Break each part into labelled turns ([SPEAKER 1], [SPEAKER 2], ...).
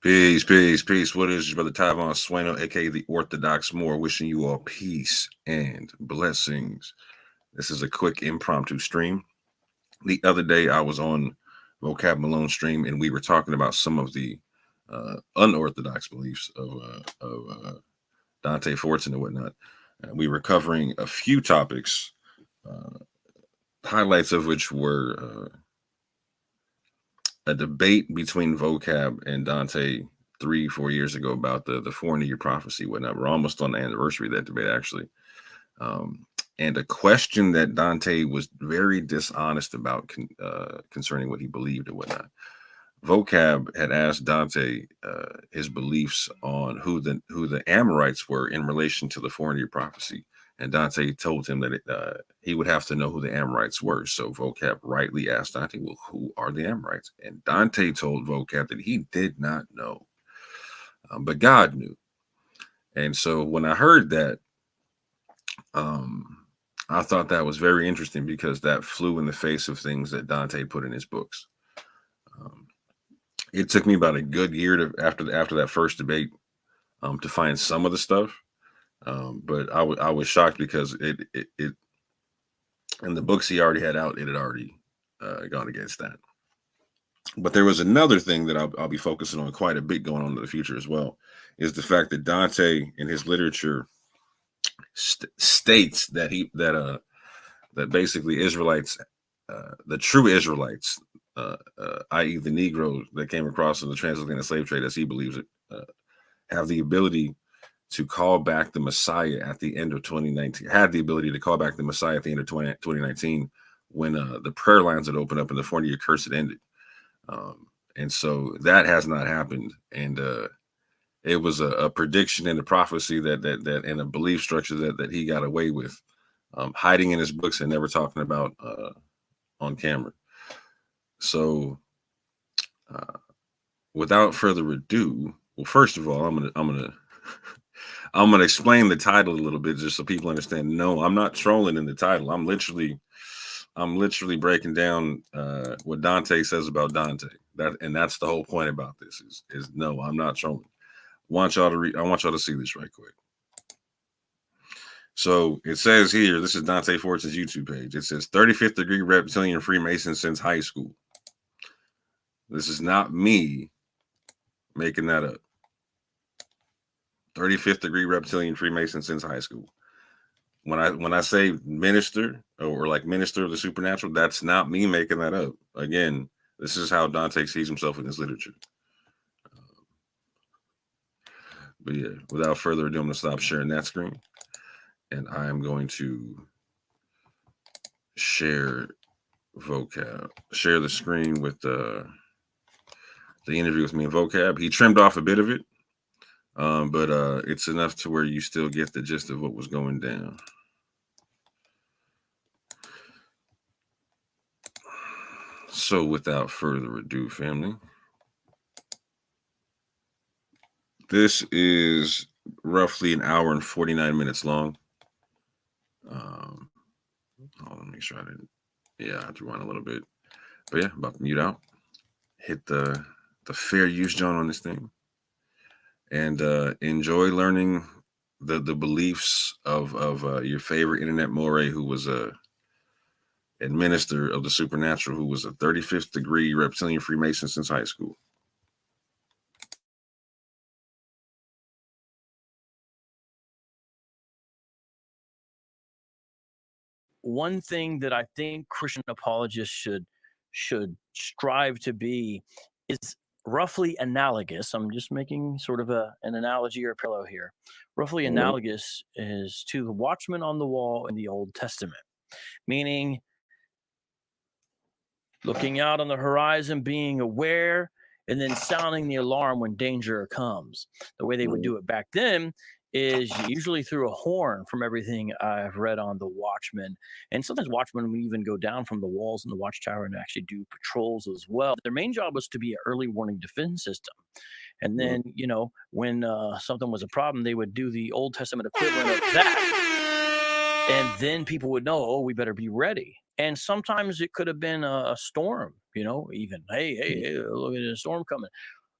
[SPEAKER 1] Peace, peace, peace. What is your brother Tyvon Sueno, aka the Orthodox Moor, wishing you all peace and blessings. This is a quick impromptu stream. The other day I was on Vocab Malone stream and we were talking about some of the unorthodox beliefs of Dante Fortson and whatnot. We were covering a few topics, uh, highlights of which were a debate between Vocab and Dante 3-4 years ago about the 400-year prophecy, whatnot. We're almost on the anniversary of that debate, actually. Um, and a question that Dante was very dishonest about concerning what he believed and whatnot. Vocab had asked Dante his beliefs on who the Amorites were in relation to the 400-year prophecy, and Dante told him that he would have to know who the Amorites were. So Vocab rightly asked Dante, "Well, who are the Amorites?" And Dante told Vocab that he did not know, but God knew. And so when I heard that, um, I thought that was very interesting because that flew in the face of things that Dante put in his books. Um, it took me about a good year after that first debate to find some of the stuff, but I was shocked because it in the books he already had out, it had already gone against that. But there was another thing that I'll be focusing on quite a bit going on in the future as well, is the fact that Dante in his literature states that basically Israelites, the true Israelites, i.e., the Negroes that came across in the transatlantic slave trade, as he believes it, have the ability to call back the Messiah at the end of 2019. Had the ability to call back the Messiah at the end of 2019 when the prayer lines had opened up and the 40-year curse had ended. And so that has not happened. And it was a prediction and a prophecy that and a belief structure that he got away with, hiding in his books and never talking about on camera. So without further ado, well, first of all, I'm gonna explain the title a little bit just so people understand. No, I'm not trolling in the title. I'm literally breaking down what Dante says about Dante. That's the whole point about this is no, I'm not trolling. I want y'all to see this right quick. So it says here, this is Dante Fortson's YouTube page. It says 35th degree Reptilian Freemason since high school. This is not me making that up. 35th degree Reptilian Freemason since high school. When I say minister or like minister of the supernatural, that's not me making that up. Again, this is how Dante sees himself in his literature. But yeah, without further ado, I'm going to stop sharing that screen. And I'm going to share Vocab. Share the screen with the interview with me and Vocab. He trimmed off a bit of it, but it's enough to where you still get the gist of what was going down. So without further ado, family, this is roughly an hour and 49 minutes long. Hold on, make sure I didn't. Yeah, I have to run a little bit. But yeah, about to mute out. Hit the fair use John on this thing. And enjoy learning the beliefs of your favorite internet moray, who was a administrator of the supernatural, who was a 35th degree Reptilian Freemason since high school.
[SPEAKER 2] One thing that I think Christian apologists should strive to be is roughly analogous. I'm just making sort of an analogy or a parallel here. Roughly analogous is to the watchman on the wall in the Old Testament, meaning looking out on the horizon, being aware, and then sounding the alarm when danger comes. The way they would do it back then is usually through a horn, from everything I've read on the watchmen. And sometimes watchmen would even go down from the walls in the watchtower and actually do patrols as well. Their main job was to be an early warning defense system. And then, when something was a problem, they would do the Old Testament equivalent of that. And then people would know, oh, we better be ready. And sometimes it could have been a storm, even, hey, look at a storm coming.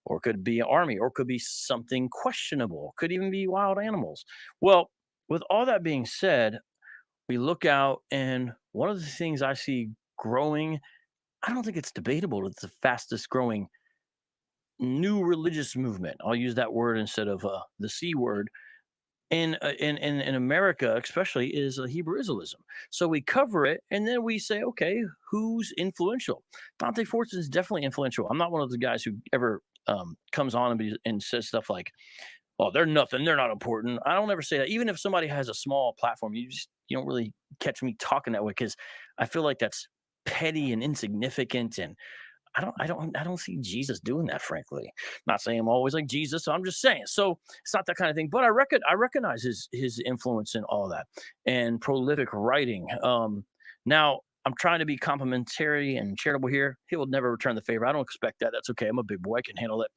[SPEAKER 2] or could be an army, or could be something questionable, could even be wild animals. Well, with all that being said, we look out, and one of the things I see growing, I don't think it's debatable, it's the fastest growing new religious movement. I'll use that word instead of the C word. In America, especially, is Hebrew Israelism. So we cover it, and then we say, okay, who's influential? Dante Fortson is definitely influential. I'm not one of the guys who ever comes on and says stuff like, "Oh, they're nothing. They're not important." I don't ever say that. Even if somebody has a small platform, you don't really catch me talking that way, because I feel like that's petty and insignificant, and I don't see Jesus doing that, frankly. Not saying I'm always like Jesus, so I'm just saying. So it's not that kind of thing. But I recognize his influence in all that, and prolific writing. Now I'm trying to be complimentary and charitable here. He will never return the favor. I don't expect that. That's okay. I'm a big boy. I can handle it.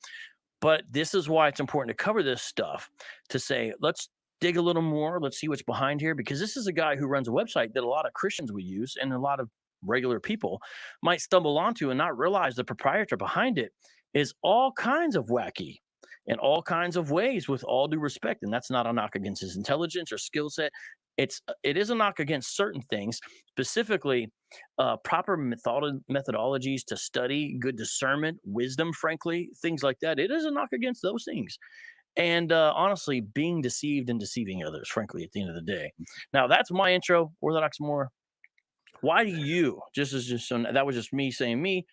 [SPEAKER 2] But this is why it's important to cover this stuff, to say, let's dig a little more. Let's see what's behind here, because this is a guy who runs a website that a lot of Christians would use, and a lot of regular people might stumble onto and not realize the proprietor behind it is all kinds of wacky in all kinds of ways, with all due respect. And that's not a knock against his intelligence or skill set. It is a knock against certain things, specifically proper methodologies to study, good discernment, wisdom, frankly, things like that. It is a knock against those things. And honestly, being deceived and deceiving others, frankly, at the end of the day. Now, that's my intro. Orthodox more. Why do you, so that was just me saying me,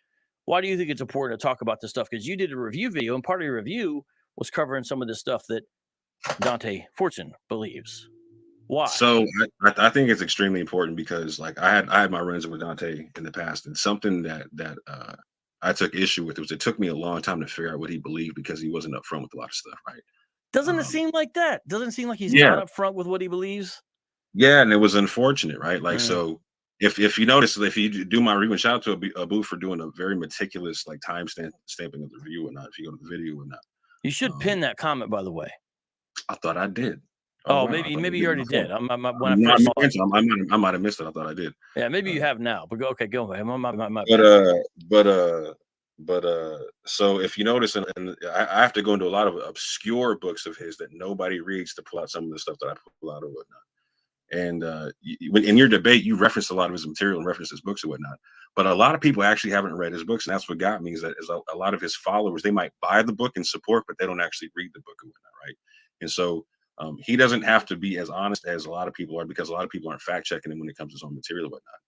[SPEAKER 2] why do you think it's important to talk about this stuff? Because you did a review video, and part of your review was covering some of this stuff that Dante Fortson believes. Why?
[SPEAKER 1] So I think it's extremely important because, like, I had my runs with Dante in the past, and something that I took issue with was it took me a long time to figure out what he believed because he wasn't upfront with a lot of stuff, right?
[SPEAKER 2] Doesn't it
[SPEAKER 1] Um,
[SPEAKER 2] seem like that? Doesn't it seem like he's
[SPEAKER 1] yeah,
[SPEAKER 2] not upfront with what he believes?
[SPEAKER 1] yeah, and it was unfortunate, right? Like,
[SPEAKER 2] Mm.
[SPEAKER 1] so if you notice, if you do my review, and shout out to Abu for doing a very meticulous like stamping of the review and not. If you go to the video and not,
[SPEAKER 2] You should
[SPEAKER 1] um,
[SPEAKER 2] pin that comment, by the way.
[SPEAKER 1] I thought I did. Oh
[SPEAKER 2] Oh,
[SPEAKER 1] wow, I
[SPEAKER 2] maybe
[SPEAKER 1] thought I
[SPEAKER 2] maybe
[SPEAKER 1] did
[SPEAKER 2] you
[SPEAKER 1] on my
[SPEAKER 2] already
[SPEAKER 1] phone.
[SPEAKER 2] did. When I first saw it.
[SPEAKER 1] I might have missed it. I thought I did.
[SPEAKER 2] Yeah, maybe you
[SPEAKER 1] Uh,
[SPEAKER 2] have now. But go ahead. My
[SPEAKER 1] but
[SPEAKER 2] bad.
[SPEAKER 1] so if you notice, and I have to go into a lot of obscure books of his that nobody reads to pull out some of the stuff that I pull out or whatnot. And in your debate, you referenced a lot of his material and referenced his books and whatnot. But a lot of people actually haven't read his books, and that's what got me. Is a lot of his followers, they might buy the book and support, but they don't actually read the book and whatnot, right? And so he doesn't have to be as honest as a lot of people are, because a lot of people aren't fact checking him when it comes to his own material and whatnot.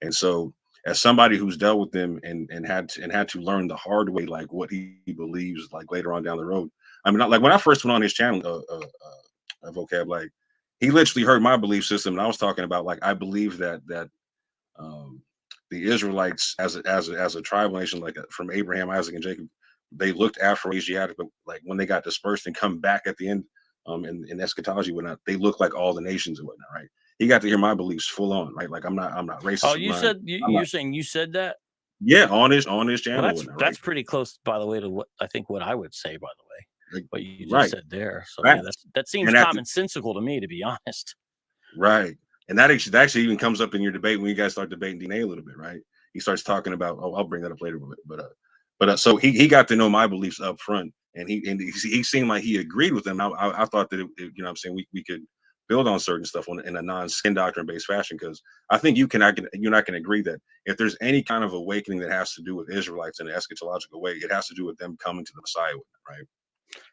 [SPEAKER 1] And so, as somebody who's dealt with them and had to learn the hard way, like what he believes, like later on down the road. I mean, like when I first went on his channel, vocab, like he literally heard my belief system, and I was talking about like I believe that um, the Israelites as a tribal nation, like from Abraham, Isaac, and Jacob, they looked Afro-Asiatic, but like when they got dispersed and come back at the end, in eschatology and whatnot, they look like all the nations and whatnot, right? He got to hear my beliefs full on, right? Like I'm not
[SPEAKER 2] Oh,
[SPEAKER 1] racist with
[SPEAKER 2] you
[SPEAKER 1] mine.
[SPEAKER 2] said
[SPEAKER 1] I'm
[SPEAKER 2] you're
[SPEAKER 1] not,
[SPEAKER 2] saying you said that?
[SPEAKER 1] yeah, on his
[SPEAKER 2] Well,
[SPEAKER 1] channel and
[SPEAKER 2] that's
[SPEAKER 1] whatnot, right?
[SPEAKER 2] that's pretty close, by the way, to what I think what I would say, by the way,
[SPEAKER 1] Like,
[SPEAKER 2] what you just
[SPEAKER 1] right,
[SPEAKER 2] said there. So yeah,
[SPEAKER 1] facts.
[SPEAKER 2] that seems
[SPEAKER 1] And at the,
[SPEAKER 2] commonsensical to me, to be honest.
[SPEAKER 1] right. And that actually even comes up in your debate when you guys start debating DNA a little bit, right? He starts talking about, oh, I'll bring that up later, but so he got to know my beliefs up front, and he seemed like he agreed with them. I thought that you know what I'm saying, we could build on certain stuff in a non-skin doctrine based fashion, because I think you and I can agree that if there's any kind of awakening that has to do with Israelites in an eschatological way, it has to do with them coming to the Messiah, right?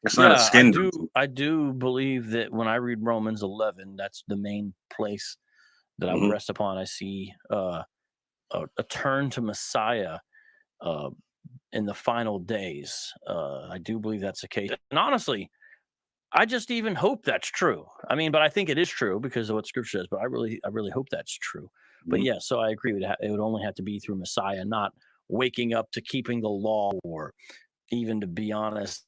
[SPEAKER 1] It's not a
[SPEAKER 2] Yeah,
[SPEAKER 1] skin doctrine.
[SPEAKER 2] I do believe that when I read Romans 11, that's the main place that I would
[SPEAKER 1] Hmm.
[SPEAKER 2] rest upon. I see a turn to Messiah uh, in the final days. I do believe that's the case, and honestly, I just even hope that's true. I mean, but I think it is true because of what Scripture says. But I really hope that's true. But
[SPEAKER 1] Hmm.
[SPEAKER 2] yeah, so I agree. It would only have to be through Messiah, not waking up to keeping the law, or even, to be honest,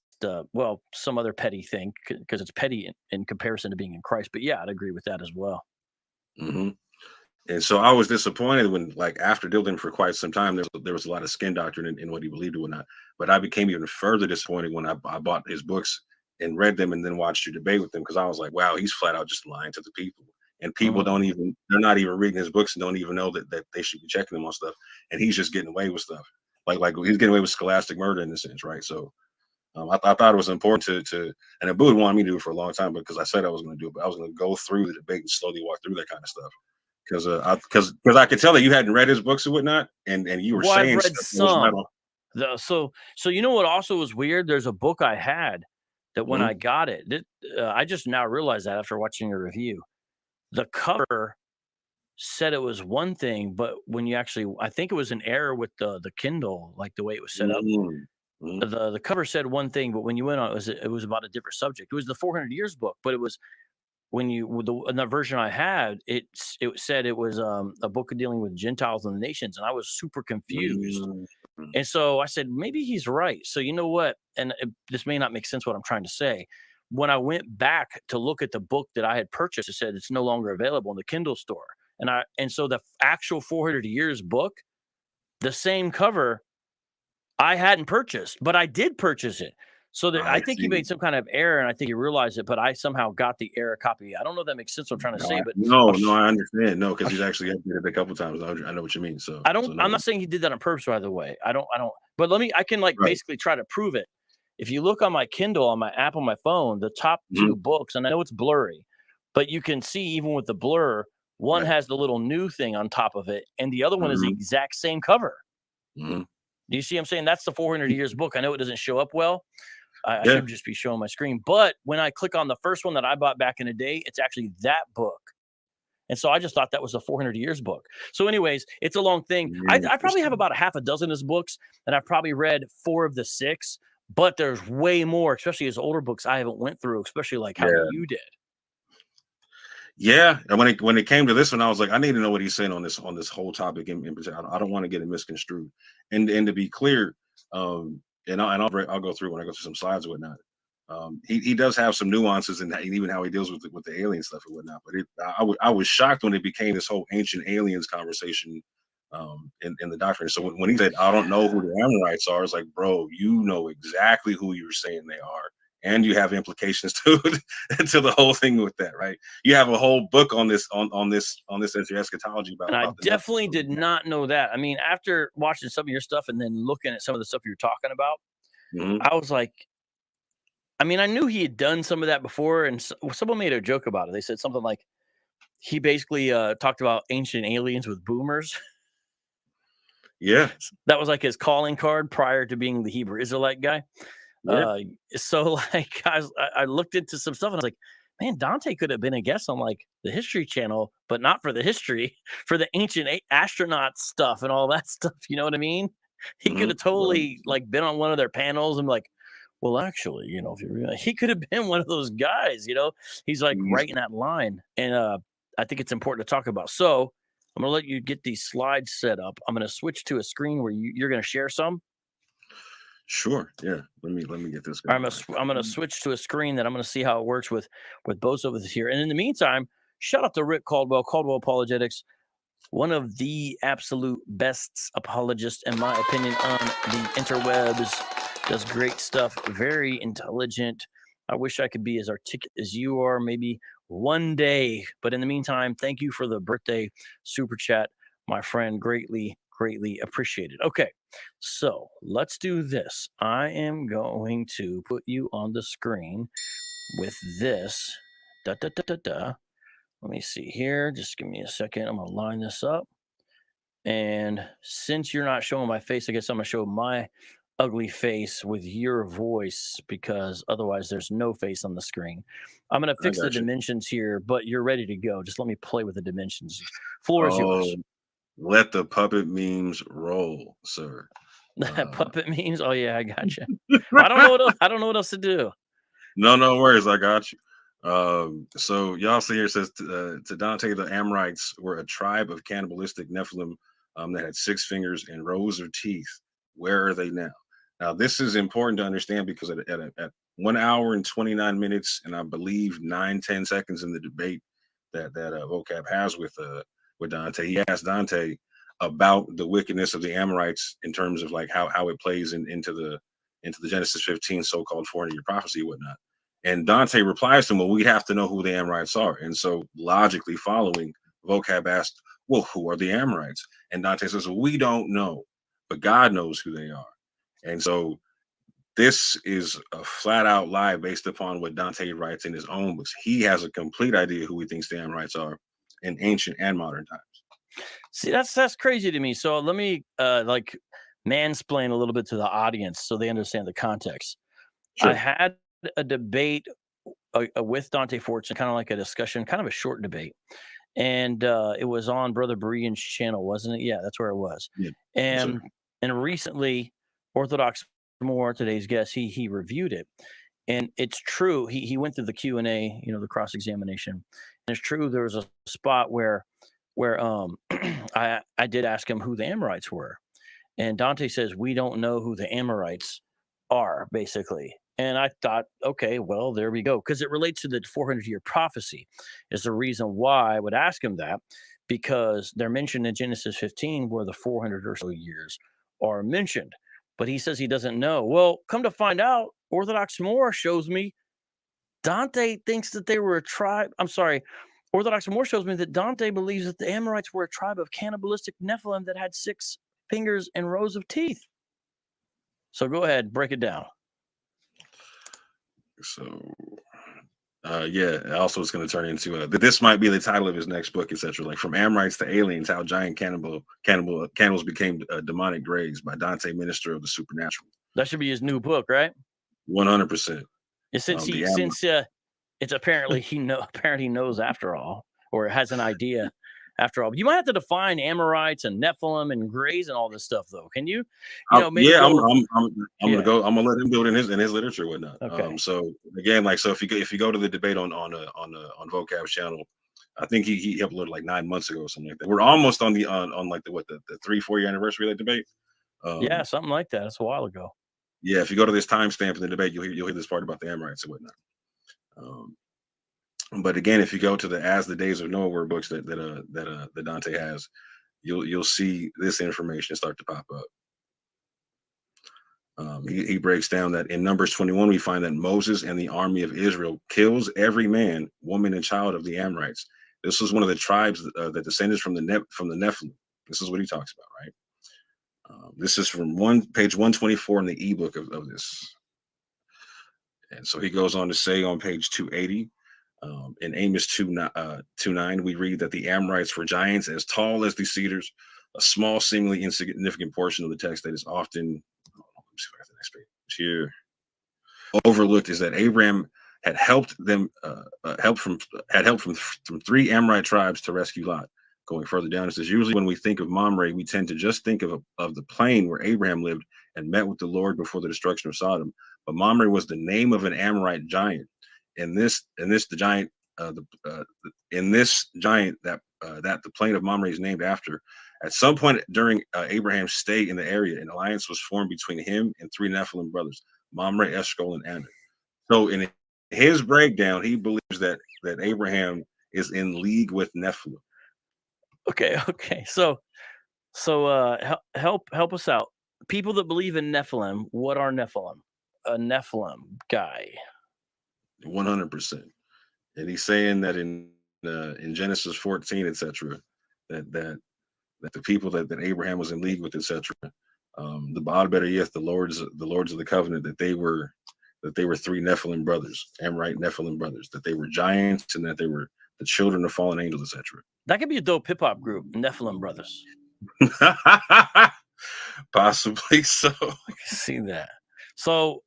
[SPEAKER 2] well, some other petty thing, because it's petty in comparison to being in Christ. But yeah, I'd agree with that as well.
[SPEAKER 1] Hmm. And so I was disappointed when, like, after dealing with him for quite some time, there was a lot of skin doctrine in what he believed or whatnot. But I became even further disappointed when I bought his books and read them and then watched you debate with him, because I was like, wow, he's flat out just lying to the people. And people
[SPEAKER 2] Mm.
[SPEAKER 1] they're not even reading his books and don't even know that they should be checking them on stuff. And he's just getting away with stuff. Like he's getting away with scholastic murder in a sense, right? So
[SPEAKER 3] I thought it was important to, and Abu had wanted me to do it for a long time because I said I was going to do it, but I was going to go through the debate and slowly walk through that kind of stuff. Because I could tell that you hadn't read his books and whatnot, and you were
[SPEAKER 2] Well, I've
[SPEAKER 3] saying
[SPEAKER 2] read
[SPEAKER 3] stuff that was right
[SPEAKER 2] some. So you know what also was weird? There's a book I had that when I got it, I just now realized that after watching a review, the cover said it was one thing, but when you actually, I think it was an error with the Kindle, like the way it was set up. The cover said one thing, but when you went on, it was about a different subject. It was the 400 Years book, but it was when you in the version I had, it said it was a book dealing with Gentiles and the nations, and I was super confused. And so I said, maybe he's right. So you know what? And this may not make sense what I'm trying to say. When I went back to look at the book that I had purchased, it said it's no longer available in the Kindle store. And so the actual 400 Years book, the same cover, I hadn't purchased, but I did purchase it. So I think he made some kind of error, and I think he realized it, but I somehow got the error copy. I don't know if that makes sense what I'm trying to say, but
[SPEAKER 3] no, I understand. No, because he's actually updated it a couple times. I know what you mean. So
[SPEAKER 2] I'm not saying he did that on purpose, by the way. I don't. But I can basically try to prove it. If you look on my Kindle, on my app, on my phone, the top two books, and I know it's blurry, but you can see even with the blur, one has the little new thing on top of it, and the other one is the exact same cover. Do you see what I'm saying? That's the 400 Years book. I know it doesn't show up well. I should just be showing my screen. But when I click on the first one that I bought back in the day, it's actually that book. And so I just thought that was the 400 Years book. So anyways, it's a long thing. I probably have about a half a dozen of his books, and I've probably read 4 of the 6. But there's way more, especially his older books I haven't went through, especially like how you did.
[SPEAKER 3] Yeah, and when it came to this one, I was like, I need to know what he's saying on this whole topic. In particular, I don't want to get it misconstrued. And to be clear, and I'll go through when I go through some slides and whatnot. He does have some nuances and even how he deals with the alien stuff and whatnot. But I was shocked when it became this whole ancient aliens conversation in the documentary. So when he said, I don't know who the Amorites are, it's like, bro, you know exactly who you're saying they are. And you have implications to the whole thing with that, right? You have a whole book on this as your eschatology about.
[SPEAKER 2] And I definitely did not know that. I mean, after watching some of your stuff and then looking at some of the stuff you're talking about, I was like, I mean, I knew he had done some of that before, and someone made a joke about it. They said something like he basically talked about ancient aliens with boomers.
[SPEAKER 3] Yeah,
[SPEAKER 2] that was like his calling card prior to being the Hebrew Israelite guy.
[SPEAKER 3] Yeah.
[SPEAKER 2] So like I looked into some stuff and I was like, man, Dante could have been a guest on like the History Channel, but not for the history, for the ancient astronaut stuff and all that stuff. You know what I mean? He could have totally like been on one of their panels and like, well, actually, you know, if you realize, he could have been one of those guys. You know, he's like right in that line, and I think it's important to talk about. So I'm gonna let you get these slides set up. I'm gonna switch to a screen where you're gonna share some.
[SPEAKER 3] Sure. Yeah. Let me get this
[SPEAKER 2] going. I'm gonna switch to a screen that I'm gonna see how it works with both of us here. And in the meantime, shout out to Rick Caldwell Apologetics, one of the absolute best apologists, in my opinion, on the interwebs. Does great stuff. Very intelligent. I wish I could be as articulate as you are. Maybe one day. But in the meantime, thank you for the birthday super chat, my friend. Greatly appreciated. Okay, so let's do this. I am going to put you on the screen with this. Let me see here. Just give me a second. I'm going to line this up. And since you're not showing my face, I guess I'm going to show my ugly face with your voice, because otherwise there's no face on the screen. I'm going to fix the dimensions here, but you're ready to go. Just let me play with the dimensions. Floor is yours.
[SPEAKER 3] Let the puppet memes roll, sir.
[SPEAKER 2] Puppet memes? Oh yeah, I got you. I don't know what else to do.
[SPEAKER 3] No worries, I got you. So y'all see here, it says to Dante, the Amorites were a tribe of cannibalistic Nephilim that had 6 fingers and rows of teeth. Where are they now? Now this is important to understand, because at 1 hour and 29 minutes and I believe 9-10 seconds in the debate that vocab has with Dante, he asked Dante about the wickedness of the Amorites in terms of like how it plays into the Genesis 15 so-called 400-year prophecy and whatnot. And Dante replies to him, well, we'd have to know who the Amorites are. And so logically following, vocab asked, well, who are the Amorites? And Dante says, well, we don't know, but God knows who they are. And so This is a flat out lie based upon what Dante writes in his own books. He has a complete idea who he thinks the Amorites are in ancient and modern times.
[SPEAKER 2] See, that's crazy to me. So let me like mansplain a little bit to the audience so they understand the context. I
[SPEAKER 3] Sure.
[SPEAKER 2] had a debate with Dante Fortson, kind of like a discussion, kind of a short debate, and it was on Brother Berean's channel, wasn't it? Yeah, that's where it was.
[SPEAKER 3] Yeah. Yes, sir.
[SPEAKER 2] And recently, Orthodox More, today's guest, he reviewed it, and it's true. He went through the Q&A, the cross examination, and it's true. There was a spot where I did ask him who the Amorites were, and Dante says we don't know who the Amorites are, basically. And I thought, okay, well, there we go, because it relates to the 400-year prophecy. Is the reason why I would ask him that, because they're mentioned in Genesis 15 where the 400 or so years are mentioned. But he says he doesn't know. Well, come to find out, Orthodox More shows me Dante thinks that they were a tribe. I'm sorry. Orthodox More shows me that Dante believes that the Amorites were a tribe of cannibalistic Nephilim that had 6 fingers and rows of teeth. So go ahead, break it down.
[SPEAKER 3] So, yeah, also it's going to turn into this might be the title of his next book, etc. Like From Amorites to Aliens: How Giant Cannibals Became Demonic Graves by Dante, Minister of the Supernatural.
[SPEAKER 2] That should be his new book, right?
[SPEAKER 3] 100%.
[SPEAKER 2] Since it's apparently he knows after all, or has an idea after all. You might have to define Amorites and Nephilim and Greys and all this stuff, though. Can you? Maybe
[SPEAKER 3] yeah,
[SPEAKER 2] go,
[SPEAKER 3] I'm gonna go. I'm gonna let him do it in his literature and whatnot.
[SPEAKER 2] Okay.
[SPEAKER 3] So again, like, so if you go to the debate on Vocab's channel, I think he uploaded like 9 months ago or something like that. We're almost on the 3-4 year anniversary of that debate.
[SPEAKER 2] Yeah, something like that. That's a while ago.
[SPEAKER 3] Yeah, if you go to this timestamp in the debate, you'll hear this part about the Amorites and whatnot. But again, if you go to the As the Days of Noah Were books that Dante has, you'll see this information start to pop up. He breaks down that in Numbers 21, we find that Moses and the army of Israel kills every man, woman, and child of the Amorites. This was one of the tribes that descended from the Nephilim. This is what he talks about, right? This is from page 124 in the ebook of this. And so he goes on to say on page 280, in Amos 2:9, we read that the Amorites were giants as tall as the cedars, a small, seemingly insignificant portion of the text that is often, let me see if I got the next page here, overlooked is that Abraham had help from 3 Amorite tribes to rescue Lot. Going further down, it says, usually when we think of Mamre, we tend to just think of the plain where Abraham lived and met with the Lord before the destruction of Sodom. But Mamre was the name of an Amorite giant. In this giant that the plain of Mamre is named after. At some point during Abraham's stay in the area, an alliance was formed between him and 3 Nephilim brothers, Mamre, Eshcol, and Aner. So in his breakdown, he believes that Abraham is in league with Nephilim.
[SPEAKER 2] Okay. So help us out. People that believe in Nephilim, what are Nephilim? A Nephilim guy.
[SPEAKER 3] 100%. And he's saying that in Genesis 14, etc., that the people that Abraham was in league with, etc., the Baal better yet, the lords of the covenant, that they were 3 Nephilim brothers, Amorite Nephilim brothers, that they were giants and that they were the children of fallen angels, etc.
[SPEAKER 2] That could be a dope hip hop group, Nephilim Brothers.
[SPEAKER 3] Possibly so.
[SPEAKER 2] I can see that. So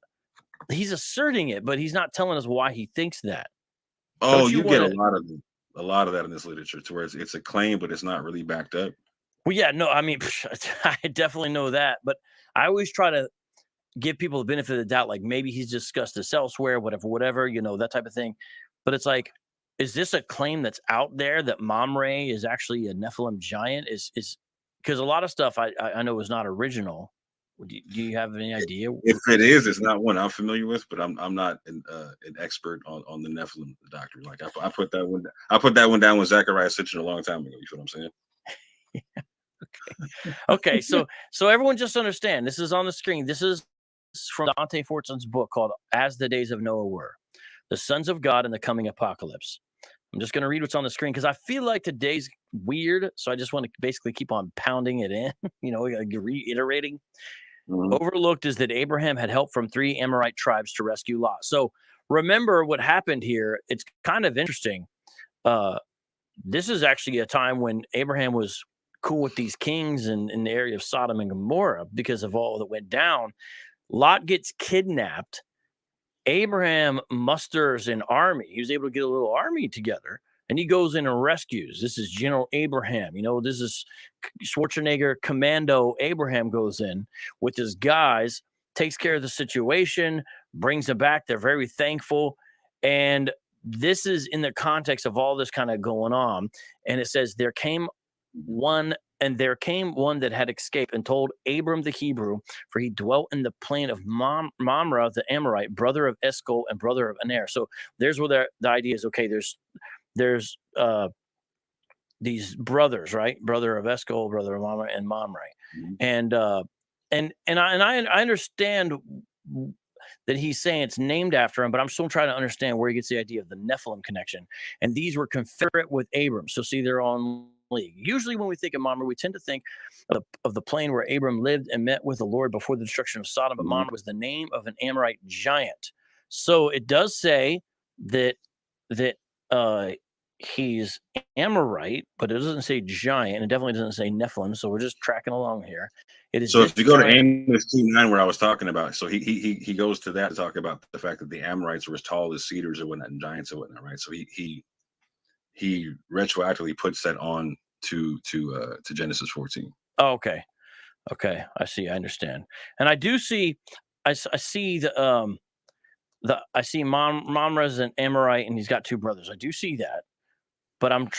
[SPEAKER 2] he's asserting it, but he's not telling us why he thinks that.
[SPEAKER 3] Oh, you get a lot of that in this literature, to where it's a claim, but it's not really backed up.
[SPEAKER 2] Well, yeah, no, I mean, I definitely know that, but I always try to give people the benefit of the doubt. Like maybe he's discussed this elsewhere, whatever, that type of thing. But it's like, is this a claim that's out there that Mamre is actually a Nephilim giant? Is because a lot of stuff I know is not original. Do you have any idea?
[SPEAKER 3] If it is, it's not one I'm familiar with, but I'm not an expert on the Nephilim doctrine. Like I put that one. I put that one down with Zechariah Sitchin a long time ago. You feel what I'm saying?
[SPEAKER 2] Yeah. Okay. So everyone just understand. This is on the screen. This is from Dante Fortson's book called "As the Days of Noah Were: The Sons of God and the Coming Apocalypse." I'm just going to read what's on the screen because I feel like today's weird, so I just want to basically keep on pounding it in. Reiterating. Overlooked is that Abraham had help from 3 Amorite tribes to rescue Lot. So remember what happened here. It's kind of interesting. This is actually a time when Abraham was cool with these kings in the area of Sodom and Gomorrah because of all that went down. Lot gets kidnapped. Abraham musters an army. He was able to get a little army together, and he goes in and rescues. This is General Abraham. This is Schwarzenegger Commando Abraham goes in with his guys, takes care of the situation, brings them back. They're very thankful. And this is in the context of all this kind of going on. And it says, there came one that had escaped and told Abram the Hebrew, for he dwelt in the plain of Mamre the Amorite, brother of Eshcol and brother of Aner. So there's where the idea is, okay, there's these brothers, right? Brother of Eshcol, brother of Mamre, and Mamre. And I understand that he's saying it's named after him, but I'm still trying to understand where he gets the idea of the Nephilim connection. And these were confederate with Abram. So see, they're on league. Usually when we think of Mamre, we tend to think of the plain where Abram lived and met with the Lord before the destruction of Sodom, but Mamre was the name of an Amorite giant. So it does say that he's Amorite, but it doesn't say giant, and it definitely doesn't say Nephilim. So we're just tracking along here. It is
[SPEAKER 3] so if you go to Amos 2:9, where I was talking about, so he goes to that to talk about the fact that the Amorites were as tall as cedars and whatnot, and giants and whatnot, right? So he retroactively puts that on to Genesis 14.
[SPEAKER 2] Oh, okay. I see. I understand, and I do see. I see I see Mamre's an Amorite, and he's got 2 brothers. I do see that, but I'm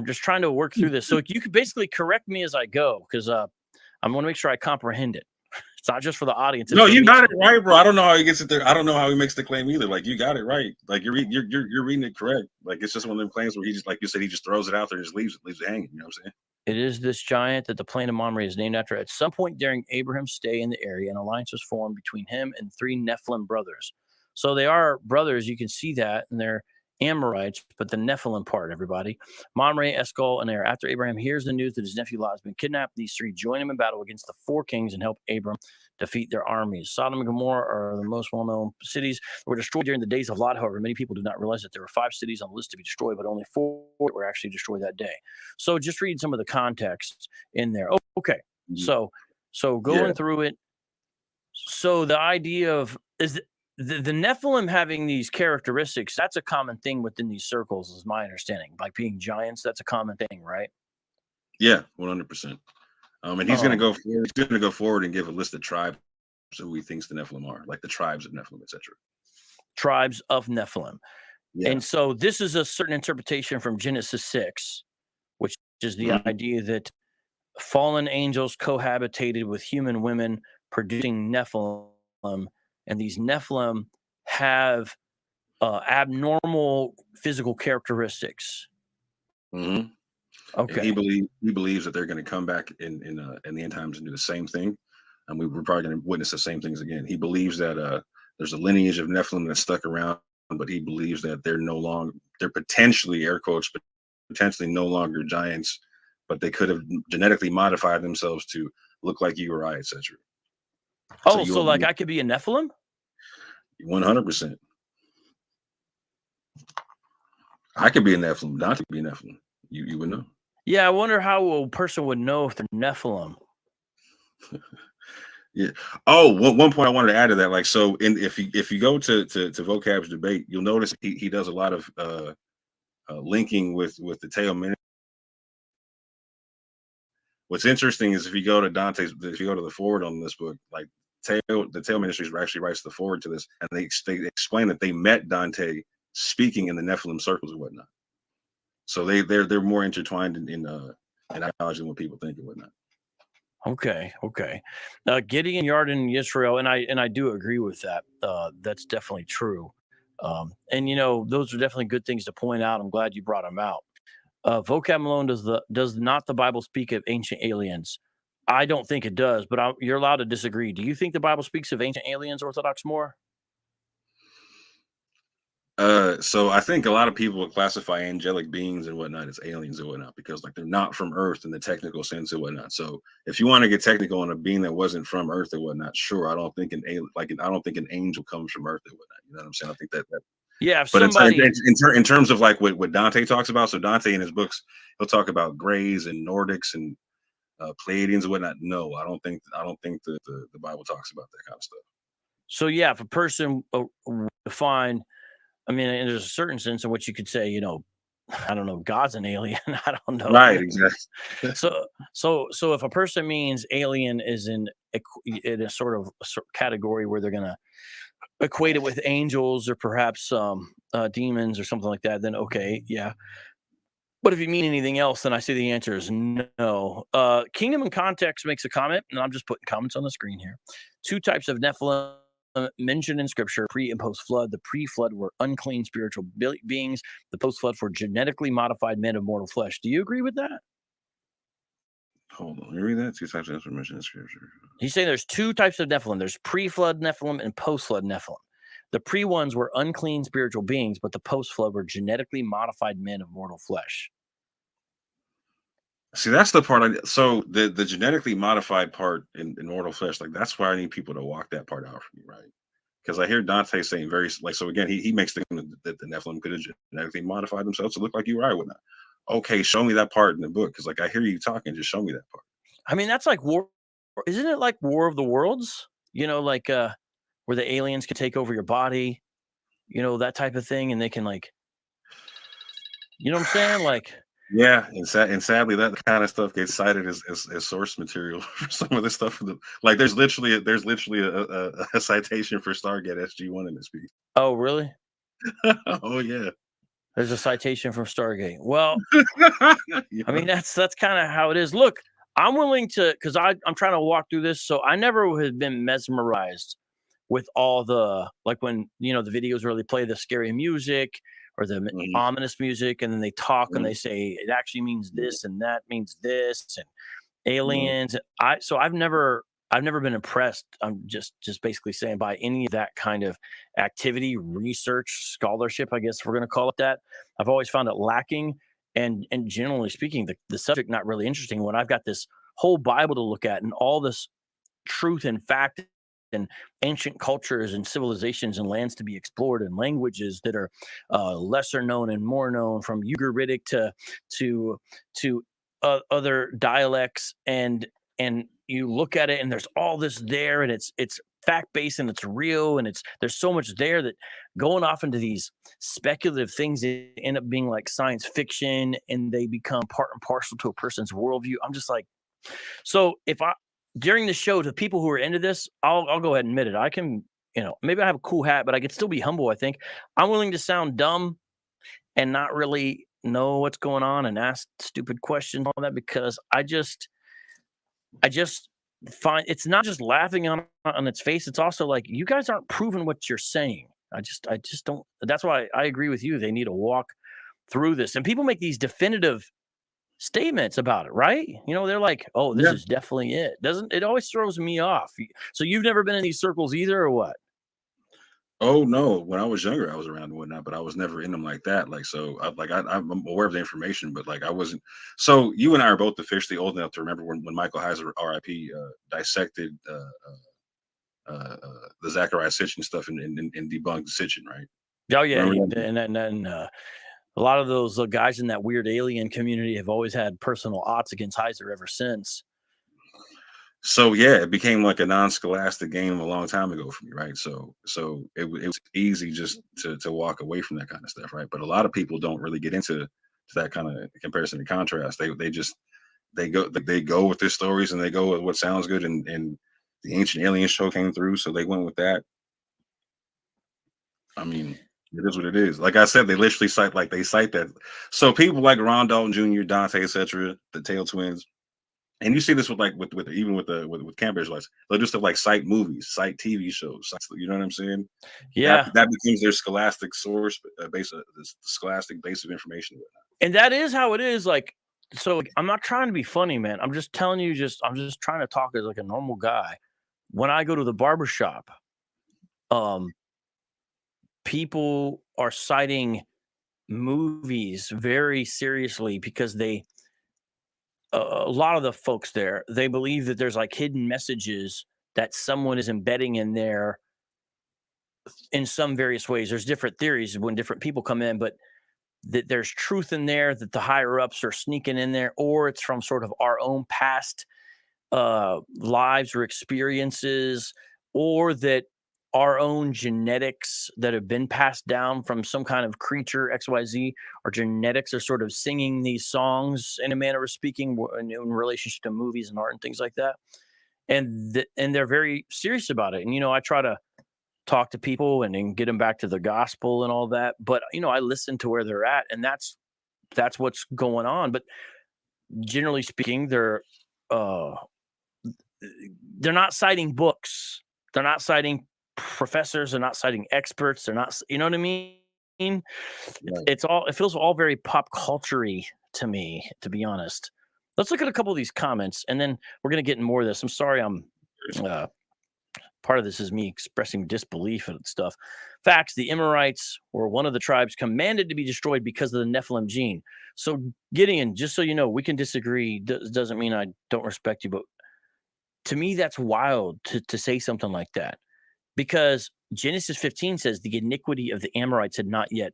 [SPEAKER 2] just trying to work through this. So you could basically correct me as I go, because I want to make sure I comprehend it. It's not just for the audience.
[SPEAKER 3] No, you got it right, bro. I don't know how he gets it there. I don't know how he makes the claim either. Like, you got it right. Like, you're reading it correct. Like, it's just one of them claims where he just, like you said, he just throws it out there and just leaves it hanging. You know what I'm saying?
[SPEAKER 2] It is this giant that the plain of Mamre is named after. At some point during Abraham's stay in the area, an alliance was formed between him and 3 Nephilim brothers. So they are brothers. You can see that, and they're Amorites, but the Nephilim part, everybody. Mamre, Eshcol, and Aner. After Abraham hears the news that his nephew Lot has been kidnapped, these 3 join him in battle against the 4 kings and help Abram defeat their armies. Sodom and Gomorrah are the most well-known cities that were destroyed during the days of Lot. However, many people do not realize that there were 5 cities on the list to be destroyed, but only 4 were actually destroyed that day. So just read some of the context in there. Oh, okay. So going through it. So the idea of is the Nephilim having these characteristics, that's a common thing within these circles, is my understanding. Like being giants, that's a common thing, right?
[SPEAKER 3] Yeah, 100%. And he's going to go forward. He's going to go forward and give a list of tribes who he thinks the Nephilim are, like the tribes of Nephilim, etc.
[SPEAKER 2] Tribes of Nephilim. Yeah. And so this is a certain interpretation from Genesis 6, which is the idea that fallen angels cohabitated with human women, producing Nephilim, and these Nephilim have abnormal physical characteristics.
[SPEAKER 3] Okay. And he believes that they're going to come back in the end times and do the same thing, and we're probably going to witness the same things again. He believes that there's a lineage of Nephilim that's stuck around, but he believes that they're potentially, air quotes, but potentially no longer giants, but they could have genetically modified themselves to look like you or I, etc.
[SPEAKER 2] Oh, so like I could be a Nephilim?
[SPEAKER 3] 100%. I could be a Nephilim. Dante could be a Nephilim. You would know.
[SPEAKER 2] Yeah, I wonder how a person would know if they're Nephilim.
[SPEAKER 3] Yeah. Oh, one point I wanted to add to that, like, so if you go to Vocab's debate, you'll notice he does a lot of linking with the Tail Ministry. What's interesting is if you go to the forward on this book, like the Tail Ministries actually writes the forward to this, and they explain that they met Dante speaking in the Nephilim circles and whatnot. So they're more intertwined in ideology than what people think and whatnot.
[SPEAKER 2] Okay. Gideon, Yarden, and Israel, and I do agree with that. That's definitely true. And those are definitely good things to point out. I'm glad you brought them out. Vocab Malone, does not the Bible speak of ancient aliens? I don't think it does, but you're allowed to disagree. Do you think the Bible speaks of ancient aliens, Orthodox more?
[SPEAKER 3] So I think a lot of people would classify angelic beings and whatnot as aliens and whatnot because like they're not from Earth in the technical sense and whatnot. So if you want to get technical on a being that wasn't from Earth and whatnot, sure, I don't think I don't think an angel comes from Earth and whatnot. You know what I'm saying? I think that
[SPEAKER 2] Yeah, if
[SPEAKER 3] but
[SPEAKER 2] somebody,
[SPEAKER 3] in terms of like what Dante talks about, so Dante in his books, he'll talk about Greys and Nordics and Pleiadians and whatnot. No, I don't think the Bible talks about that kind of stuff.
[SPEAKER 2] so yeah, if a person find, I mean, and there's a certain sense in which you could say, you know, I don't know, God's an alien. I don't know.
[SPEAKER 3] Right, exactly.
[SPEAKER 2] So if a person means alien is in a sort of category where they're gonna equate it with angels or perhaps demons or something like that, then okay, yeah. But if you mean anything else, then I say the answer is no. Kingdom and Context makes a comment, and I'm just putting comments on the screen here. Two types of Nephilim mentioned in Scripture: pre and post flood. The pre flood were unclean spiritual beings. The post flood were genetically modified men of mortal flesh. Do you agree with that?
[SPEAKER 3] Hold on, let me read that. Two types of information in scripture.
[SPEAKER 2] He's saying there's two types of Nephilim. There's pre-flood Nephilim and post-flood Nephilim. The pre ones were unclean spiritual beings, but the post-flood were genetically modified men of mortal flesh.
[SPEAKER 3] See, that's the part. So the genetically modified part in mortal flesh, like that's why I need people to walk that part out for me, right? Because I hear Dante saying very like so again, he makes the that the Nephilim could have genetically modified themselves to look like you or I would not. Okay, show me that part in the book because like I hear you talking, just show me that part.
[SPEAKER 2] I mean, that's like war. Isn't it like War of the Worlds? You know, like where the aliens could take over your body, you know, that type of thing, and they can like, you know what I'm saying? Like,
[SPEAKER 3] Yeah, and sadly, that kind of stuff gets cited as source material for some of the stuff. Like, there's literally a citation for Stargate SG-1 in this piece.
[SPEAKER 2] oh, really?
[SPEAKER 3] Oh yeah.
[SPEAKER 2] There's a citation from Stargate. Well,
[SPEAKER 3] Yeah.
[SPEAKER 2] I mean, that's kind of how it is. Look, I'm willing to, because I'm trying to walk through this. So I never have been mesmerized with all the, like when, you know, the videos where they play the scary music or the
[SPEAKER 3] Mhm,
[SPEAKER 2] ominous music, and then they talk and
[SPEAKER 3] mhm,
[SPEAKER 2] they say it actually means this and that means this and
[SPEAKER 3] mhm.
[SPEAKER 2] aliens. So I've never been impressed. I'm just basically saying by any of that kind of activity, research, scholarship, I guess if we're going to call it that. I've always found it lacking, and generally speaking, the subject not really interesting. When I've got this whole Bible to look at and all this truth and fact and ancient cultures and civilizations and lands to be explored and languages that are lesser known and more known, from Ugaritic to to other dialects, and you look at it and there's all this there, and it's fact based and it's real, and it's there's so much there that going off into these speculative things that end up being like science fiction, and they become part and parcel to a person's worldview. I'm just like, so if I during the show, to people who are into this, I'll go ahead and admit it. I can, you know, maybe I have a cool hat, but I could still be humble. I think I'm willing to sound dumb and not really know what's going on and ask stupid questions, all that, because I just find it's not just laughing on its face. It's also like, you guys aren't proving what you're saying. I just don't. That's why I agree with you. They need to walk through this, and people make these definitive statements about it, right? You know, they're like, "Oh, this
[SPEAKER 3] Yeah.
[SPEAKER 2] is definitely it." Doesn't it always throws me off? So you've never been in these circles either, or what?
[SPEAKER 3] Oh no, when I was younger, I was around and whatnot, but I was never in them like that. Like so, I'm aware of the information, but like I wasn't. So you and I are both officially old enough to remember when Michael Heiser, R.I.P., dissected the Zachariah Sitchin stuff and debunked Sitchin, right?
[SPEAKER 2] Oh yeah,
[SPEAKER 3] Remember that?
[SPEAKER 2] and a lot of those guys in that weird alien community have always had personal odds against Heiser ever since.
[SPEAKER 3] So yeah, it became like a non-scholastic game a long time ago for me, right? So it was easy just to walk away from that kind of stuff, right? But a lot of people don't really get into that kind of comparison and contrast. They just they go with their stories and they go with what sounds good, and the Ancient Alien show came through, so they went with that. I mean, it is what it is. Like I said, they literally cite that. So people like Ron Dalton Jr., Dante, etc., the Tail Twins, and you see this with like with even with Cambridge lights. They'll do stuff like cite movies, cite TV shows. You know what I'm saying?
[SPEAKER 2] Yeah,
[SPEAKER 3] That becomes their scholastic source base, the scholastic base of information.
[SPEAKER 2] and that is how it is. Like, so like, I'm not trying to be funny, man. I'm just telling you, I'm just trying to talk as like a normal guy. When I go to the barber shop, um, people are citing movies very seriously because a lot of the folks there, they believe that there's like hidden messages that someone is embedding in there in some various ways. There's different theories when different people come in, but that there's truth in there that the higher ups are sneaking in there, or it's from sort of our own past lives or experiences, or that our own genetics that have been passed down from some kind of creature XYZ, our genetics are sort of singing these songs in a manner of speaking in relationship to movies and art and things like that. And they're very serious about it. And I try to talk to people and then get them back to the gospel and all that. But I listen to where they're at, and that's what's going on. But generally speaking, uh, they're not citing books. They're not citing professors. They're not citing experts. They're not. You know what I mean?
[SPEAKER 3] Right.
[SPEAKER 2] It feels all very pop culture-y to me, to be honest. Let's look at a couple of these comments, and then we're gonna get in more of this. I'm sorry, I'm part of this is me expressing disbelief and stuff. Facts: the Emorites were one of the tribes commanded to be destroyed because of the Nephilim gene. So Gideon, just so you know, we can disagree. Doesn't mean I don't respect you, but to me, that's wild to say something like that, because Genesis 15 says the iniquity of the Amorites had not yet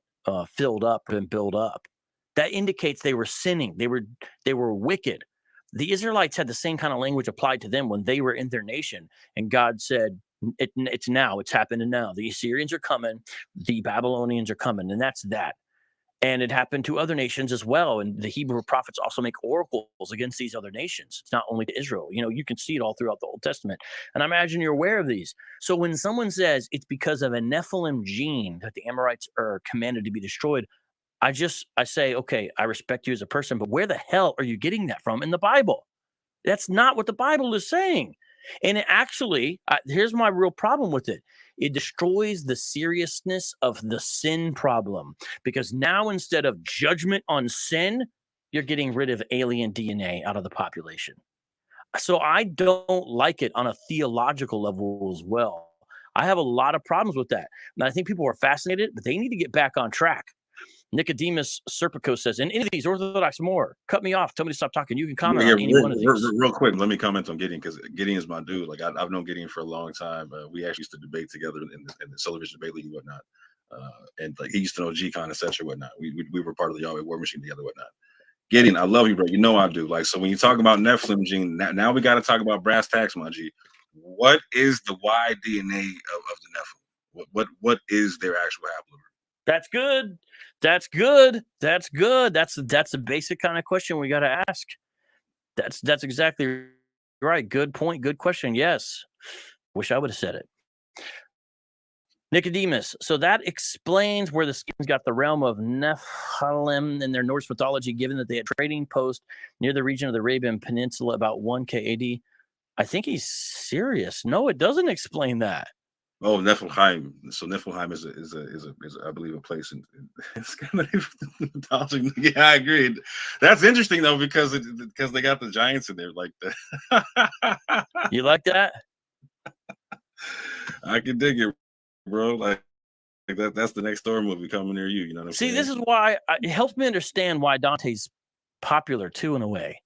[SPEAKER 2] filled up and built up. That indicates they were sinning. They were wicked. The Israelites had the same kind of language applied to them when they were in their nation, and God said, "It's now. It's happening now. The Assyrians are coming. The Babylonians are coming," and that's that. And it happened to other nations as well. And the Hebrew prophets also make oracles against these other nations. It's not only to Israel. You can see it all throughout the Old Testament. And I imagine you're aware of these. So when someone says it's because of a Nephilim gene that the Amorites are commanded to be destroyed, I say, okay, I respect you as a person, but where the hell are you getting that from in the Bible? That's not what the Bible is saying. And it actually, here's my real problem with it. It destroys the seriousness of the sin problem, because now instead of judgment on sin, you're getting rid of alien DNA out of the population. So I don't like it on a theological level as well. I have a lot of problems with that. And I think people are fascinated, but they need to get back on track. Nicodemus Serpico says, in any of these Orthodox more, cut me off, tell me to stop talking. You can comment on any one of these.
[SPEAKER 3] Real quick, let me comment on Gideon, because Gideon is my dude. Like I've known Gideon for a long time. We actually used to debate together in the television debate league and whatnot. And like he used to know G-Con, etc. Whatnot. We were part of the Yahweh War Machine together, whatnot. Gideon, I love you, bro. You know I do. Like, so when you talk about Nephilim gene, now we got to talk about brass tacks, my G. What is the Y DNA of the Nephilim? What is their actual haplogroup?
[SPEAKER 2] That's good. That's good. That's good. That's a basic kind of question we got to ask. That's exactly right. Good point. Good question. Yes. Wish I would have said it. Nicodemus. So that explains where the Scythians got the realm of Nephilim in their Norse mythology, given that they had a trading post near the region of the Arabian Peninsula about 1K AD. I think he's serious. No, it doesn't explain that.
[SPEAKER 3] Oh, Niflheim. So Niflheim is I believe a place in Scandinavian mythology. Yeah, I agree. That's interesting though, because they got the giants in there like that.
[SPEAKER 2] You like that?
[SPEAKER 3] I can dig it, bro. Like that's the next Thor movie coming near you. You know what I'm saying?
[SPEAKER 2] See, this is why it helps me understand why Dante's popular too, in a way,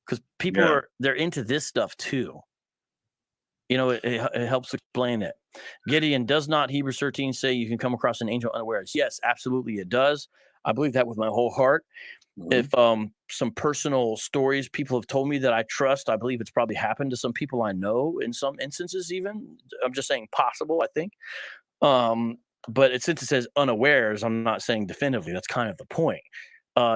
[SPEAKER 2] because people they're into this stuff too. It helps explain it. Gideon, does not Hebrews 13 say you can come across an angel unawares? Yes, absolutely it does. I believe that with my whole heart. Mm-hmm. If some personal stories people have told me that I trust, I believe it's probably happened to some people I know in some instances even. I'm just saying possible, I think. But since it says unawares, I'm not saying definitively. That's kind of the point.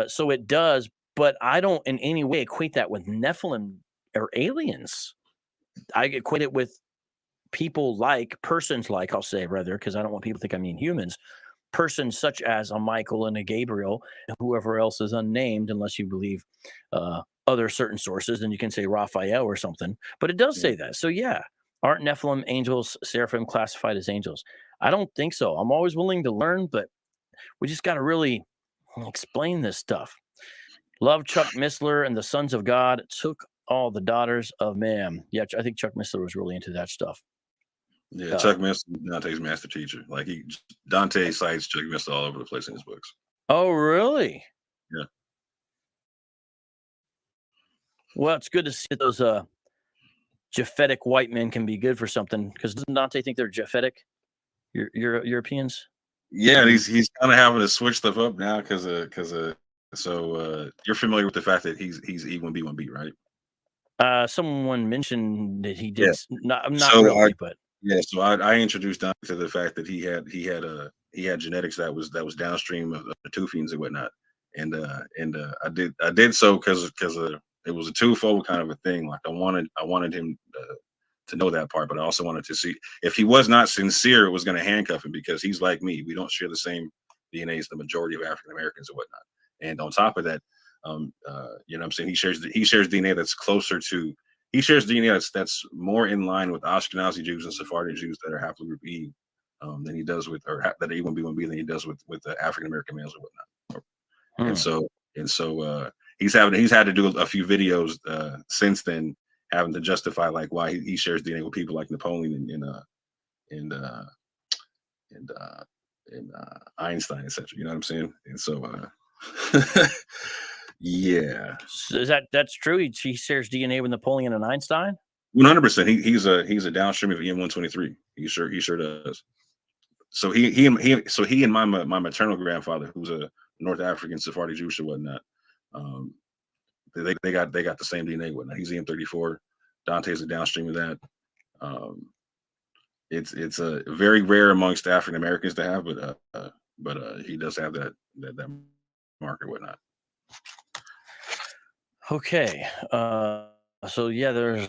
[SPEAKER 2] So it does, but I don't in any way equate that with Nephilim or aliens. I equate it with persons like, I'll say rather, because I don't want people to think I mean humans, persons such as a Michael and a Gabriel, and whoever else is unnamed, unless you believe other certain sources, then you can say Raphael or something. But it does say that. So yeah, aren't Nephilim angels, seraphim classified as angels? I don't think so. I'm always willing to learn, but we just got to really explain this stuff. Love Chuck Missler and the Sons of God took all the daughters of man. Yeah, I think Chuck Missler was really into that stuff.
[SPEAKER 3] Yeah, Chuck Missler, Dante's master teacher. Like Dante cites Chuck Missler all over the place in his books.
[SPEAKER 2] Oh, really?
[SPEAKER 3] Yeah.
[SPEAKER 2] Well, it's good to see those Japhetic white men can be good for something. Because doesn't Dante think they're Japhetic? Europeans?
[SPEAKER 3] Yeah, he's kind of having to switch stuff up now because you're familiar with the fact that he's E1B1B, right?
[SPEAKER 2] Someone mentioned that he did.
[SPEAKER 3] Yeah.
[SPEAKER 2] Not really, but
[SPEAKER 3] yeah. So I introduced Dante to the fact that he had genetics that was downstream of the Tufians and whatnot, and I did so because it was a twofold kind of a thing. Like I wanted him to know that part, but I also wanted to see if he was not sincere, it was going to handcuff him because he's like me. We don't share the same DNA as the majority of African Americans and whatnot. And on top of that, you know what I'm saying, he shares DNA that's closer to that's more in line with Ashkenazi Jews and Sephardic Jews that are haplogroup E than he does with, or that A1B1B than he does with African American males and whatnot. And so he's had to do a few videos since then, having to justify like why he shares DNA with people like Napoleon and Einstein, etc. You know what I'm saying? And so yeah.
[SPEAKER 2] So that's true? He shares DNA with Napoleon and Einstein?
[SPEAKER 3] 100%. He's a downstream of EM123. He sure does. So he and my maternal grandfather, who's a North African Sephardi Jewish or whatnot, they got the same DNA and whatnot. He's EM34. Dante's a downstream of that. It's a very rare amongst African Americans to have, but he does have that marker whatnot.
[SPEAKER 2] Okay. So yeah, there's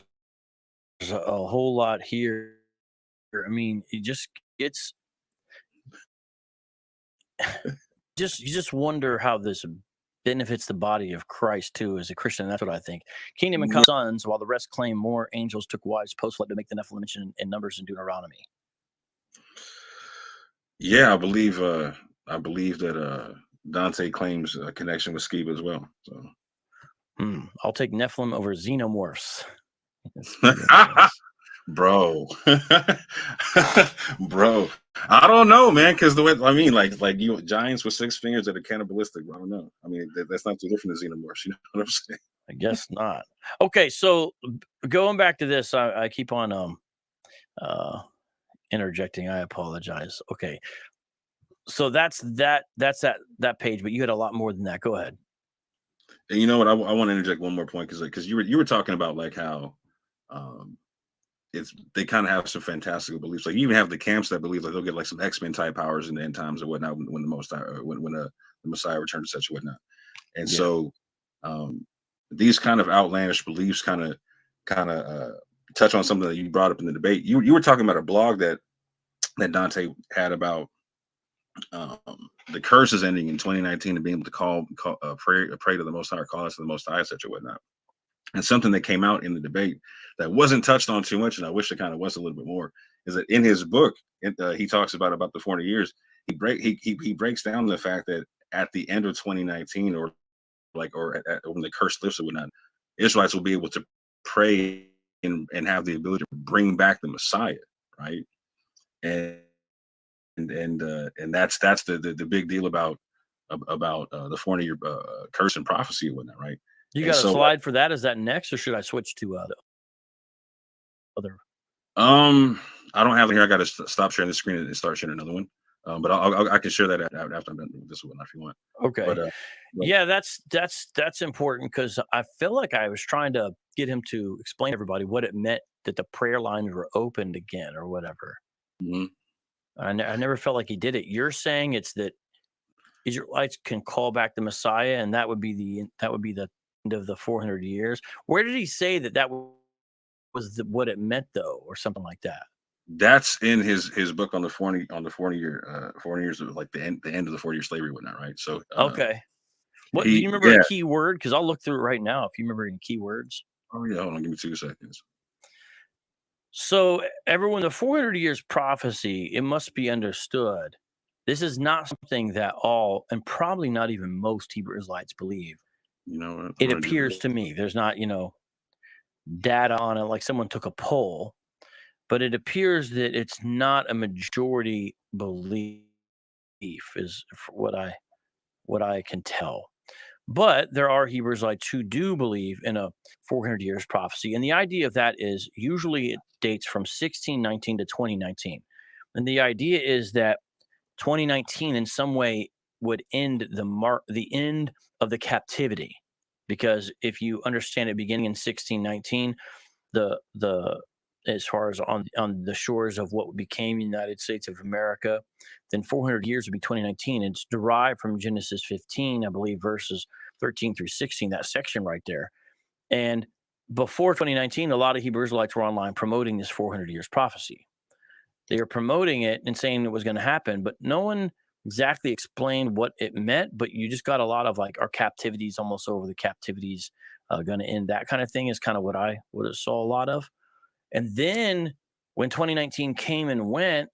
[SPEAKER 2] a whole lot here. I mean, it just gets you just wonder how this benefits the body of Christ too as a Christian. That's what I think. Kingdom and common sons, while the rest claim more angels took wives post-flood to make the Nephilim mention in Numbers and Deuteronomy.
[SPEAKER 3] Yeah, I believe that Dante claims a connection with Sceva as well. So
[SPEAKER 2] I'll take Nephilim over xenomorphs.
[SPEAKER 3] Bro. Bro. I don't know, man, because the way I mean, like you giants with 6 fingers that are cannibalistic. I don't know. I mean, that's not too different than xenomorphs. You know what I'm saying?
[SPEAKER 2] I guess not. Okay, so going back to this, I keep on interjecting. I apologize. Okay, so that's that page, but you had a lot more than that. Go ahead.
[SPEAKER 3] And you know what? I want to interject one more point because you were talking about like how they kind of have some fantastical beliefs. Like you even have the camps that believe like they'll get like some X-Men type powers in the end times or whatnot when the Messiah returns, such and whatnot. And so these kind of outlandish beliefs kind of touch on something that you brought up in the debate. You were talking about a blog that Dante had about the curses ending in 2019 and being able to pray to the Most High, or call us to the Most High, etc. whatnot. And something that came out in the debate that wasn't touched on too much, and I wish it kind of was a little bit more, is that in his book, he talks about the 400 years. He breaks down the fact that at the end of 2019, or when the curse lifts or whatnot, Israelites will be able to pray and have the ability to bring back the Messiah, right? And that's the big deal about the 400-year curse and prophecy and whatnot, right?
[SPEAKER 2] You got a slide for that? Is that next, or should I switch to other?
[SPEAKER 3] I don't have it here. I got to stop sharing the screen and start sharing another one. But I can share that after I'm done with this one if you want.
[SPEAKER 2] Okay. But, yeah, that's important because I feel like I was trying to get him to explain to everybody what it meant that the prayer lines were opened again or whatever.
[SPEAKER 3] Mm-hmm.
[SPEAKER 2] I never felt like he did it. You're saying it's that Israelites can call back the Messiah, and that would be the end of the 400 years. Where did he say that was what it meant, though, or something like that?
[SPEAKER 3] That's in his book on the 40 years of like the end of the 40-year slavery and whatnot, right? So
[SPEAKER 2] okay. What do you remember a key word? Because I'll look through it right now if you remember any key words.
[SPEAKER 3] Oh yeah, hold on, give me 2 seconds.
[SPEAKER 2] So everyone, the 400 years prophecy, it must be understood. This is not something that all, and probably not even most Hebrew Israelites believe.
[SPEAKER 3] You know,
[SPEAKER 2] it appears to me there's not, data on it. Like someone took a poll. but it appears that it's not a majority belief, is what I can tell. But there are Hebrew Israelites who do believe in a 400 years prophecy. And the idea of that is usually it dates from 1619 to 2019. And the idea is that 2019 in some way would end the end of the captivity. Because if you understand it beginning in 1619, the as far as on the shores of what became the United States of America, then 400 years would be 2019. It's derived from Genesis 15, I believe, verses 13 through 16, that section right there. And before 2019, a lot of Hebrew Israelites were online promoting this 400 years prophecy. They were promoting it and saying it was going to happen, but no one exactly explained what it meant. But you just got a lot of like, our captivities almost over, the captivities going to end. That kind of thing is kind of what I saw a lot of. And then when 2019 came and went,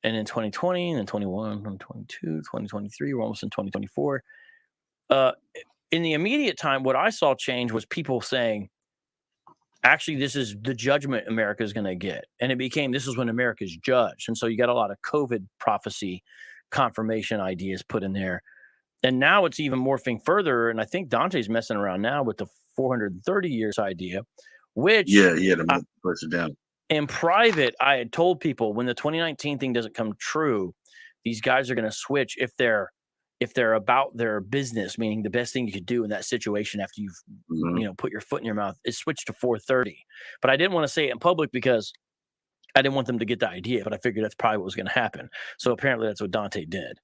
[SPEAKER 2] and in 2020, and then 21, 2022, 2023, we're almost in 2024. In the immediate time, what I saw change was people saying, actually, this is the judgment America is going to get. And it became, this is when America's judged. And so you got a lot of COVID prophecy confirmation ideas put in there. And now it's even morphing further. And I think Dante's messing around now with the 430 years idea, which
[SPEAKER 3] to push it down.
[SPEAKER 2] In private, I had told people when the 2019 thing doesn't come true, these guys are going to switch if they're about their business, meaning the best thing you could do in that situation after you've put your foot in your mouth is switch to 430. But I didn't want to say it in public because I didn't want them to get the idea, but I figured that's probably what was going to happen. So apparently that's what Dante did.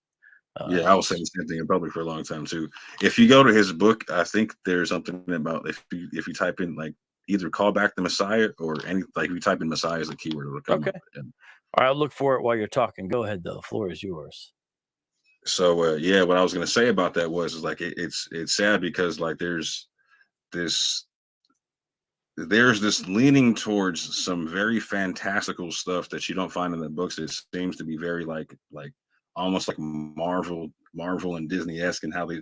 [SPEAKER 3] I was saying the same thing in public for a long time too. If you go to his book, I think there's something about if you type in like either call back the Messiah or any, like you type in Messiah as a keyword, it'll come up.
[SPEAKER 2] All right, I'll look for it while you're talking. Go ahead, though. The floor is yours.
[SPEAKER 3] So what I was going to say about that was like it's sad because like there's this leaning towards some very fantastical stuff that you don't find in the books. It seems to be very like almost like Marvel and Disney-esque and how they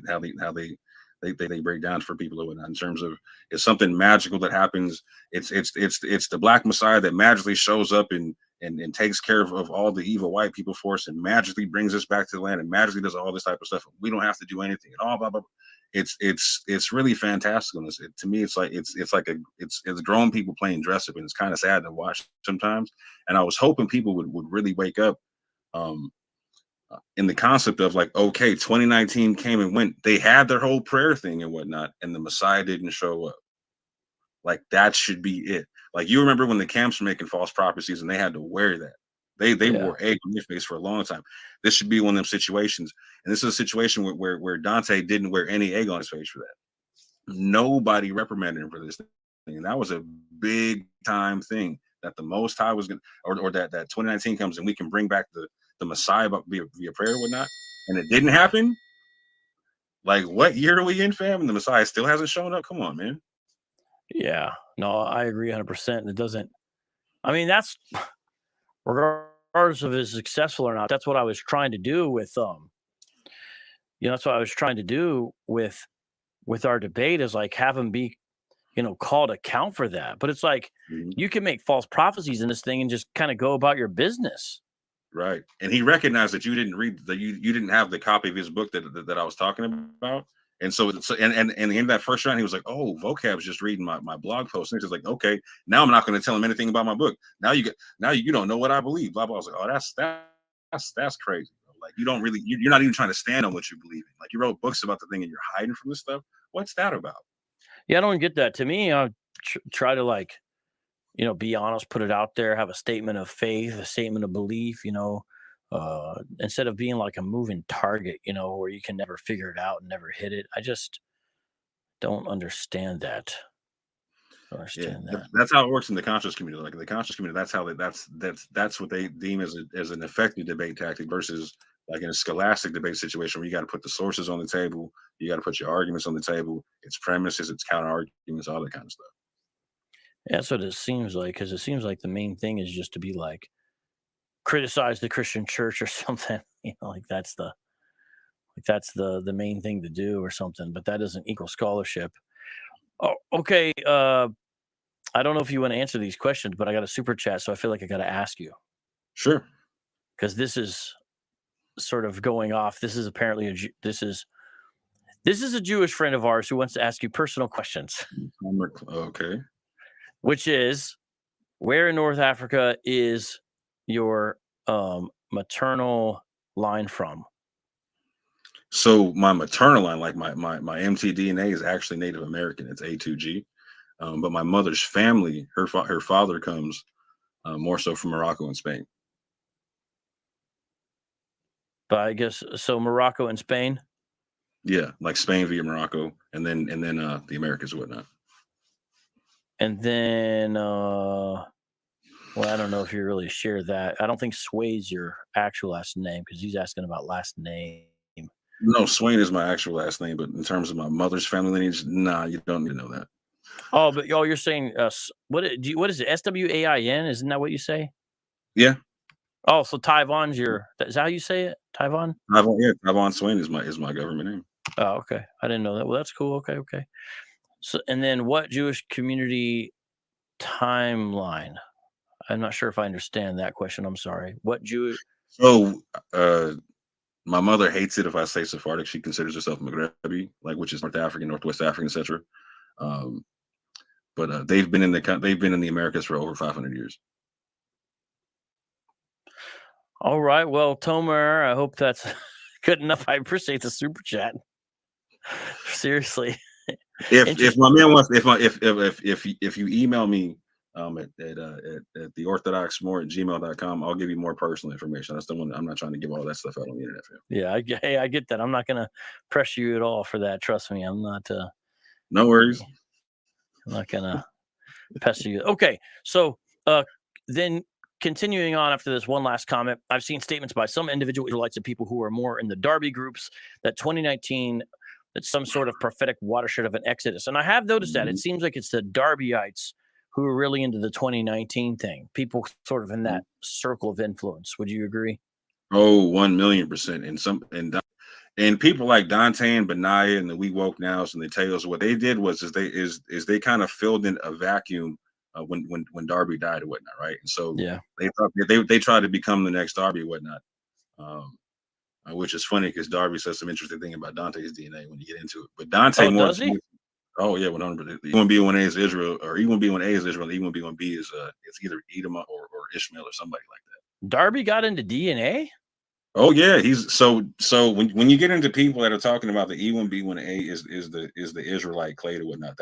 [SPEAKER 3] break down for people or whatnot in terms of it's something magical that happens. It's the Black Messiah that magically shows up and takes care of all the evil white people for us and magically brings us back to the land and magically does all this type of stuff. We don't have to do anything at all. Blah, blah, blah. It's really fantastical. To me, it's grown people playing dress up, and it's kind of sad to watch sometimes. And I was hoping people would really wake up in the concept of like, okay, 2019 came and went. They had their whole prayer thing and whatnot, and the Messiah didn't show up. Like that should be it. Like you remember when the camps were making false prophecies and they had to wear that. They wore egg on their face for a long time. This should be one of them situations. And this is a situation where Dante didn't wear any egg on his face for that. Nobody reprimanded him for this thing. And that was a big time thing that the Most High was going to, or that 2019 comes and we can bring back the Messiah via prayer and whatnot. And it didn't happen. Like what year are we in, fam? And the Messiah still hasn't shown up. Come on, man.
[SPEAKER 2] Yeah, no, I agree 100%. And it doesn't, I mean, that's regardless of if it's successful or not. That's what I was trying to do with, that's what I was trying to do with our debate is like have them be, called account for that. But it's like you can make false prophecies in this thing and just kind of go about your business.
[SPEAKER 3] Right. And he recognized that you didn't read that you didn't have the copy of his book that I was talking about. And so and in that first round, he was like, "Oh, Vocab's just reading my blog post." And he's just like, "Okay, now I'm not going to tell him anything about my book. Now you don't know what I believe." Blah blah. I was like, "Oh, that's crazy. Like you don't really you're not even trying to stand on what you believe in. Like you wrote books about the thing and you're hiding from this stuff. What's that about?"
[SPEAKER 2] Yeah, I don't get that. To me, I try to be honest, put it out there, have a statement of faith, a statement of belief. Instead of being like a moving target, where you can never figure it out and never hit it. I just don't understand that.
[SPEAKER 3] That's how it works in the conscious community. Like the conscious community, that's what they deem as an effective debate tactic versus like in a scholastic debate situation where you got to put the sources on the table, you got to put your arguments on the table, its premises, its counter arguments, all that kind of stuff.
[SPEAKER 2] Yeah, that's what it seems like, because it seems like the main thing is just to be like criticize the Christian church or something. That's the main thing to do or something. But that doesn't equal scholarship. Oh, okay. I don't know if you want to answer these questions, but I got a super chat, so I feel like I got to ask you
[SPEAKER 3] Sure.
[SPEAKER 2] because this is sort of going off. This is apparently this is a Jewish friend of ours who wants to ask you personal questions,
[SPEAKER 3] Okay.
[SPEAKER 2] which is where in North Africa is your maternal line from?
[SPEAKER 3] So my maternal line, like my mtDNA, is actually Native American. It's A2G. But my mother's family, her father comes more so from Morocco and Spain.
[SPEAKER 2] But I guess so. Morocco and Spain.
[SPEAKER 3] Yeah, like Spain via Morocco, and then the Americas and whatnot.
[SPEAKER 2] And then, well, I don't know if you really share that. I don't think Sway's your actual last name because he's asking about last name.
[SPEAKER 3] No, Swain is my actual last name, but in terms of my mother's family lineage, nah, you don't need to know that.
[SPEAKER 2] Oh, but you're saying what is it? SWAIN? Isn't that what you say?
[SPEAKER 3] Yeah,
[SPEAKER 2] Oh, so Taiwan's your is that how you say it? Taiwan?
[SPEAKER 3] Tavon Swain is my government name.
[SPEAKER 2] Oh, okay. I didn't know that. Well, that's cool. Okay. So, and then what Jewish community timeline? I'm not sure if I understand that question. I'm sorry. What Jewish?
[SPEAKER 3] So, my mother hates it if I say Sephardic. She considers herself Maghrebi, like which is North African, Northwest African, etc. But they've been in the Americas for over 500 years.
[SPEAKER 2] All right. Well, Tomer, I hope that's good enough. I appreciate the super chat. Seriously.
[SPEAKER 3] If my man wants, if you email me at theorthodoxmore@gmail.com, I'll give you more personal information. I still want. I'm not trying to give all that stuff out on the internet.
[SPEAKER 2] Yeah, I get that. I'm not gonna press you at all for that. Trust me, I'm not.
[SPEAKER 3] No worries.
[SPEAKER 2] I'm not gonna pester you. Okay, so then continuing on after this one last comment, I've seen statements by some individual Israelites and people who are more in the Darby groups that 2019 that's some sort of prophetic watershed of an exodus, and I have noticed that it seems like it's the Darbyites who are really into the 2019 thing. People sort of in that circle of influence. Would you agree?
[SPEAKER 3] Oh, 1,000,000%. And people like Dante and Benaiah and the We Woke Nows and the Tales, what they did was they kind of filled in a vacuum when Darby died or whatnot, right? And so
[SPEAKER 2] Yeah,
[SPEAKER 3] they thought they tried to become the next Darby or whatnot, which is funny because Darby says some interesting thing about Dante's DNA when you get into it. But Dante more.
[SPEAKER 2] does he?
[SPEAKER 3] Oh yeah, 100%. E1B1A is Israel, or E1B1A is Israel. E1B1B is it's either Edom or Ishmael or somebody like that.
[SPEAKER 2] Darby got into DNA.
[SPEAKER 3] Oh yeah, he's so when you get into people that are talking about the E1B1A is the Israelite clade or whatnot.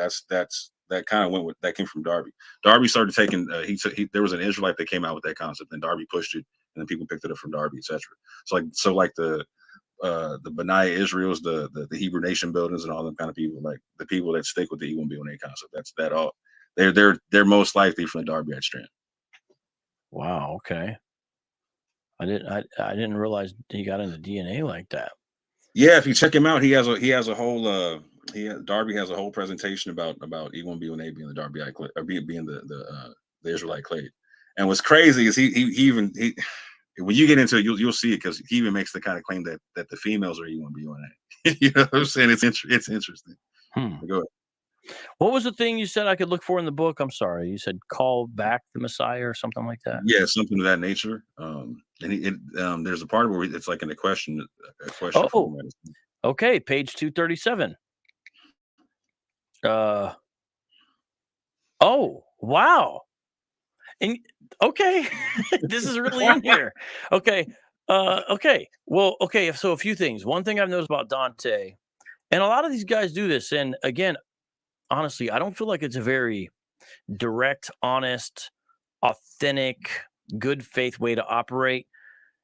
[SPEAKER 3] That kind of went with that came from Darby. Darby started taking there was an Israelite that came out with that concept, and Darby pushed it, and then people picked it up from Darby, etc. So like the Benaiah Israels, the Hebrew nation buildings, and all them kind of people, like the people that stick with the E1B1A concept. That's that all. They're most likely from the Darbyite strand.
[SPEAKER 2] Wow. Okay. I didn't realize he got into DNA like that.
[SPEAKER 3] Yeah, if you check him out, he has a whole Darby has a whole presentation about E1B1A being the Darbyite clade, or being the Israelite clade. And what's crazy is he when you get into it, you'll see it because he even makes the kind of claim that the females are E1B1A. You know what I'm saying? It's interesting. Go ahead.
[SPEAKER 2] What was the thing you said I could look for in the book? I'm sorry. You said call back the Messiah or something like that.
[SPEAKER 3] Yeah, something of that nature. And there's a part where it's like in a question.
[SPEAKER 2] Oh, okay. Page 237. Oh, wow. And okay, this is really in here. Okay. Okay. Well, okay. So a few things. One thing I've noticed about Dante, and a lot of these guys do this. And again, honestly, I don't feel like it's a very direct, honest, authentic, good faith way to operate.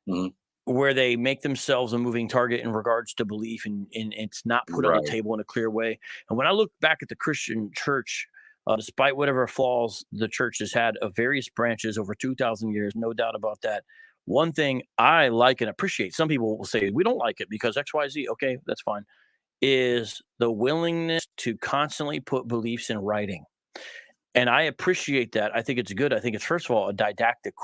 [SPEAKER 3] Mm-hmm.
[SPEAKER 2] Where they make themselves a moving target in regards to belief, and it's not put on the table in a clear way. And when I look back at the Christian church, despite whatever flaws the church has had of various branches over 2,000 years, no doubt about that. One thing I like and appreciate, some people will say we don't like it because X, Y, Z. Okay, that's fine. Is the willingness to constantly put beliefs in writing. And I appreciate that. I think it's good. I think it's, first of all, a didactic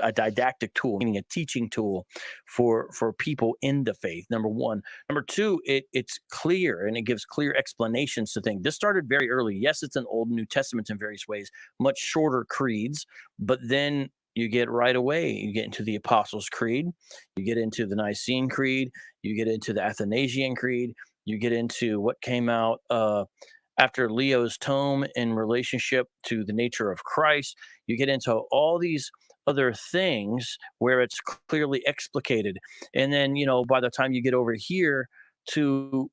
[SPEAKER 2] a didactic tool, meaning a teaching tool for people in the faith. Number one. Number two, it's clear and it gives clear explanations to things. This started very early. Yes, it's an Old New Testament in various ways, much shorter creeds, but then you get right away, you get into the Apostles' Creed, you get into the Nicene Creed, you get into the Athanasian Creed, you get into what came out after Leo's tome in relationship to the nature of Christ. You get into all these other things where it's clearly explicated. And then, by the time you get over here to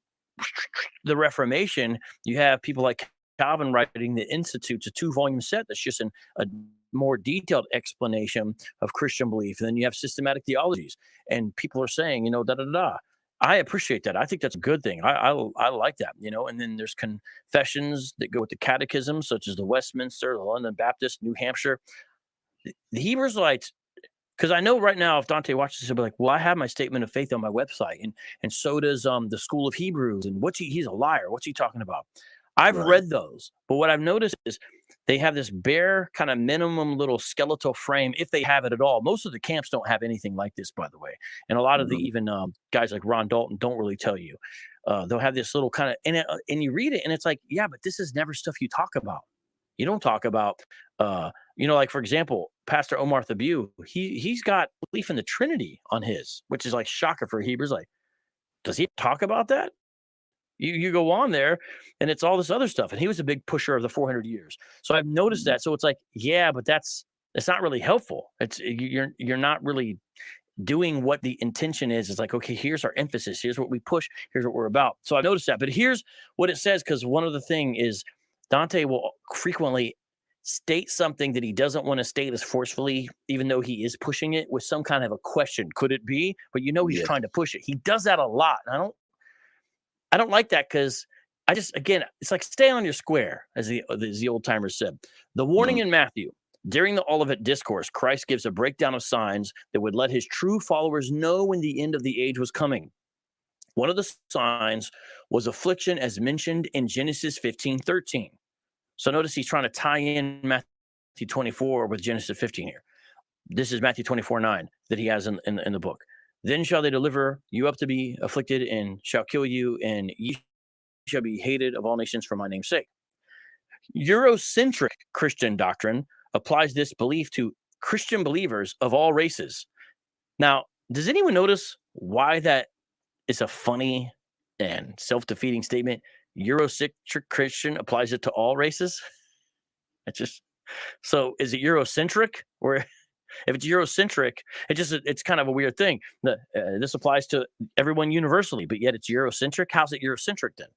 [SPEAKER 2] the Reformation, you have people like Calvin writing the Institutes, a 2-volume set that's just a more detailed explanation of Christian belief. And then you have systematic theologies, and people are saying, da da da. I appreciate that. I think that's a good thing. I like that, And then there's confessions that go with the catechism, such as the Westminster, the London Baptist, New Hampshire. The Hebrew Israelites, because I know right now, if Dante watches this, he'll be like, "Well, I have my statement of faith on my website, and so does the School of Hebrews, and he's a liar. What's he talking about?" I've read those, but what I've noticed is they have this bare kind of minimum little skeletal frame, if they have it at all. Most of the camps don't have anything like this, by the way, and a lot of the even guys like Ron Dalton don't really tell you. They'll have this little kind of, and you read it, and it's like, yeah, but this is never stuff you talk about. You don't talk about, like, for example, Pastor Omar Thabew, he's got belief in the Trinity on his, which is like shocker for Hebrews. Like, does he talk about that? You go on there, and it's all this other stuff. And he was a big pusher of the 400 years. So I've noticed that. So it's like, yeah, but that's not really helpful. It's you're not really doing what the intention is. It's like, okay, here's our emphasis. Here's what we push. Here's what we're about. So I've noticed that. But here's what it says, because one of the thing is Dante will frequently state something that he doesn't want to state as forcefully, even though he is pushing it with some kind of a question. Could it be? But he's trying to push it. He does that a lot. And I don't like that, because again, it's like, stay on your square, as the old timers said. The warning in Matthew, during the Olivet Discourse, Christ gives a breakdown of signs that would let his true followers know when the end of the age was coming. One of the signs was affliction, as mentioned in Genesis 15:13. So notice he's trying to tie in Matthew 24 with Genesis 15 here. This is Matthew 24:9 that he has in the book. Then shall they deliver you up to be afflicted, and shall kill you, and ye shall be hated of all nations for my name's sake. Eurocentric Christian doctrine applies this belief to Christian believers of all races. Now, does anyone notice why that is a funny and self-defeating statement? Eurocentric Christian applies it to all races. So is it Eurocentric, or if it's Eurocentric, it's kind of a weird thing. This applies to everyone universally, but yet it's Eurocentric. How's it Eurocentric then?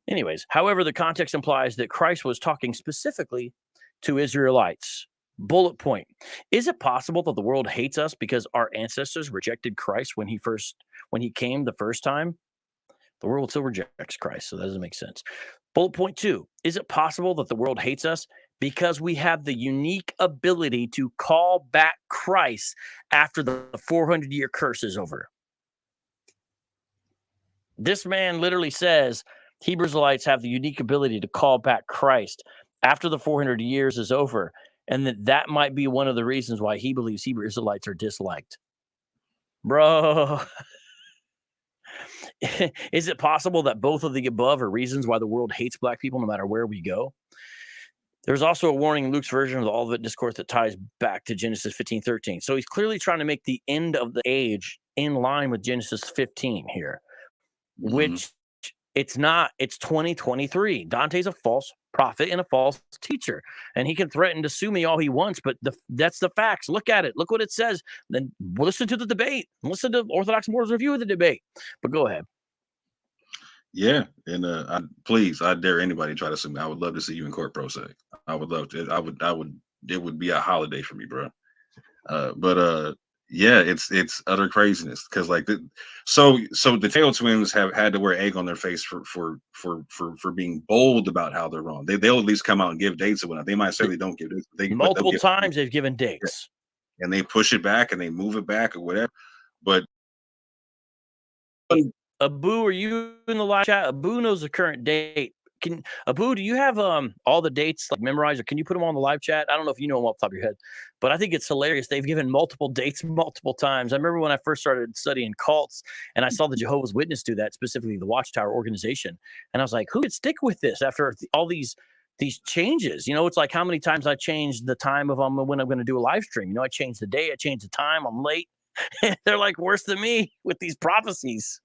[SPEAKER 2] Anyways, however, the context implies that Christ was talking specifically to Israelites. Bullet point: is it possible that the world hates us because our ancestors rejected Christ when he came the first time? The world still rejects Christ, so that doesn't make sense. Bullet point 2: is it possible that the world hates us because we have the unique ability to call back Christ after the 400-year curse is over? This man literally says Hebrew Israelites have the unique ability to call back Christ after the 400 years is over, and that might be one of the reasons why he believes Hebrew Israelites are disliked. Bro, is it possible that both of the above are reasons why the world hates black people no matter where we go? There's also a warning in Luke's version of the Olivet Discourse that ties back to Genesis 15:13. So he's clearly trying to make the end of the age in line with Genesis 15 here, which it's not. It's 2023. Dante's a false prophet and a false teacher, and he can threaten to sue me all he wants, but that's the facts. Look at it. Look what it says. Then listen to the debate. Listen to Orthodox Morals review of the debate. But go ahead.
[SPEAKER 3] Yeah, and I dare anybody try to sue me. I would love to see you in court, pro se. I would love to. I would. It would be a holiday for me, bro. Yeah, it's utter craziness, because so the Tail twins have had to wear egg on their face for being bold about how they're wrong. They'll at least come out and give dates or whatnot. They might say they don't give dates.
[SPEAKER 2] Multiple times they've given dates,
[SPEAKER 3] and they push it back and they move it back or whatever. But
[SPEAKER 2] Abu, are you in the live chat? Abu knows the current date. can Abu, do you have all the dates like memorized, or can you put them on the live chat? I don't know if you know them off the top of your head, but I think it's hilarious. They've given multiple dates multiple times. I remember when I first started studying cults and I saw the Jehovah's Witness do that, specifically the Watchtower organization, and I was like, who could stick with this after all these changes? You know, it's like how many times I changed the time of when I'm going to do a live stream. You know, I changed the day, I changed the time, I'm late. They're like worse than me with these prophecies.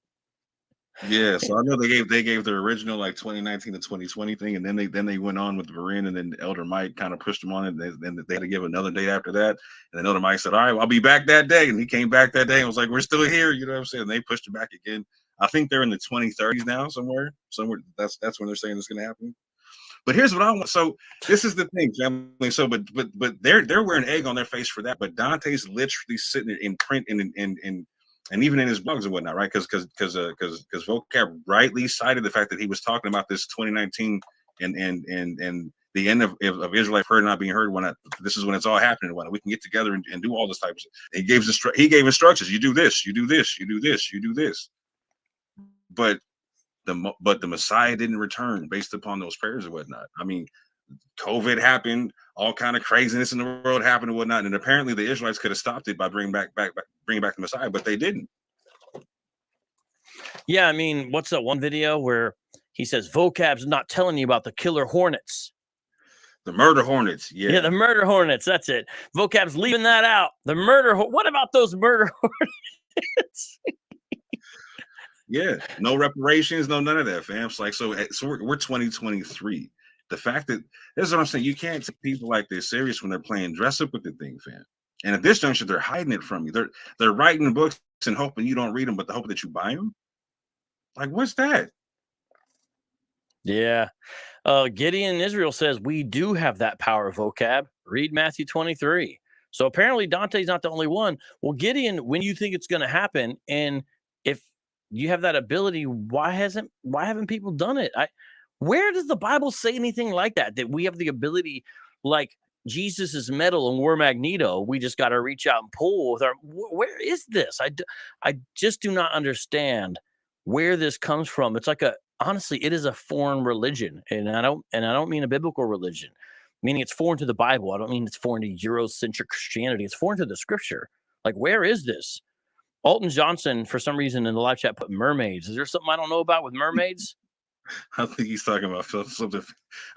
[SPEAKER 3] Yeah, so I know they gave their original like 2019 to 2020 thing, and then they went on with the Berean, and then Elder Mike kind of pushed them on it, and then they had to give another date after that. And then Elder Mike said, "All right, well, I'll be back that day," and he came back that day and was like, "We're still here," you know what I'm saying? And they pushed it back again. I think they're in the 2030s now, somewhere. That's when they're saying it's going to happen. But here's what I want. So this is the thing, family. So, but they're wearing egg on their face for that. But Dante's literally sitting in print and even in his blogs and whatnot, right? Because vocab rightly cited the fact that he was talking about this 2019 and the end of Israelite heard not being heard. When this is when it's all happening. When we can get together and do all this type of stuff. He gave instructions. You do this. You do this. You do this. You do this. But the Messiah didn't return based upon those prayers and whatnot. I mean, COVID happened, all kind of craziness in the world happened and whatnot, and apparently the Israelites could have stopped it by bringing back the Messiah, but they didn't.
[SPEAKER 2] Yeah, I mean, what's that one video where he says vocab's not telling you about the killer hornets?
[SPEAKER 3] The murder hornets,
[SPEAKER 2] yeah, the murder hornets. That's it. Vocab's leaving that out. The murder. What about those murder hornets?
[SPEAKER 3] Yeah, no reparations, no none of that, fam. It's like so we're 2023. The fact that that's what I'm saying. You can't take people like this serious when they're playing dress up with the thing, fam. And at this juncture, they're hiding it from you. They're writing books and hoping you don't read them, but the hope that you buy them. Like, what's that?
[SPEAKER 2] Yeah. Gideon Israel says we do have that power, vocab. Read Matthew 23. So apparently Dante's not the only one. Well, Gideon, when you think it's going to happen, and if you have that ability, why haven't people done it? Where does the Bible say anything like that? That we have the ability, like Jesus is metal and we're Magneto. We just got to reach out and pull with our. Where is this? I just do not understand where this comes from. It's like honestly, it is a foreign religion, and I don't mean a biblical religion, meaning it's foreign to the Bible. I don't mean it's foreign to Eurocentric Christianity. It's foreign to the Scripture. Like, where is this? Alton Johnson, for some reason, in the live chat, put mermaids. Is there something I don't know about with mermaids?
[SPEAKER 3] I think he's talking about something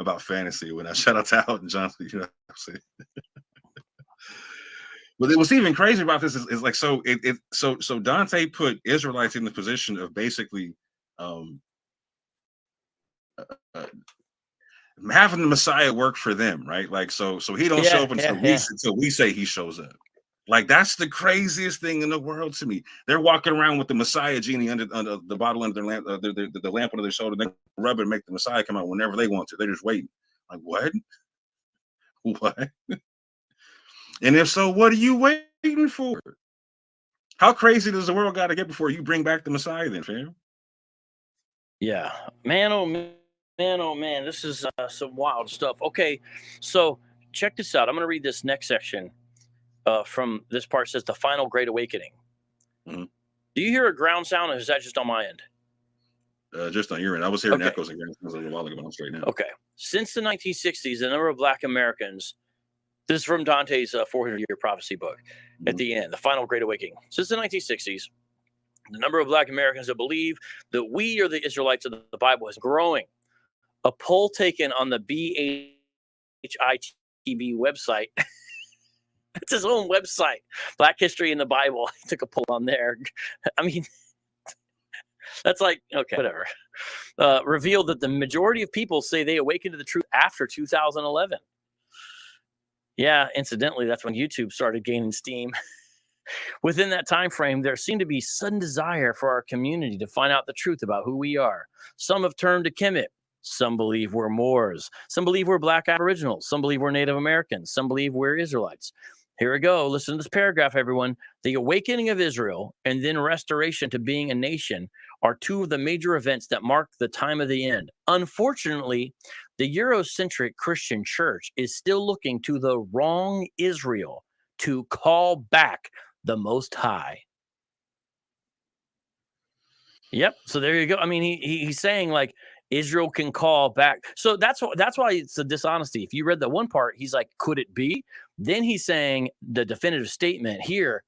[SPEAKER 3] about fantasy. When I shout out to Alton Johnson, you know what I'm saying? But what's even crazy about this is like so Dante put Israelites in the position of basically having the Messiah work for them, right? Like so he don't show up until we say he shows up. Like, that's the craziest thing in the world to me. They're walking around with the Messiah genie under the bottle under their lamp, the lamp under their shoulder. They rub it and make the Messiah come out whenever they want to. They're just waiting. Like, what? What? And if so, what are you waiting for? How crazy does the world got to get before you bring back the Messiah then, fam?
[SPEAKER 2] Yeah. Man, oh man, this is some wild stuff. Okay, so check this out. I'm going to read this next section. From this part says the final great awakening.
[SPEAKER 3] Mm-hmm.
[SPEAKER 2] Do you hear a ground sound, or is that just on my end?
[SPEAKER 3] Just on your end. I was hearing echoes and ground sounds a while ago, but I'm straight now.
[SPEAKER 2] Okay. Since the 1960s, the number of Black Americans, this is from Dante's 400-year prophecy book, at the end, the final great awakening. Since the 1960s, the number of Black Americans that believe that we are the Israelites of the Bible is growing. A poll taken on the BHITB website. It's his own website, Black History in the Bible. He took a poll on there. I mean, that's like, okay, whatever. Revealed that the majority of people say they awakened to the truth after 2011. Yeah, incidentally, that's when YouTube started gaining steam. Within that time frame, there seemed to be sudden desire for our community to find out the truth about who we are. Some have turned to Kemet. Some believe we're Moors. Some believe we're Black Aboriginals. Some believe we're Native Americans. Some believe we're Israelites. Here we go. Listen to this paragraph, everyone. The awakening of Israel and then restoration to being a nation are two of the major events that mark the time of the end. Unfortunately, the Eurocentric Christian church is still looking to the wrong Israel to call back the Most High. Yep. So there you go. I mean, he's saying, like, Israel can call back. So that's why it's a dishonesty. If you read the one part, he's like, could it be? Then he's saying the definitive statement here,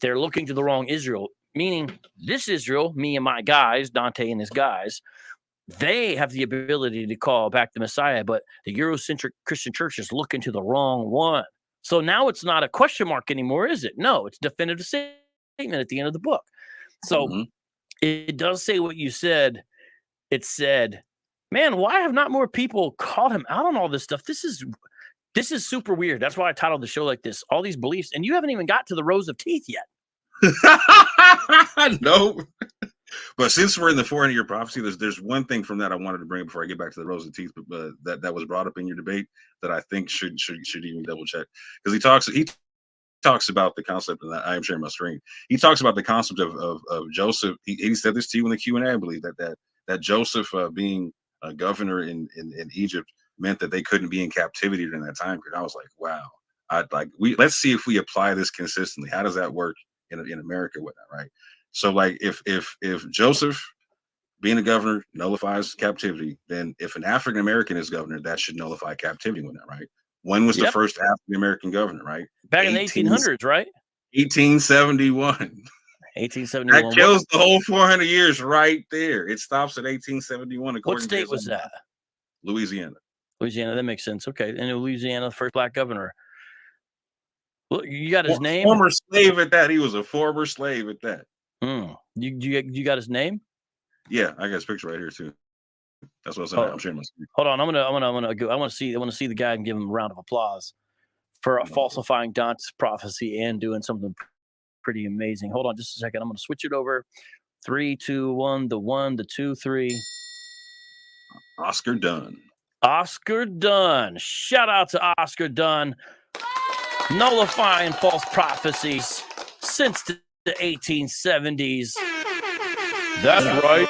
[SPEAKER 2] they're looking to the wrong Israel, meaning this Israel, me and my guys, Dante and his guys, they have the ability to call back the Messiah, but the Eurocentric Christian church is looking to the wrong one. So now it's not a question mark anymore, is it? No, it's definitive statement at the end of the book. So it does say what you said. It said, man, why have not more people called him out on all this stuff? This is super weird. That's why I titled the show like this, all these beliefs, and you haven't even got to the rows of teeth yet.
[SPEAKER 3] No. But since we're in the 400-year prophecy, there's one thing from that I wanted to bring before I get back to the rows of teeth, but that was brought up in your debate that I think should even double check, because he talks about the concept, and I am sharing my screen. He talks about the concept of Joseph. He said this to you in the Q&A, I believe, that Joseph being a governor in Egypt meant that they couldn't be in captivity during that time period. I was like, wow. Let's see if we apply this consistently. How does that work in America with that, right? So like if Joseph being a governor nullifies captivity, then if an African American is governor, that should nullify captivity with that, right? When was the first African American governor, right?
[SPEAKER 2] Back in the 1800s, right?
[SPEAKER 3] 1871.
[SPEAKER 2] 1871.
[SPEAKER 3] That kills the whole 400 years right there. It stops at 1871.
[SPEAKER 2] What state was that?
[SPEAKER 3] Louisiana.
[SPEAKER 2] Louisiana, that makes sense. Okay. And Louisiana, the first black governor. Look, you got his name?
[SPEAKER 3] Former slave at that. He was a former slave at that.
[SPEAKER 2] You got his name?
[SPEAKER 3] Yeah, I got his picture right here too. That's what I'm sharing my screen.
[SPEAKER 2] Hold on, I'm gonna go. I want to see the guy and give him a round of applause for falsifying Dante's prophecy and doing something pretty amazing. Hold on just a second. I'm gonna switch it over. 3, 2, 1, the 1, the 2, 3.
[SPEAKER 3] Oscar Dunn.
[SPEAKER 2] Oscar Dunn. Shout out to Oscar Dunn. Nullifying false prophecies since the 1870s. That's right.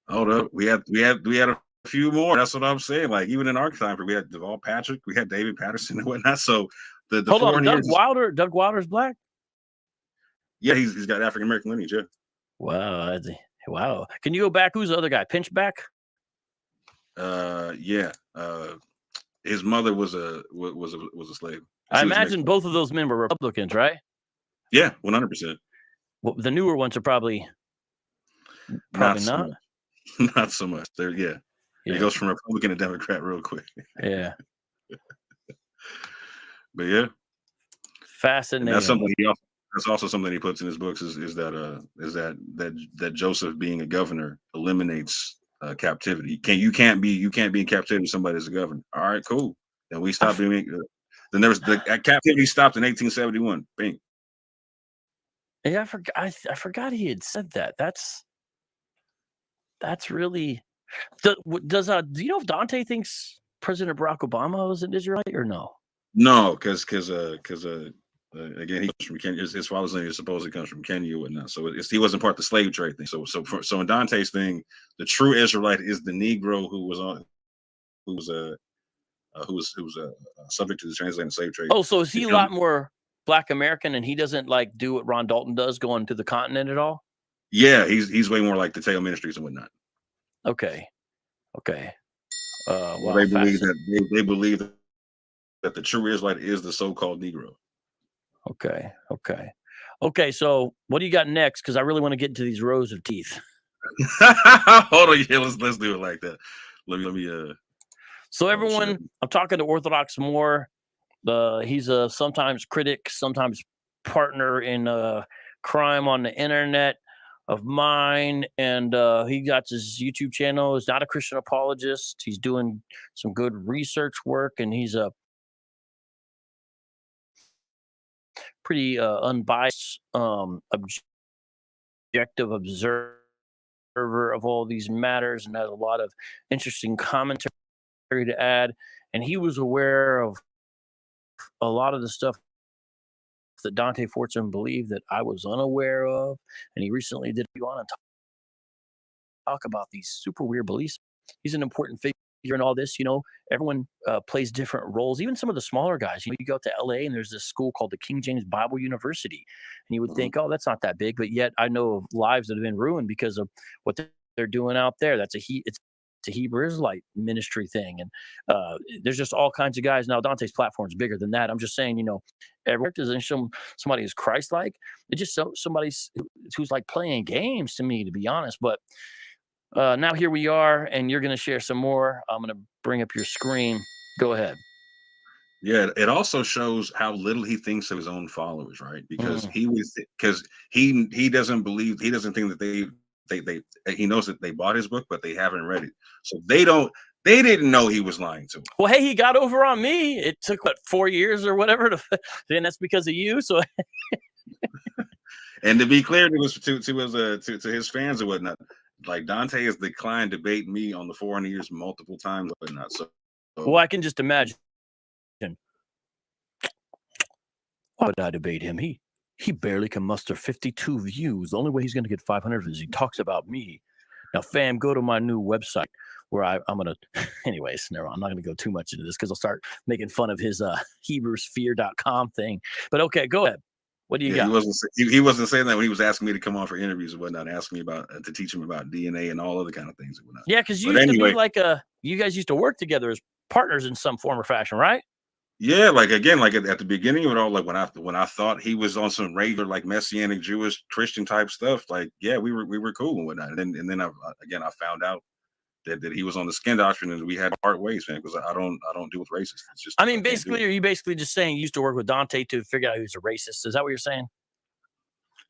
[SPEAKER 3] Hold up. We had a few more. That's what I'm saying. Like even in our time, we had Deval Patrick, we had David Patterson and whatnot. So the
[SPEAKER 2] hold on, Doug Wilder's black?
[SPEAKER 3] Yeah, he's got African American lineage, yeah.
[SPEAKER 2] Wow. Wow. Can you go back? Who's the other guy? Pinchback?
[SPEAKER 3] Yeah. His mother was a slave.
[SPEAKER 2] I imagine both of those men were Republicans, right?
[SPEAKER 3] Yeah, 100%.
[SPEAKER 2] Well, the newer ones are probably not.
[SPEAKER 3] Not so much. Yeah. It goes from Republican to Democrat real quick.
[SPEAKER 2] Yeah.
[SPEAKER 3] But yeah.
[SPEAKER 2] Fascinating.
[SPEAKER 3] That's also something he puts in his books is that Joseph being a governor eliminates captivity. You can't be in captivity with somebody as a governor. All right, cool. Then we stopped doing. Then there was captivity stopped in 1871. Bing.
[SPEAKER 2] Yeah, I forgot he had said that. That's really. Do you know if Dante thinks President Barack Obama was an Israelite or no?
[SPEAKER 3] No, because again, he comes from Kenya. His father's name is supposedly comes from Kenya and whatnot. So he wasn't part of the slave trade thing. So in Dante's thing, the true Israelite is the Negro who was subject to the transatlantic slave trade.
[SPEAKER 2] Oh, so is he a lot more Black American, and he doesn't like do what Ron Dalton does, going to the continent at all?
[SPEAKER 3] Yeah, he's way more like the Tail Ministries and whatnot.
[SPEAKER 2] Okay.
[SPEAKER 3] Well, they believe that the true Israelite is the so-called Negro.
[SPEAKER 2] Okay. So what do you got next? Because I really want to get into these rows of teeth.
[SPEAKER 3] Hold on, yeah, let's do it like that. Let me.
[SPEAKER 2] So everyone, I'm talking to Orthodox more. He's a sometimes critic, sometimes partner in crime on the internet of mine, and he got his YouTube channel. He's not a Christian apologist. He's doing some good research work, and he's a pretty unbiased, objective observer of all these matters, and has a lot of interesting commentary to add. And he was aware of a lot of the stuff that Dante Fortune believed that I was unaware of, and he recently did go on and talk about these super weird beliefs. He's an important figure in all this. Everyone plays different roles, even some of the smaller guys. You go to LA and there's this school called the King James Bible University, and you would think, oh, that's not that big, but yet I know of lives that have been ruined because of what they're doing out there. It's a Hebrew Israelite ministry thing, and there's just all kinds of guys. Now Dante's platform is bigger than that. I'm just saying, every doesn't show somebody who's Christ-like. It's just somebody who's like playing games to me, to be honest. But now here we are, and you're going to share some more. I'm going to bring up your screen. Go ahead.
[SPEAKER 3] Yeah, it also shows how little he thinks of his own followers, right? Because he doesn't think that he knows that they bought his book, but they haven't read it. So they didn't know he was lying to them.
[SPEAKER 2] Well, hey, he got over on me. It took 4 years or whatever, and that's because of you. So,
[SPEAKER 3] and to be clear to his fans and whatnot, like Dante has declined debate me on the 400 years multiple times and whatnot. So,
[SPEAKER 2] well, I can just imagine. Why would I debate him? He barely can muster 52 views. The only way he's going to get 500 is he talks about me. Now, fam, go to my new website where I'm going to, anyways, never mind. I'm not going to go too much into this because I'll start making fun of his HebrewSphere.com thing. But okay, go ahead. What do you got?
[SPEAKER 3] He wasn't saying that when he was asking me to come on for interviews and whatnot, asking me about to teach him about DNA and all other kind of things and whatnot.
[SPEAKER 2] Yeah, because you used to be like you guys used to work together as partners in some form or fashion, right?
[SPEAKER 3] Yeah, like again, like at the beginning of it all, like when I thought he was on some regular like Messianic Jewish Christian type stuff, like yeah, we were cool and whatnot. And then I found out that he was on the skin doctrine and we had to part ways, man, because I don't deal with racists. It's just
[SPEAKER 2] are you basically just saying you used to work with Dante to figure out he was a racist? Is that what you're saying?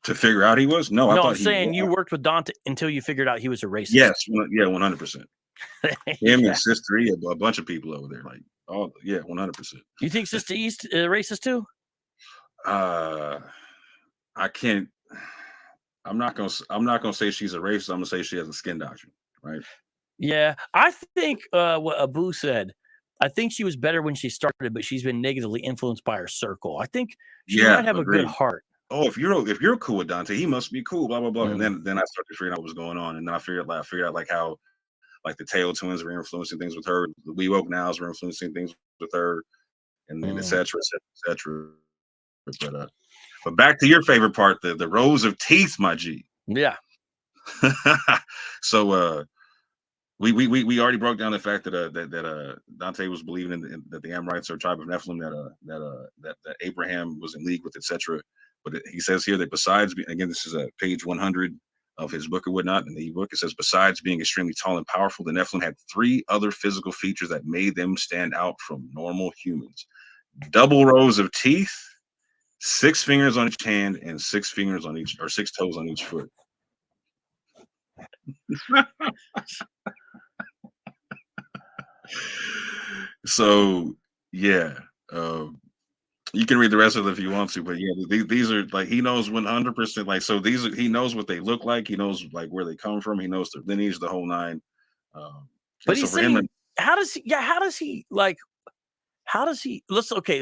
[SPEAKER 3] To figure out he was? No,
[SPEAKER 2] I'm saying you worked with Dante until you figured out he was a racist.
[SPEAKER 3] Yes, yeah, 100%. Him and Sister E, a bunch of people over there, like, oh yeah, 100%.
[SPEAKER 2] You think Sister E's racist too?
[SPEAKER 3] I can't. I'm not gonna say she's a racist. I'm gonna say she has a skin doctrine, right?
[SPEAKER 2] Yeah, I think what Abu said. I think she was better when she started, but she's been negatively influenced by her circle. I think she might have a good heart.
[SPEAKER 3] Oh, if you're cool with Dante, he must be cool. Blah blah blah. And then I started figuring out what was going on, and then I figured out like how like the Tail twins were influencing things with her. The We Woke Nows were influencing things with her, and then et cetera, et cetera, et cetera. But back to your favorite part, the rows of teeth, my G.
[SPEAKER 2] Yeah.
[SPEAKER 3] So we already broke down the fact that Dante was believing that the Amorites are a tribe of Nephilim, that Abraham was in league with, etc. But he says here that besides, again, this is page 100 of his book or whatnot in the ebook. It says, besides being extremely tall and powerful, the Nephilim had 3 other physical features that made them stand out from normal humans: double rows of teeth, 6 fingers on each hand, and 6 fingers on each, or 6 toes on each foot. So yeah, you can read the rest of it if you want to, but yeah, these are like, he knows 100%. Like, so he knows what they look like. He knows like where they come from. He knows their lineage, the whole 9.
[SPEAKER 2] But he's saying, how does he?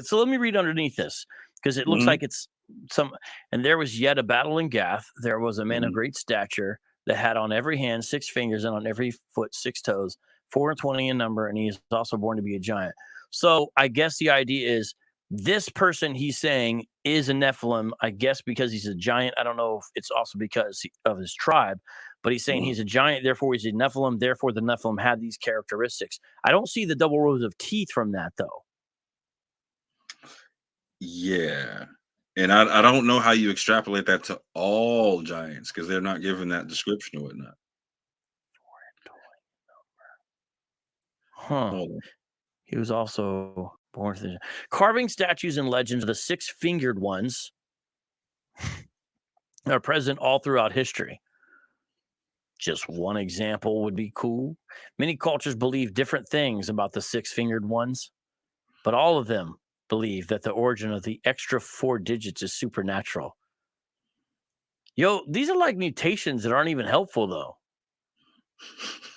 [SPEAKER 2] So let me read underneath this, because it looks like it's and there was yet a battle in Gath. There was a man of great stature that had on every hand 6 fingers and on every foot 6 toes, 420 in number, and he is also born to be a giant. So I guess the idea is this person he's saying is a Nephilim, I guess because he's a giant. I don't know if it's also because of his tribe, but he's saying he's a giant, therefore he's a Nephilim, therefore the Nephilim had these characteristics. I don't see the double rows of teeth from that, though.
[SPEAKER 3] Yeah. And I don't know how you extrapolate that to all giants, because they're not given that description or whatnot.
[SPEAKER 2] Huh. He was also born to carving statues and legends of the 6-fingered ones are present all throughout history. Just one example would be cool. Many cultures believe different things about the 6-fingered ones, but all of them believe that the origin of the extra 4 digits is supernatural. Yo, these are like mutations that aren't even helpful, though.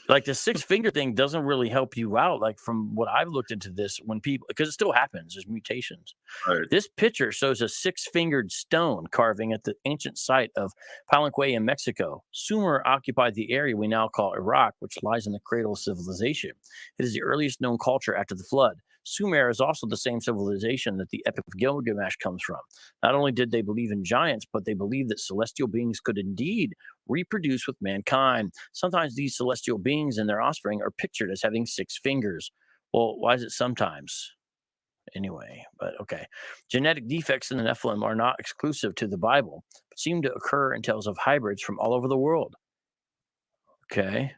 [SPEAKER 2] Like the 6-finger thing doesn't really help you out. Like from what I've looked into this, when people, because it still happens, there's mutations.
[SPEAKER 3] Right.
[SPEAKER 2] This picture shows a 6-fingered stone carving at the ancient site of Palenque in Mexico. Sumer occupied the area we now call Iraq, which lies in the cradle of civilization. It is the earliest known culture after the flood. Sumer is also the same civilization that the Epic of Gilgamesh comes from. Not only did they believe in giants, but they believed that celestial beings could indeed reproduce with mankind. Sometimes these celestial beings and their offspring are pictured as having 6 fingers. Well, why is it sometimes? Anyway, but okay. Genetic defects in the Nephilim are not exclusive to the Bible, but seem to occur in tales of hybrids from all over the world. Okay.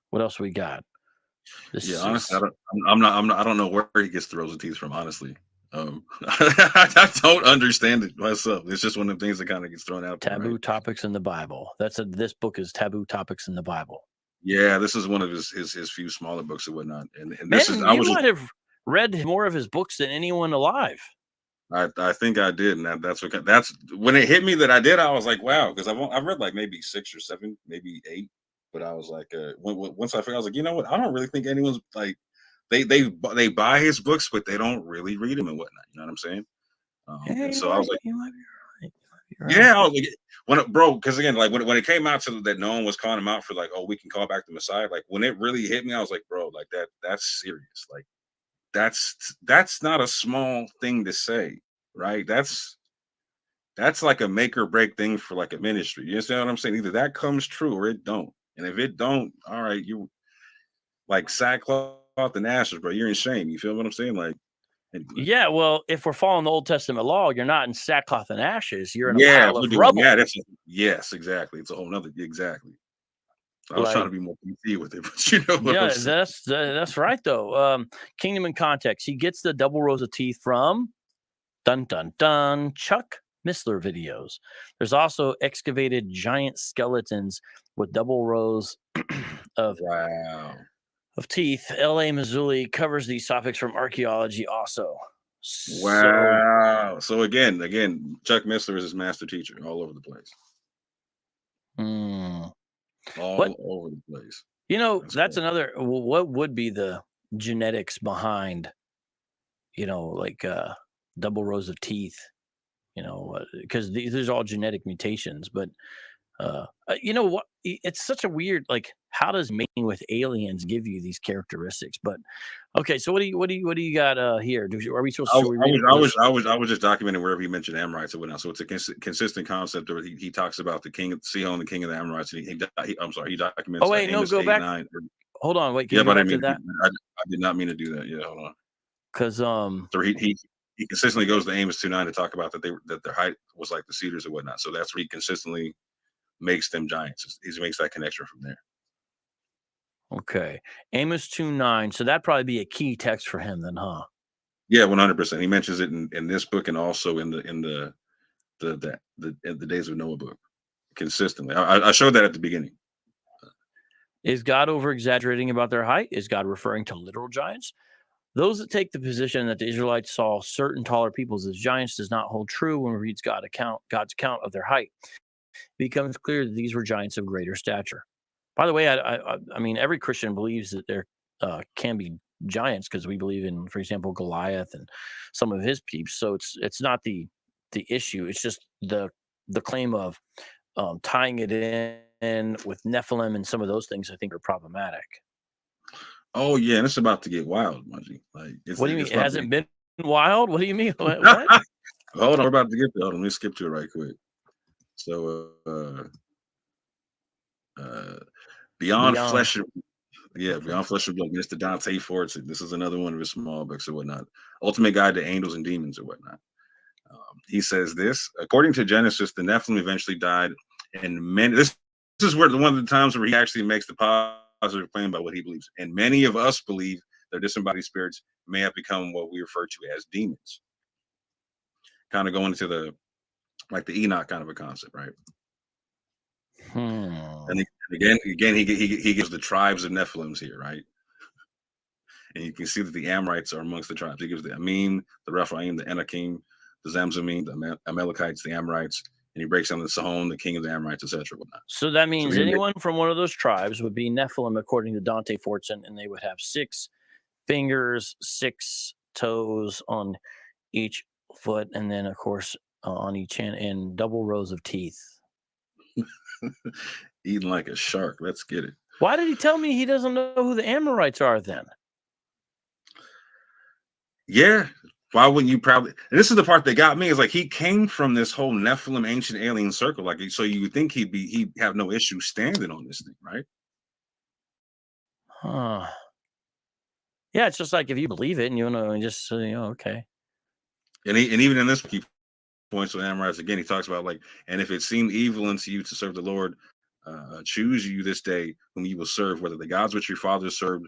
[SPEAKER 2] What else we got?
[SPEAKER 3] Yeah, honestly, I don't know where he gets the rose of teeth from. Honestly, I don't understand it myself. It's just one of the things that kind of gets thrown out there.
[SPEAKER 2] Taboo
[SPEAKER 3] Right?
[SPEAKER 2] topics in the Bible. This book is taboo topics in the Bible.
[SPEAKER 3] Yeah, this is one of his few smaller books and whatnot. And
[SPEAKER 2] Man,
[SPEAKER 3] this is
[SPEAKER 2] you might have read more of his books than anyone alive.
[SPEAKER 3] I think I did, and that's when it hit me that I did. I was like, wow, because I've read like maybe 6 or 7, maybe 8, but I was like, once I figured, I was like, you know what? I don't really think anyone's like they buy his books, but they don't really read them and whatnot. You know what I'm saying? And so I was like,
[SPEAKER 2] you might be right.
[SPEAKER 3] yeah, I was like, bro, because again, like when it came out to that no one was calling him out for like, oh, we can call back the Messiah. Like when it really hit me, I was like, bro, like that's serious. Like that's not a small thing to say, right? That's like a make or break thing for like a ministry. You understand what I'm saying? Either that comes true or it don't. And if it don't, all right, you like sackcloth and ashes, bro. You're in shame. You feel what I'm saying? Like, anyway.
[SPEAKER 2] Yeah, well, if we're following the Old Testament law, you're not in sackcloth and ashes. You're in a
[SPEAKER 3] Yeah,
[SPEAKER 2] pile
[SPEAKER 3] we're
[SPEAKER 2] of
[SPEAKER 3] doing
[SPEAKER 2] rubble.
[SPEAKER 3] that. Yes, exactly. It's a whole nother exactly. I was trying to be more PC with it, but you know what I'm saying.
[SPEAKER 2] That's right though. Kingdom in Context. He gets the double rows of teeth from dun dun dun Chuck Missler videos. There's also excavated giant skeletons with double rows of teeth. L.A. Mazzulli covers these topics from archaeology also.
[SPEAKER 3] Wow. So again, Chuck Missler is his master teacher all over the place. All over the place.
[SPEAKER 2] You know, that's another. What would be the genetics behind, like double rows of teeth? Because these are all genetic mutations. But you know what? It's such a weird. Like, how does mating with aliens give you these characteristics? But okay, so what do you got here? Are we supposed to?
[SPEAKER 3] I was just documenting wherever he mentioned Amorites or whatnot. So it's a consistent concept where he talks about the king of Sihon, the king of the Amorites. And he documents.
[SPEAKER 2] Oh wait, no, go back.
[SPEAKER 3] 9,
[SPEAKER 2] hold on, wait.
[SPEAKER 3] Yeah, but I did not mean to do that. Yeah, hold on.
[SPEAKER 2] Because
[SPEAKER 3] so he consistently goes to Amos 2:9 to talk about that their height was like the cedars and whatnot. So that's where he consistently makes them giants. He makes that connection from there.
[SPEAKER 2] Okay, Amos 2:9. So that'd probably be a key text for him then, huh?
[SPEAKER 3] Yeah, 100%. He mentions it in this book and also in the Days of Noah book consistently. I showed that at the beginning.
[SPEAKER 2] Is God over exaggerating about their height? Is God referring to literal giants? Those that take the position that the Israelites saw certain taller peoples as giants does not hold true when we read God's account of their height. It becomes clear that these were giants of greater stature. By the way, I mean, every Christian believes that there can be giants because we believe in, for example, Goliath and some of his peeps. So it's not the issue. It's just the claim of tying it in with Nephilim and some of those things I think are problematic.
[SPEAKER 3] Oh yeah, and it's about to get wild, Mungie. Like,
[SPEAKER 2] what do you mean? It hasn't been wild? What do you mean? What?
[SPEAKER 3] Hold on, we're about to get there. Let me skip to it right quick. So, Beyond Flesh and Blood, Mr. Dante Fortson. This is another one of his small books or whatnot. Ultimate Guide to Angels and Demons or whatnot. He says this: according to Genesis, the Nephilim eventually died, and many. This is where one of the times where he actually makes the positive claim about what he believes. And many of us believe their disembodied spirits may have become what we refer to as demons. Kind of going into the Enoch kind of a concept, right? And again, he gives the tribes of Nephilims here, right? And you can see that the Amorites are amongst the tribes. He gives the Amim, the Rephaim, the Anakim, the Zamzumim, the Amalekites, the Amorites, and he breaks down the Sihon, the king of the Amorites, etc.
[SPEAKER 2] So that means anyone from one of those tribes would be Nephilim, according to Dante Fortson, and they would have 6 fingers, 6 toes on each foot, and then, of course, on each hand, and double rows of teeth.
[SPEAKER 3] Eating like a shark. Let's get it.
[SPEAKER 2] Why did he tell me he doesn't know who the Amorites are then?
[SPEAKER 3] Yeah. Why wouldn't you probably? And this is the part that got me, is like he came from this whole Nephilim ancient alien circle. Like, so you would think he'd have no issue standing on this thing, right?
[SPEAKER 2] Huh. Yeah, it's just like if you believe it and you know, and just okay.
[SPEAKER 3] And even in this, he points with Amorites again. He talks about like, and if it seemed evil unto you to serve the Lord, choose you this day whom you will serve, whether the gods which your fathers served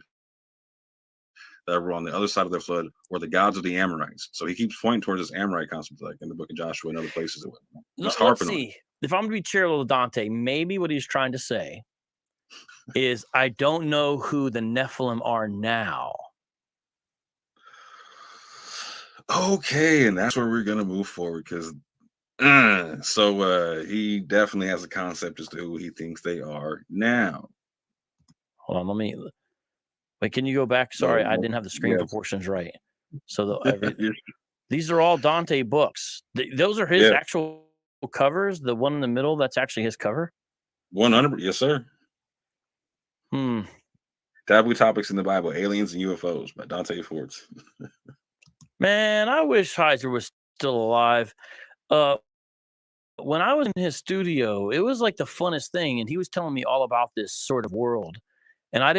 [SPEAKER 3] that were on the other side of the flood, or the gods of the Amorites. So he keeps pointing towards this Amorite concept, like in the book of Joshua and other places. He's
[SPEAKER 2] Let's
[SPEAKER 3] harping on it.
[SPEAKER 2] see. If I'm going to be charitable to Dante, maybe what he's trying to say is I don't know who the Nephilim are now.
[SPEAKER 3] Okay, and that's where we're gonna move forward, because he definitely has a concept as to who he thinks they are now.
[SPEAKER 2] Hold on, let me. Wait, can you go back? Sorry, I didn't have the screen proportions right. So these are all Dante books. Those are his actual covers. The one in the middle, that's actually his cover.
[SPEAKER 3] 100, yes, sir. Taboo topics in the Bible: aliens and UFOs by Dante Forts.
[SPEAKER 2] Man, I wish Heiser was still alive. When I was in his studio, it was like the funnest thing, and he was telling me all about this sort of world. And I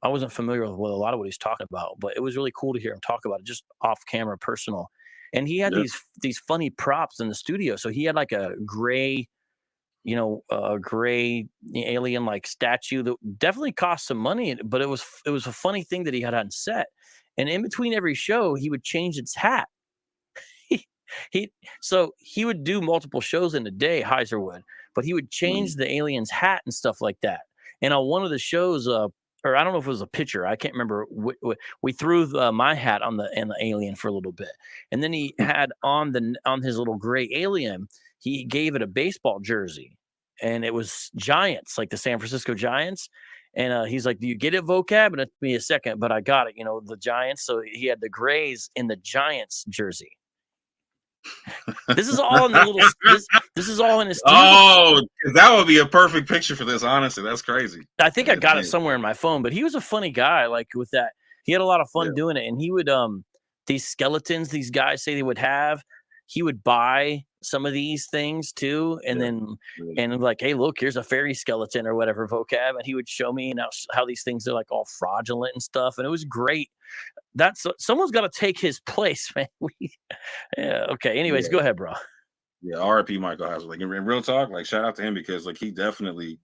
[SPEAKER 2] wasn't familiar with a lot of what he's talking about, but it was really cool to hear him talk about it, just off camera, personal. And he had these funny props in the studio. So he had like a gray, a gray alien like statue that definitely cost some money, but it was a funny thing that he had on set. And in between every show, he would change its hat. he would do multiple shows in a day, Heiser would, but he would change the alien's hat and stuff like that. And on one of the shows, or I don't know if it was a picture, I can't remember. We threw my hat on the alien for a little bit, and then he had on his little gray alien, he gave it a baseball jersey, and it was Giants, like the San Francisco Giants. And he's like, "Do you get it, vocab?" And it took me a second, but I got it. The Giants. So he had the Grays in the Giants jersey. This is all in the little. This is all in his.
[SPEAKER 3] Oh, that would be a perfect picture for this. Honestly, that's crazy.
[SPEAKER 2] I think I got it somewhere in my phone, but he was a funny guy. Like with that, he had a lot of fun doing it. And he would these skeletons these guys say they would have, he would buy some of these things too, and then and like, hey, look, here's a fairy skeleton or whatever, vocab, and he would show me how these things are like all fraudulent and stuff, and it was great. That's someone's got to take his place, man. Yeah. Okay. Anyways, go ahead, bro.
[SPEAKER 3] Yeah. R.I.P. Michael Heiser. Like in real talk, like shout out to him, because like he definitely.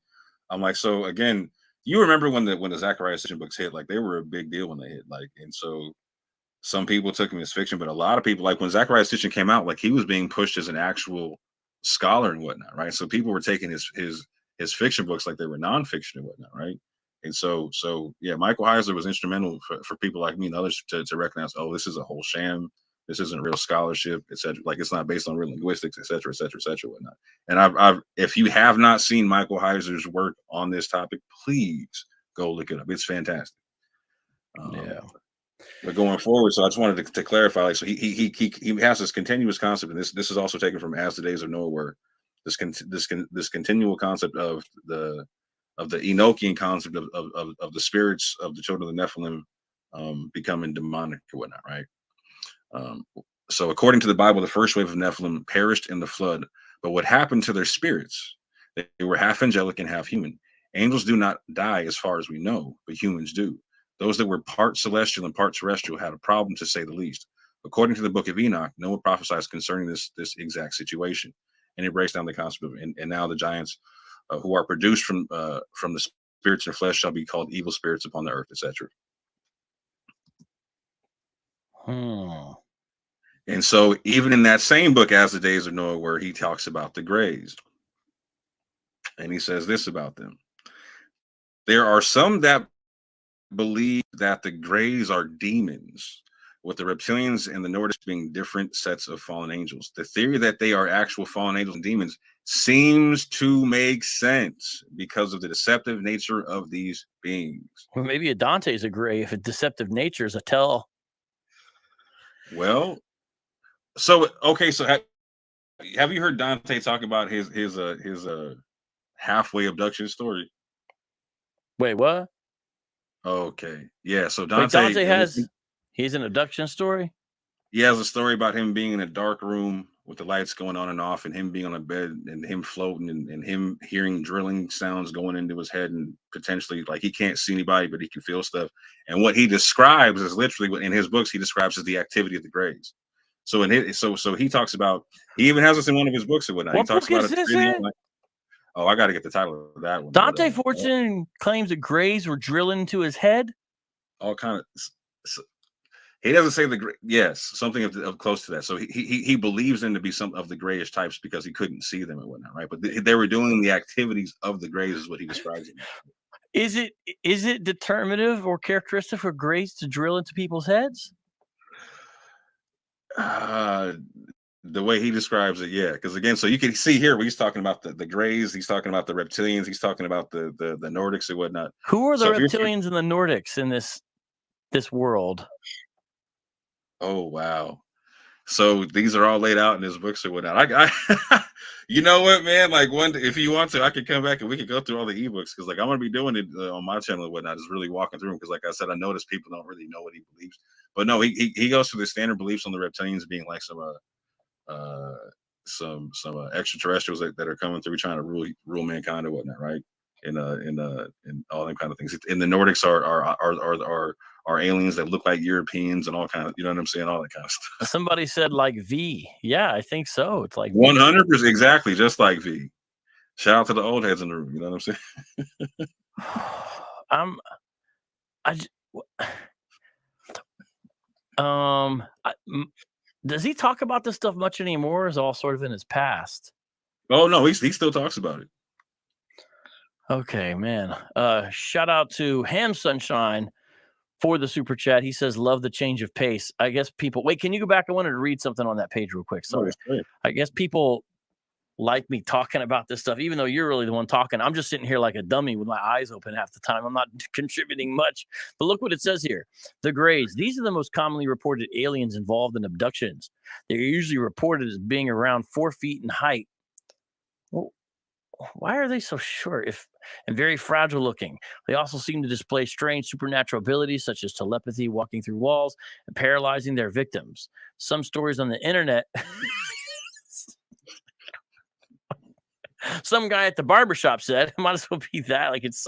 [SPEAKER 3] I'm like, so again, you remember when the Zachariah Sitchin books hit? Like they were a big deal when they hit. Like, and so some people took him as fiction, but a lot of people, like when Zachariah Sitchin came out, like he was being pushed as an actual scholar and whatnot, right? So people were taking his fiction books like they were nonfiction and whatnot, right? And so yeah, Michael Heiser was instrumental for people like me and others to recognize, oh, this is a whole sham. This isn't real scholarship, etc. Like it's not based on real linguistics, etc., whatnot. And I've if you have not seen Michael Heiser's work on this topic, please go look it up. It's fantastic. But going forward, so I just wanted to clarify. Like, so he has this continuous concept, and this is also taken from As the Days of Noah, where this continual concept of the Enochian concept of the spirits of the children of the Nephilim becoming demonic or whatnot, right? So according to the Bible, the first wave of Nephilim perished in the flood, but what happened to their spirits? They were half angelic and half human. Angels do not die as far as we know, but humans do. Those that were part celestial and part terrestrial had a problem, to say the least. According to the book of Enoch, Noah prophesies concerning this exact situation, and it breaks down the concept of, and now the giants who are produced from the spirits and flesh shall be called evil spirits upon the earth, etc. And so even in that same book, As the Days of Noah, where he talks about the Greys, and he says this about them: there are some that believe that the Greys are demons, with the reptilians and the Nordics being different sets of fallen angels. The theory that they are actual fallen angels and demons seems to make sense because of the deceptive nature of these beings.
[SPEAKER 2] Well, maybe a Dante's a Grey if a deceptive nature is a tell.
[SPEAKER 3] Well, so okay, so have you heard Dante talk about his halfway abduction story?
[SPEAKER 2] Wait, what?
[SPEAKER 3] Okay, yeah. So Dante
[SPEAKER 2] He's an abduction story?
[SPEAKER 3] He has a story about him being in a dark room with the lights going on and off, and him being on a bed, and him floating, and him hearing drilling sounds going into his head, and potentially, like, he can't see anybody, but he can feel stuff. And what he describes is literally what in his books he describes as the activity of the Greys. So in his, so he talks about, he even has this in one of his books or whatnot.
[SPEAKER 2] What
[SPEAKER 3] He talks
[SPEAKER 2] book
[SPEAKER 3] about
[SPEAKER 2] is
[SPEAKER 3] it.
[SPEAKER 2] this in?
[SPEAKER 3] Oh, I got to get the title of that one.
[SPEAKER 2] Dante Fortune claims the Greys were drilling into his head.
[SPEAKER 3] All kind of. He doesn't say yes, something of close to that. So he believes them to be some of the grayish types because he couldn't see them and whatnot, right? But they were doing the activities of the Greys, is what he describes them.
[SPEAKER 2] Is it determinative or characteristic for Greys to drill into people's heads?
[SPEAKER 3] The way he describes it, yeah. Because again, so you can see here where he's talking about the Greys, he's talking about the Reptilians, he's talking about the Nordics and whatnot.
[SPEAKER 2] Who are the Reptilians and the Nordics in this world?
[SPEAKER 3] Oh wow! So these are all laid out in his books or whatnot. I you know what, man? Like, if you want to, I could come back and we could go through all the ebooks, because like I'm gonna be doing it on my channel and whatnot. Is really walking through them, because like I said, I noticed people don't really know what he believes. But no, he goes through the standard beliefs on the reptilians being like some extraterrestrials that are coming through trying to rule mankind or whatnot, right? And all them kind of things. And the Nordics are aliens that look like Europeans and all kind of, you know what I'm saying, all that kind of stuff.
[SPEAKER 2] Somebody said like V. Yeah, I think so. It's like
[SPEAKER 3] 100%, exactly, just like V. Shout out to the old heads in the room. You know what
[SPEAKER 2] I'm saying? Does he talk about this stuff much anymore? Or is it all sort of in his past?
[SPEAKER 3] Oh no, he still talks about it.
[SPEAKER 2] Okay, man. Shout out to Ham Sunshine for the super chat. He says, love the change of pace. I guess people wait, can you go back? I wanted to read something on that page real quick. Sorry. I guess people like me talking about this stuff, even though you're really the one talking. I'm just sitting here like a dummy with my eyes open half the time. I'm not contributing much. But look what it says here. The Greys. These are the most commonly reported aliens involved in abductions. They're usually reported as being around 4 feet in height. Well, why are they so short and very fragile looking? They also seem to display strange supernatural abilities such as telepathy, walking through walls, and paralyzing their victims. Some stories on the internet. Some guy at the barbershop said, might as well be that. Like it's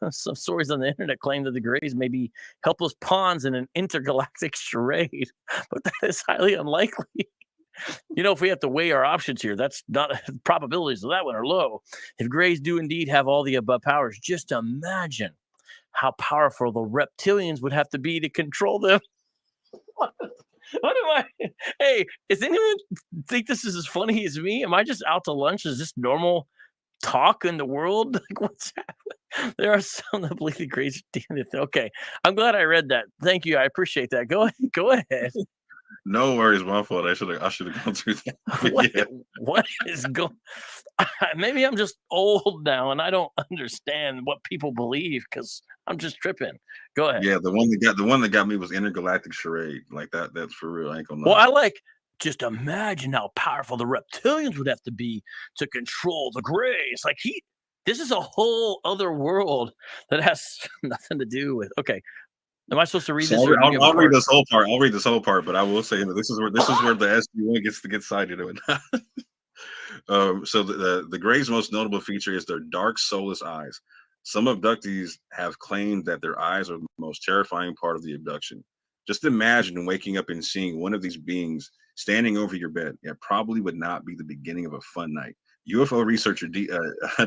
[SPEAKER 2] some stories on the internet claim that the Greys may be helpless pawns in an intergalactic charade, but that is highly unlikely. You know, if we have to weigh our options here, that's not probabilities of that one are low. If Greys do indeed have all the above powers, just imagine how powerful the reptilians would have to be to control them. What am I? Hey, does anyone think this is as funny as me? Am I just out to lunch? Is this normal talk in the world? Like, what's happening? There are some that believe the Greys. Okay, I'm glad I read that. Thank you. I appreciate that. Go ahead.
[SPEAKER 3] No worries, my fault. I should have gone through that.
[SPEAKER 2] What is going? Maybe I'm just old now and I don't understand what people believe because I'm just tripping. Go ahead.
[SPEAKER 3] Yeah, the one that got me was intergalactic charade. Like that. That's for real. I ain't gonna lie.
[SPEAKER 2] Well, I like. Just imagine how powerful the reptilians would have to be to control the Greys. Like this is a whole other world that has nothing to do with. Okay. Am I supposed to read this?
[SPEAKER 3] I'll read this whole part. I'll read this whole part, but I will say that this is where the SG1 gets to get cited. So the Greys' most notable feature is their dark, soulless eyes. Some abductees have claimed that their eyes are the most terrifying part of the abduction. Just imagine waking up and seeing one of these beings standing over your bed. It probably would not be the beginning of a fun night. UFO researcher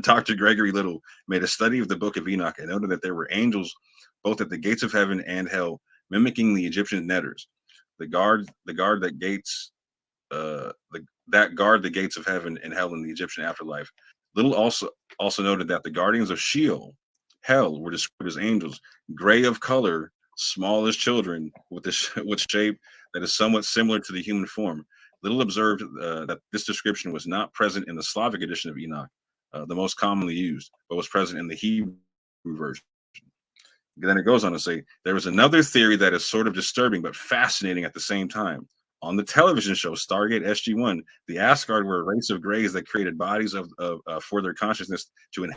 [SPEAKER 3] Dr. Gregory Little made a study of the Book of Enoch and noted that there were angels both at the gates of heaven and hell, mimicking the Egyptian netters. That guard the gates of heaven and hell in the Egyptian afterlife. Little also noted that the guardians of Sheol, hell, were described as angels, gray of color, small as children, with shape that is somewhat similar to the human form. Little observed that this description was not present in the Slavic edition of Enoch, the most commonly used, but was present in the Hebrew version. Then it goes on to say, there is another theory that is sort of disturbing but fascinating at the same time. On the television show Stargate SG-1, the Asgard were a race of Greys that created bodies for their consciousness to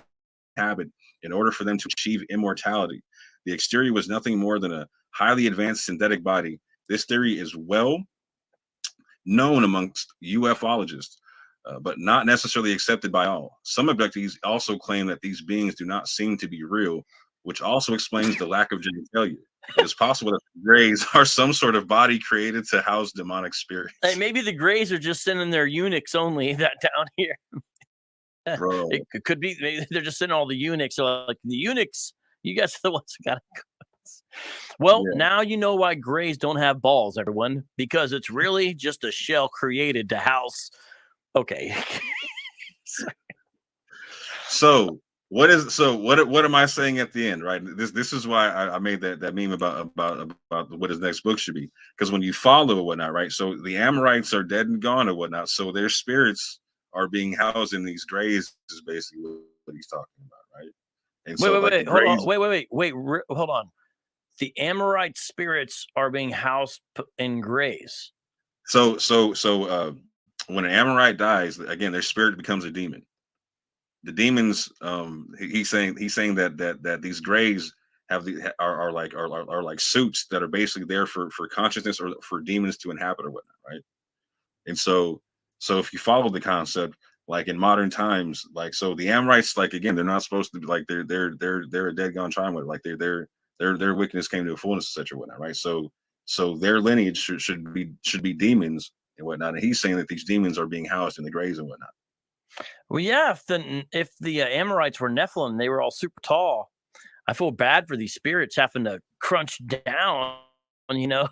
[SPEAKER 3] inhabit in order for them to achieve immortality. The exterior was nothing more than a highly advanced synthetic body. This theory is well known amongst ufologists, but not necessarily accepted by all. Some abductees also claim that these beings do not seem to be real, which also explains the lack of genitalia. It is possible that the Greys are some sort of body created to house demonic spirits.
[SPEAKER 2] Hey, maybe the Greys are just sending their eunuchs only that down here.
[SPEAKER 3] Bro.
[SPEAKER 2] It could be maybe they're just sending all the eunuchs. So like the eunuchs, you guys are the ones who got to go. Well, now you know why Greys don't have balls, everyone, because it's really just a shell created to house. Okay.
[SPEAKER 3] So what am I saying at the end, right? This is why I made that meme about what his next book should be. Because when you follow or whatnot, right? So the Amorites are dead and gone or whatnot. So their spirits are being housed in these graves, is basically what he's talking about, right? And
[SPEAKER 2] wait, hold on. The Amorite spirits are being housed in graves.
[SPEAKER 3] So when an Amorite dies, again, their spirit becomes a demon. The demons, he's saying that these graves are like suits that are basically there for consciousness or for demons to inhabit or whatnot, right? And so if you follow the concept, like in modern times, like so the Amorites, like again, they're not supposed to be like they're a dead gone tribe, like their wickedness came to a fullness, etc. whatnot, right? So their lineage should be demons and whatnot. And he's saying that these demons are being housed in the graves and whatnot.
[SPEAKER 2] Well, yeah, if the Amorites were Nephilim, they were all super tall. I feel bad for these spirits having to crunch down, into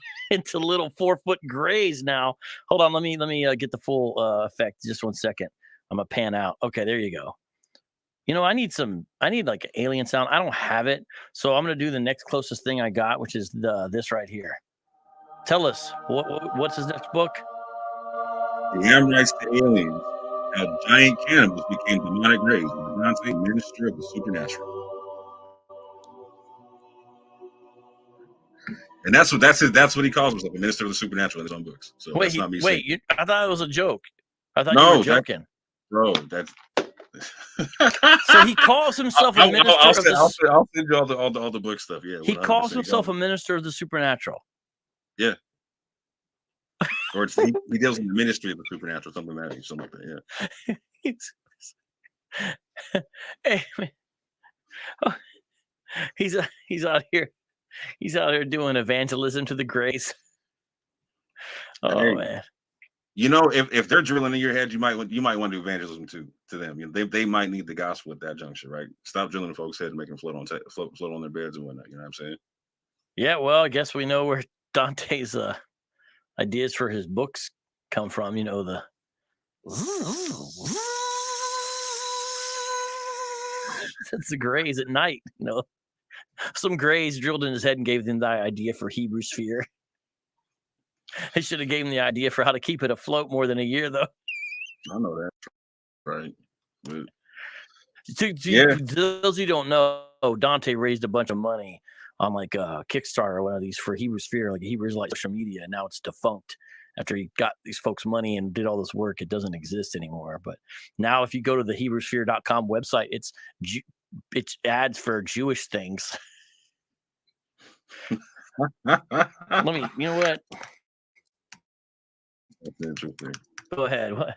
[SPEAKER 2] little 4-foot grays now. Hold on, let me get the full effect. Just 1 second. I'm gonna pan out. Okay, there you go. I need like an alien sound. I don't have it, so I'm gonna do the next closest thing I got, which is this right here. Tell us what's his next book?
[SPEAKER 3] The Amorites to Aliens. How giant cannibals became demonic rays with Dante, minister of the supernatural. And that's what he calls himself, a minister of the supernatural in his own books. So that's not me saying.
[SPEAKER 2] I thought it was a joke. I thought you were joking.
[SPEAKER 3] That's
[SPEAKER 2] so he calls himself a minister
[SPEAKER 3] I'll send you all the book stuff. Yeah.
[SPEAKER 2] He calls himself a minister of the supernatural.
[SPEAKER 3] Yeah. Or he deals in the ministry of the supernatural, something like that.
[SPEAKER 2] Yeah. He's out here. He's out here doing evangelism to the grace. Oh man.
[SPEAKER 3] If they're drilling in your head, you might want to do evangelism to them. They might need the gospel at that juncture, right? Stop drilling in folks' heads and making them float on their beds and whatnot. You know what I'm saying?
[SPEAKER 2] Yeah. Well, I guess we know where Dante's ideas for his books come from. The it's the grays at night. Some grays drilled in his head and gave them the idea for Hebrew sphere. They should have gave him the idea for how to keep it afloat more than a year, though.
[SPEAKER 3] I know that, right?
[SPEAKER 2] Those who don't know, Dante raised a bunch of money on like Kickstarter or one of these for Hebrew sphere, like Hebrew Israelite social media, and now it's defunct. After he got these folks money and did all this work, it doesn't exist anymore. But now, if you go to the HebrewSphere.com website, it's ads for Jewish things. Let me. You know what?
[SPEAKER 3] That's interesting.
[SPEAKER 2] Go ahead. What?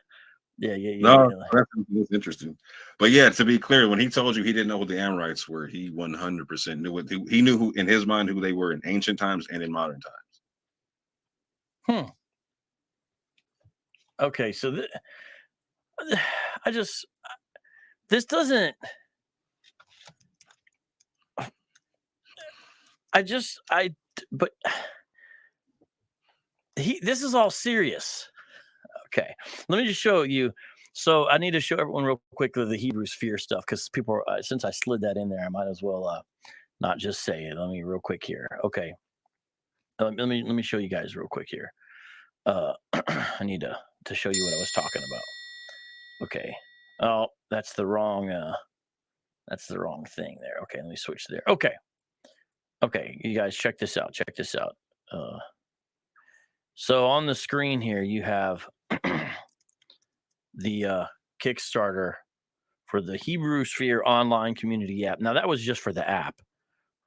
[SPEAKER 2] Yeah.
[SPEAKER 3] No, that's interesting. But yeah, to be clear, when he told you he didn't know who the Amorites were, he 100% knew what he knew who in his mind who they were in ancient times and in modern times.
[SPEAKER 2] Okay, so this doesn't. But this is all serious. Okay, let me just show you. So I need to show everyone real quick the Hebrew sphere stuff because people are, since I slid that in there, I might as well not just say it. Let me real quick here. Okay, let me show you guys real quick here. I need to show you what I was talking about. Okay. Oh, that's the wrong thing there. Okay, let me switch there. Okay, you guys check this out. So on the screen here, you have the Kickstarter for the Hebrew Sphere online community app. Now that was just for the app,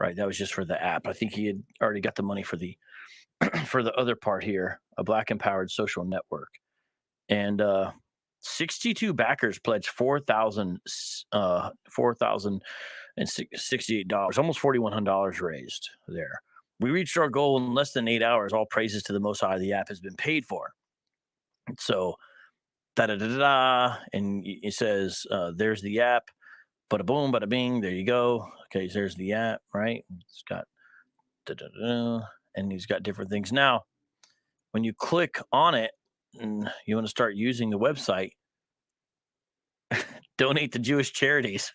[SPEAKER 2] right? That was just for the app. I think he had already got the money for the for the other part here, a Black empowered social network. And 62 backers pledged $4,068, almost $4,100 raised there. We reached our goal in less than 8 hours. All praises to the Most High. The app has been paid for. So da da da da, and it says, "There's the app." Bada boom, bada bing. There you go. Okay, there's the app, right? It's got da da da, and he's got different things now. When you click on it and you want to start using the website, donate to Jewish charities.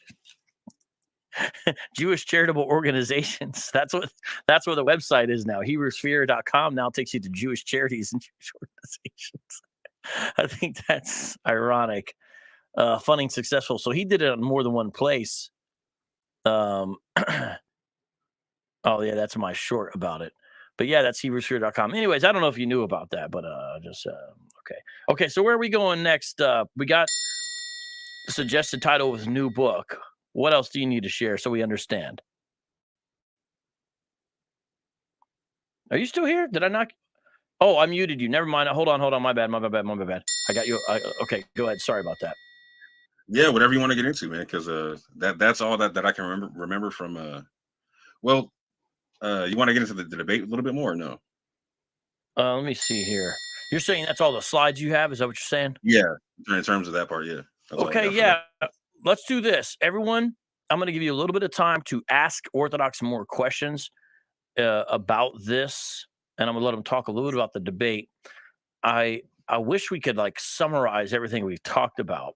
[SPEAKER 2] Jewish charitable organizations. That's where the website is now. HebrewSphere.com now takes you to Jewish charities and Jewish organizations. I think that's ironic. Funding successful. So he did it on more than one place. Oh yeah, that's my short about it. But yeah, that's HebrewSphere.com. Anyways, I don't know if you knew about that, but okay. Okay, so where are we going next? We got the suggested title of his new book. What else do you need to share so we understand? Are you still here? Did I not? Oh, I muted you. Never mind. Hold on. My bad. I got you. Okay, go ahead. Sorry about that.
[SPEAKER 3] Yeah, whatever you want to get into, man, because that's all that I can remember from well, you want to get into the debate a little bit more or no?
[SPEAKER 2] Let me see here. You're saying that's all the slides you have? Is that what you're saying?
[SPEAKER 3] Yeah, in terms of that part, yeah.
[SPEAKER 2] Okay, yeah. Let's do this. Everyone, I'm going to give you a little bit of time to ask Orthodox more questions about this, and I'm going to let them talk a little bit about the debate. I wish we could like summarize everything we've talked about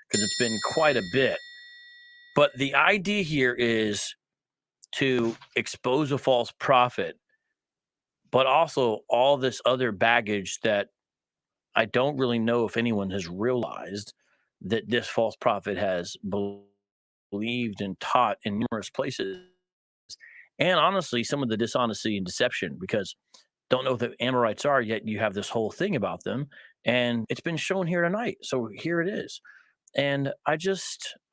[SPEAKER 2] because it's been quite a bit. But the idea here is to expose a false prophet, but also all this other baggage that I don't really know if anyone has realized that this false prophet has believed and taught in numerous places. And honestly, some of the dishonesty and deception, because don't know who the Amorites are, yet you have this whole thing about them. And it's been shown here tonight. So here it is. And I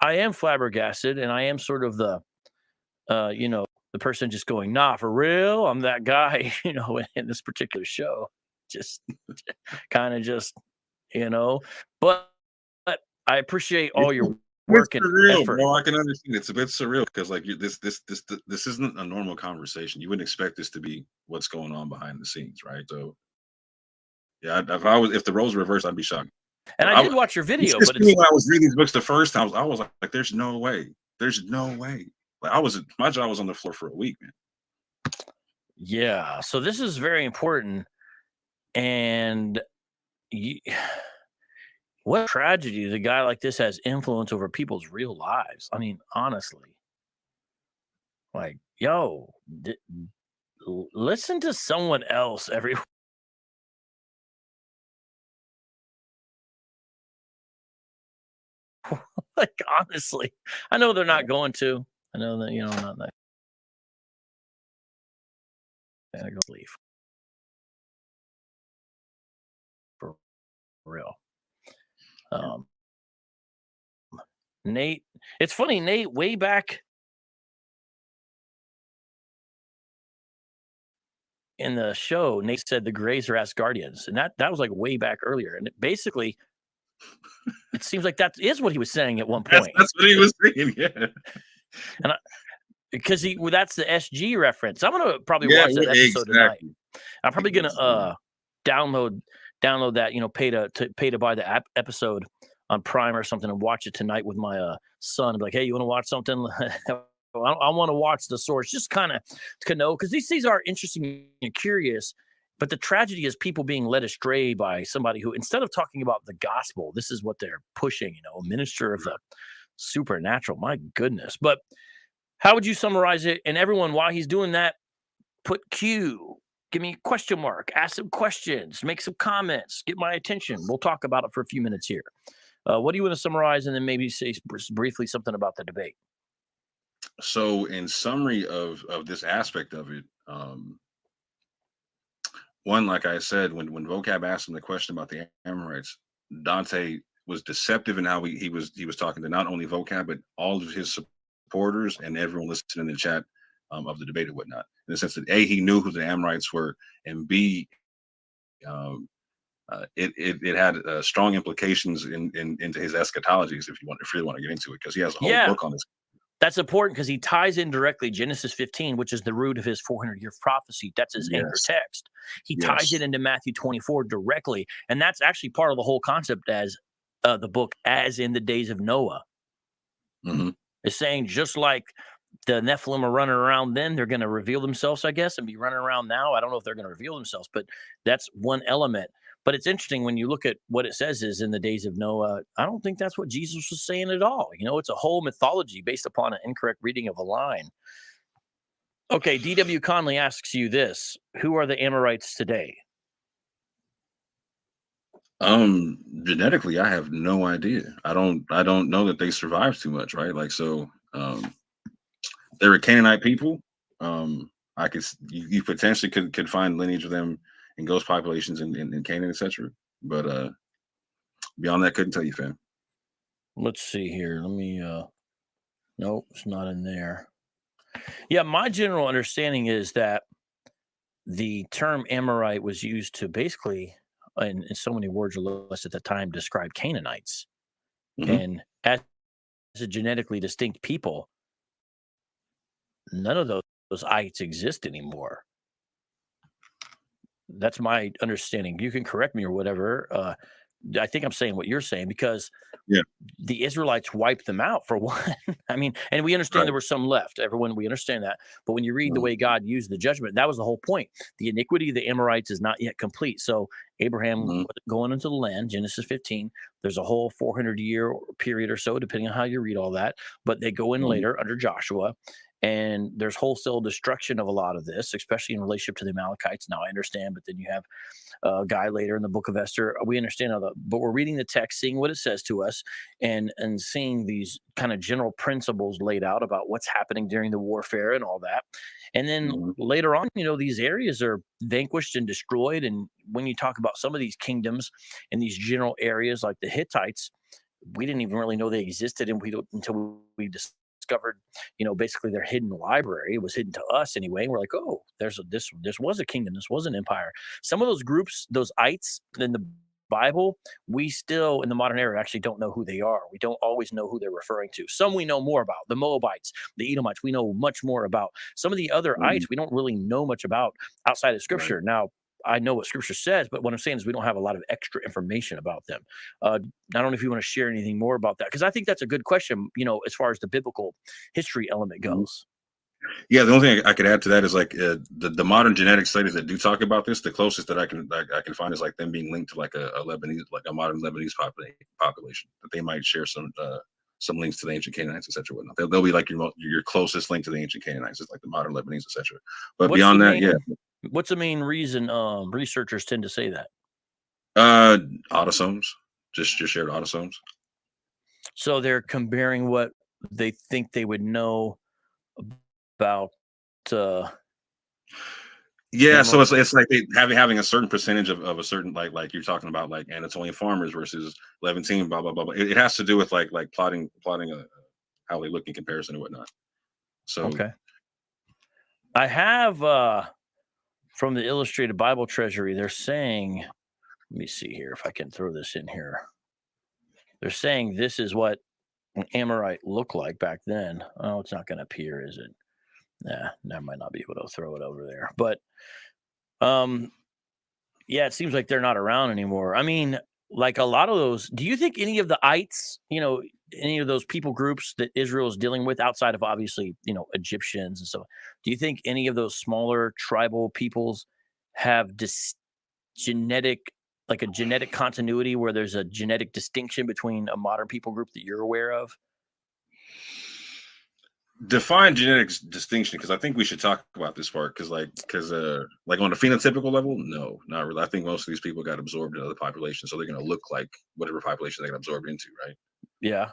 [SPEAKER 2] am flabbergasted, and I am sort of the, the person just going, nah, for real, I'm that guy, in this particular show. Just kind of just, but I appreciate all your work and
[SPEAKER 3] surreal,
[SPEAKER 2] effort.
[SPEAKER 3] bro. I can understand. It's a bit surreal because like this isn't a normal conversation. You wouldn't expect this to be what's going on behind the scenes, right? So yeah, if the roles reversed, I'd be shocked.
[SPEAKER 2] And I did watch your video, but
[SPEAKER 3] when I was reading these books the first time, I was like, there's no way. Like my jaw was on the floor for a week, man.
[SPEAKER 2] Yeah, so this is very important, and what tragedy that a guy like this has influence over people's real lives. I mean, honestly, like, yo, listen to someone else every. Like, honestly, I know they're not going to. I know that, not that. I go leave. For real. Nate, it's funny, Nate, way back in the show, Nate said the Greys are Asgardians, and that was like way back earlier. And basically, it seems like that is what he was saying at one point.
[SPEAKER 3] That's what he was saying, yeah.
[SPEAKER 2] And because that's the SG reference. I'm gonna probably watch that episode tonight. I'm probably gonna download that, pay to buy the episode on Prime or something and watch it tonight with my son. I'm like, hey, you want to watch something? I want to watch the source, just kind of to know, because these things are interesting and curious. But the tragedy is people being led astray by somebody who, instead of talking about the gospel, this is what they're pushing. A minister of the supernatural. My goodness! But how would you summarize it? And everyone, while he's doing that, put Q. Give me a question mark. Ask some questions. Make some comments. Get my attention. We'll talk about it for a few minutes here. What do you want to summarize, and then maybe say briefly something about the debate?
[SPEAKER 3] So, in summary of this aspect of it, one, like I said, when Vocab asked him the question about the Amorites, Dante was deceptive in how he was talking to not only Vocab but all of his supporters and everyone listening in the chat. of the debate and whatnot. In the sense that A, he knew who the Amorites were, and B, it had strong implications into his eschatologies, if you really want to get into it, because he has a whole book on this.
[SPEAKER 2] That's important because he ties in directly Genesis 15, which is the root of his 400-year prophecy. That's his anchor text. He ties it into Matthew 24 directly, and that's actually part of the whole concept as the book, as in the days of Noah. It's saying just like the Nephilim are running around then, they're going to reveal themselves, I guess, and be running around now. I don't know if they're going to reveal themselves, but that's one element. But it's interesting when you look at what it says is in the days of Noah. I don't think that's what Jesus was saying at all. It's a whole mythology based upon an incorrect reading of a line. Okay, D.W. Conley asks you this: who are the Amorites today?
[SPEAKER 3] Genetically, I have no idea. I don't know that they survived too much, right? They're a Canaanite people. You potentially could find lineage of them in ghost populations in Canaan, etc. But beyond that, couldn't tell you, fam.
[SPEAKER 2] Let's see here. Let me nope, it's not in there. Yeah, my general understanding is that the term Amorite was used to basically, in so many words or less at the time, describe Canaanites. And as a genetically distinct people, none of those ites exist anymore. That's my understanding. You can correct me or whatever. I think I'm saying what you're saying because the Israelites wiped them out for one. I mean, and we understand there were some left. Everyone, we understand that. But when you read the way God used the judgment, that was the whole point. The iniquity of the Amorites is not yet complete. So Abraham going into the land, Genesis 15, there's a whole 400-year period or so, depending on how you read all that. But they go in later under Joshua. And there's wholesale destruction of a lot of this, especially in relationship to the Amalekites. Now I understand, but then you have a guy later in the book of Esther. We understand but we're reading the text, seeing what it says to us, and seeing these kind of general principles laid out about what's happening during the warfare and all that. And then later on, these areas are vanquished and destroyed. And when you talk about some of these kingdoms in these general areas like the Hittites, we didn't even really know they existed until we discovered, basically their hidden library. It was hidden to us anyway. And we're like, oh, this was a kingdom. This was an empire. Some of those groups, those ites in the Bible, we still in the modern era actually don't know who they are. We don't always know who they're referring to. Some we know more about. The Moabites, the Edomites, we know much more about. Some of the other ites we don't really know much about outside of scripture. Now, I know what scripture says, but what I'm saying is we don't have a lot of extra information about them. I don't know if you want to share anything more about that, because I think that's a good question, as far as the biblical history element goes.
[SPEAKER 3] Yeah, the only thing I could add to that is the modern genetic studies that do talk about this. The closest that I can find is them being linked to a modern Lebanese population, that they might share some links to the ancient Canaanites, etc. They'll be like your closest link to the ancient Canaanites, is like the modern Lebanese, etc. But beyond that,
[SPEAKER 2] what's the main reason researchers tend to say that?
[SPEAKER 3] Autosomes, just shared autosomes.
[SPEAKER 2] So they're comparing what they think they would know about. So
[SPEAKER 3] it's like they having a certain percentage of a certain like you're talking about like Anatolian farmers versus Levantine, blah blah blah. It has to do with like plotting how they look in comparison and whatnot. So
[SPEAKER 2] I have from the Illustrated Bible Treasury, they're saying, let me see here if I can throw this in here. They're saying this is what an Amorite looked like back then. Oh, it's not going to appear, is it? Nah, I might not be able to throw it over there. But it seems like they're not around anymore. I mean, like a lot of those, do you think any of the ites, any of those people groups that Israel is dealing with outside of obviously, Egyptians and stuff, do you think any of those smaller tribal peoples have genetic continuity where there's a genetic distinction between a modern people group that you're aware of?
[SPEAKER 3] Define genetic distinction, because I think we should talk about this part, because on a phenotypical level, no, not really. I think most of these people got absorbed into the population, so they're going to look like whatever population they got absorbed into, right?
[SPEAKER 2] Yeah.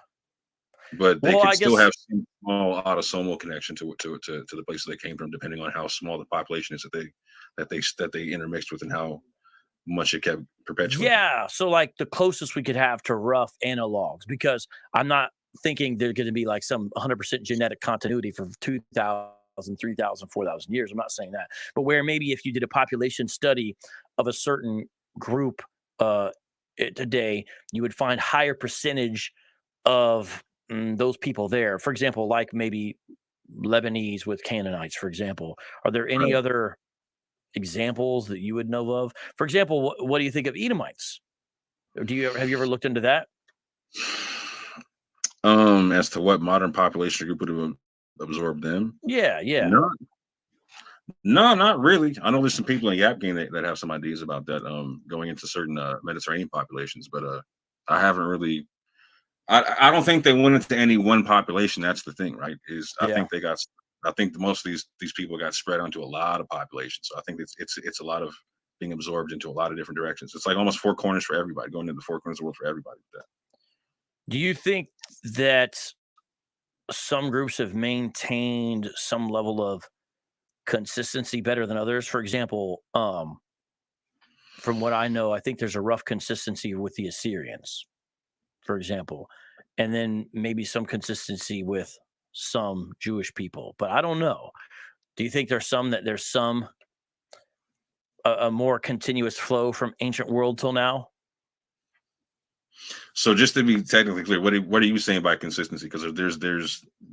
[SPEAKER 3] But they could still have some small autosomal connection to the places they came from, depending on how small the population is that they intermixed with and how much it kept perpetuating.
[SPEAKER 2] Yeah, so like the closest we could have to rough analogs, because I'm not thinking they're going to be like some 100% genetic continuity for 2,000 3,000, 4,000 years. I'm not saying that, but where maybe if you did a population study of a certain group today, you would find higher percentage of those people there. For example, like maybe Lebanese with Canaanites, for example. Are there any
[SPEAKER 3] Right.
[SPEAKER 2] other examples that you would know of? For example, what do you think of Edomites? Have you ever looked into that?
[SPEAKER 3] As to what modern population group would have absorbed them?
[SPEAKER 2] Yeah.
[SPEAKER 3] No, not really. I know there's some people in Yap Game that have some ideas about that, going into certain Mediterranean populations, but I haven't really. I don't think they went into any one population. That's the thing, right? I think they got. I think most of these people got spread onto a lot of populations. So I think it's a lot of being absorbed into a lot of different directions. It's like almost four corners for everybody, going into the four corners of the world for everybody. With that.
[SPEAKER 2] Do you think that some groups have maintained some level of consistency better than others? For example, from what I know, I think there's a rough consistency with the Assyrians, for example, and then maybe some consistency with some Jewish people, but I don't know. Do you think there's some a more continuous flow from ancient world till now?
[SPEAKER 3] So just to be technically clear, what are you saying by consistency? Because there's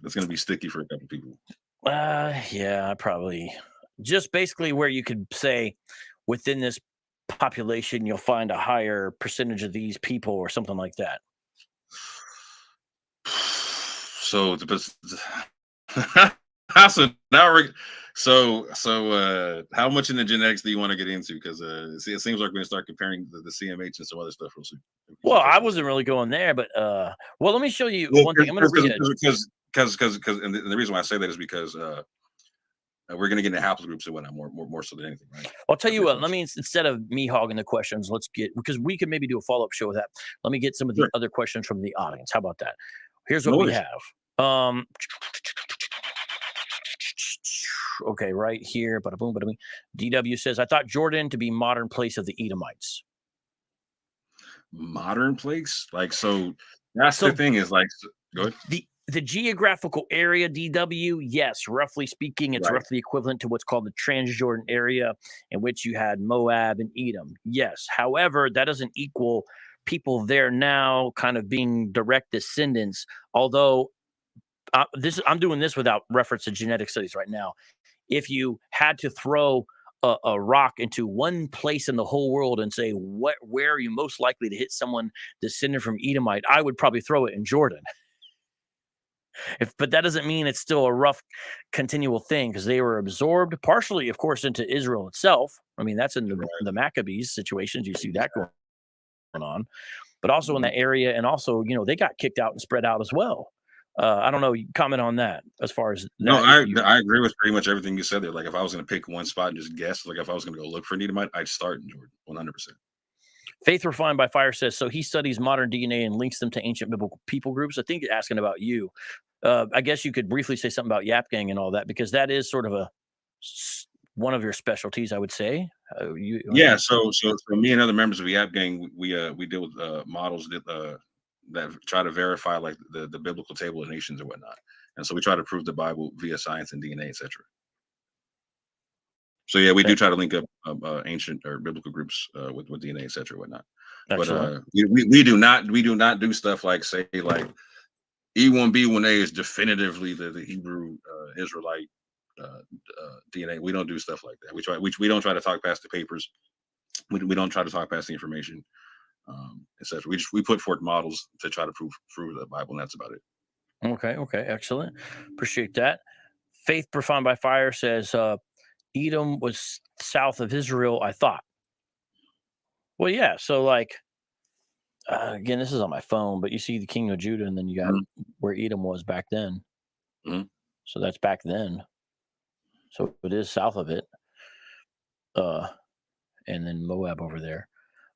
[SPEAKER 3] it's going to be sticky for a couple people.
[SPEAKER 2] Yeah, probably just basically where you could say within this population you'll find a higher percentage of these people or something like that.
[SPEAKER 3] So so now how much in the genetics do you want to get into? Because it seems like we're gonna start comparing the CMH and some other stuff.
[SPEAKER 2] Well, I wasn't really going there, but well, let me show you one thing. I'm going to read it
[SPEAKER 3] because and the reason why I say that is because we're going to get into haplogroups and whatnot more so than anything, right?
[SPEAKER 2] I'll tell you what. Let me, instead of me hogging the questions, let's get, because we could maybe do a follow-up show with that. Let me get some of the other questions from the audience. How about that? Here's what we have. Okay, right here. Bada boom, bada boom. DW says, I thought Jordan to be modern place of the Edomites.
[SPEAKER 3] Modern place? Like, so that's the thing is like, go ahead.
[SPEAKER 2] The geographical area, DW, yes, roughly speaking, it's roughly equivalent to what's called the Transjordan area, in which you had Moab and Edom. Yes. However, that doesn't equal people there now kind of being direct descendants, although I'm doing this without reference to genetic studies right now. If you had to throw a rock into one place in the whole world and say, where are you most likely to hit someone descended from Edomite, I would probably throw it in Jordan. But that doesn't mean it's still a rough, continual thing, because they were absorbed partially, of course, into Israel itself. I mean, that's in the Maccabees situations. You see that going on, but also in that area. And also, they got kicked out and spread out as well. I don't know. You comment on that as far as that.
[SPEAKER 3] No, I agree with pretty much everything you said there. Like, if I was going to pick one spot and just guess, like if I was going to go look for an Edomite, I'd start in Jordan, 100%.
[SPEAKER 2] Faith Refined by Fire says, so he studies modern DNA and links them to ancient biblical people groups. I think asking about you. I guess you could briefly say something about Yap Gang and all that, because that is sort of one of your specialties, I would say.
[SPEAKER 3] So me and other members of the Yap Gang, we deal with models that try to verify like the biblical table of nations or whatnot, and so we try to prove the Bible via science and DNA, etc. So yeah, we do try to link up ancient or biblical groups with DNA, etc. whatnot. Excellent. But we do not do stuff like say like E1B1A is definitively the Hebrew Israelite DNA. We don't do stuff like that. We don't try to talk past the papers. We don't try to talk past the information, etc. We put forth models to try to prove the Bible, and that's about it.
[SPEAKER 2] Okay, excellent. Appreciate that. Faith Refined by Fire says Edom was south of Israel, I thought. Well, yeah. So like. Again, this is on my phone, but you see the King of Judah, and then you got where Edom was back then. So that's back then. So it is south of it. And then Moab over there.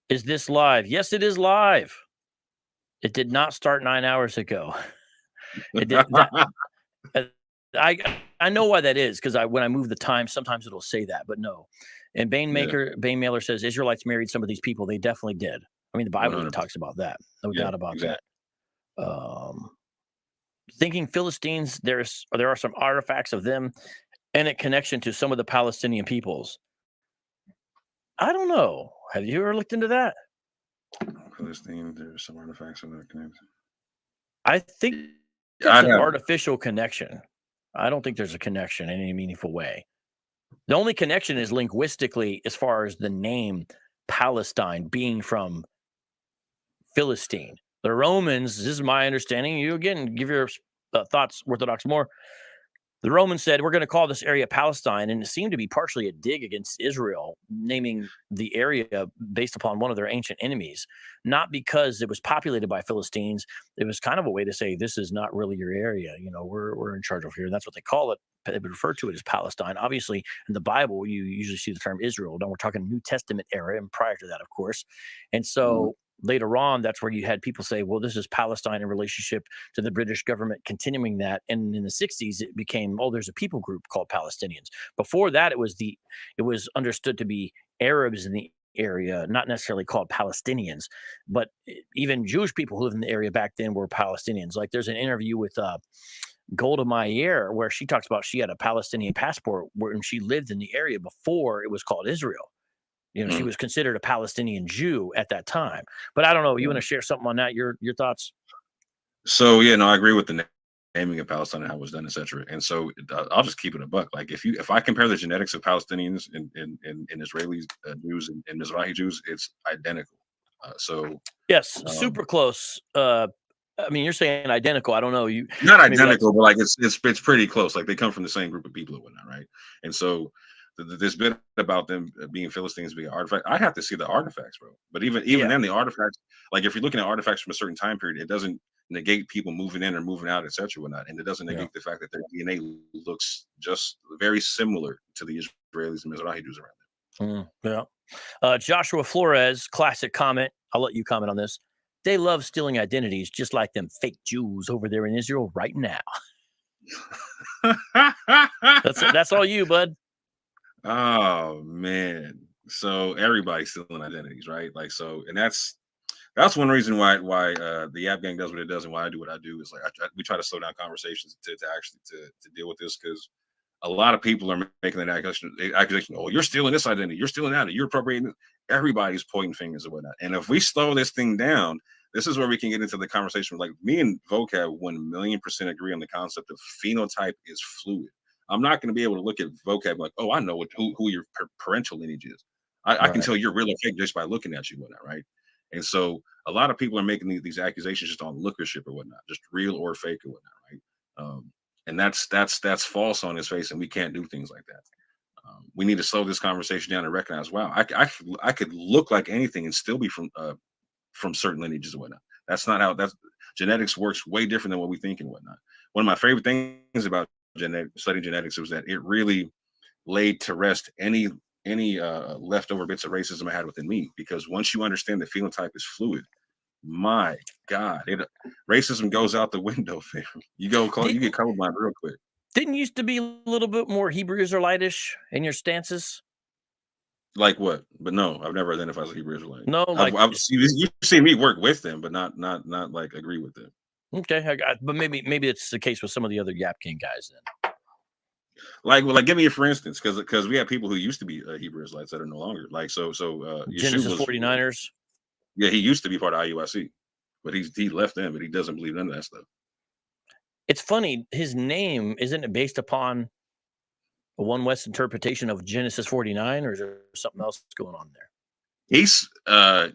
[SPEAKER 2] Is this live? Yes, it is live. It did not start 9 hours ago. It did. I know why that is, because when I move the time, sometimes it'll say that, but no. And Bane Mailer says Israelites married some of these people. They definitely did. I mean, the Bible even talks about that. No doubt about that. Thinking Philistines, there are some artifacts of them and a connection to some of the Palestinian peoples. I don't know. Have you ever looked into that?
[SPEAKER 3] Palestine, there's some artifacts of that connection.
[SPEAKER 2] I think it's an artificial connection. I don't think there's a connection in any meaningful way. The only connection is linguistically, as far as the name Palestine being from Philistine. The Romans, this is my understanding. You again, give your thoughts, Orthodox, more. The Romans said, we're going to call this area Palestine, and it seemed to be partially a dig against Israel, naming the area based upon one of their ancient enemies, not because it was populated by Philistines. It was kind of a way to say, this is not really your area. You know, we're in charge of here. And that's what they call it. They would refer to it as Palestine. Obviously, in the Bible, you usually see the term Israel. Now we're talking New Testament era, and prior to that, of course. And so later on, that's where you had people say, well, this is Palestine in relationship to the British government continuing that. And in the 60s, it became, oh, there's a people group called Palestinians. Before that, it was understood to be Arabs in the area, not necessarily called Palestinians, but even Jewish people who lived in the area back then were Palestinians. Like there's an interview with Golda Meir where she talks about she had a Palestinian passport when she lived in the area before it was called Israel. You know, she was considered a Palestinian Jew at that time. But I don't know. You want to share something on that? Your thoughts?
[SPEAKER 3] So yeah, no, I agree with the naming of Palestine and how it was done, etc. And so I'll just keep it a buck. Like if I compare the genetics of Palestinians and Israeli Jews and Mizrahi Jews, it's identical.
[SPEAKER 2] Yes, super close. I mean, you're saying identical. I don't know. You
[SPEAKER 3] not identical, but like it's pretty close. Like they come from the same group of people and whatnot, right? And so this bit about them being Philistines being artifacts, I have to see the artifacts, bro. But even then, the artifacts, like if you're looking at artifacts from a certain time period, it doesn't negate people moving in or moving out, etc. whatnot, and it doesn't negate the fact that their DNA looks just very similar to the Israelis and Mizrahi Jews around
[SPEAKER 2] them. Joshua Flores, classic comment. I'll let you comment on this. They love stealing identities, just like them fake Jews over there in Israel right now. That's all you, bud.
[SPEAKER 3] Oh man, so everybody's stealing identities, right? Like so, and that's one reason why the Yap Gang does what it does and why I do what I do is like we try to slow down conversations to actually deal with this because a lot of people are making that accusation. Oh, you're stealing this identity, you're stealing that, you're appropriating. Everybody's pointing fingers and whatnot. And if we slow this thing down, this is where we can get into the conversation. Like me and Vocab 1,000,000% agree on the concept of phenotype is fluid. I'm not going to be able to look at Vocab like, oh, I know who your parental lineage is. I can tell you're real or fake just by looking at you and whatnot, right? And so a lot of people are making these accusations just on lookership or whatnot, just real or fake or whatnot, right? And that's false on his face, and we can't do things like that. We need to slow this conversation down and recognize, wow, I could look like anything and still be from certain lineages and whatnot. That's not how genetics works. Way different than what we think and whatnot. One of my favorite things about studying genetics was that it really laid to rest any leftover bits of racism I had within me, because once you understand that phenotype is fluid, my God, racism goes out the window, fam. You get colorblind real quick.
[SPEAKER 2] Didn't used to be a little bit more Hebrew Israelitish in your stances?
[SPEAKER 3] Like what? But no, I've never identified as a Hebrew Israelite.
[SPEAKER 2] No, like
[SPEAKER 3] you see me work with them, but not like agree with them.
[SPEAKER 2] Okay, but maybe it's the case with some of the other Yap King guys then.
[SPEAKER 3] Like give me a for instance, because we have people who used to be Hebrew Israelites that are no longer. Like
[SPEAKER 2] Genesis 49ers.
[SPEAKER 3] Yeah, he used to be part of IUIC, but he left them, but he doesn't believe none of that stuff.
[SPEAKER 2] It's funny, his name isn't it based upon a One West interpretation of Genesis 49, or is there something else going on there?
[SPEAKER 3] He's that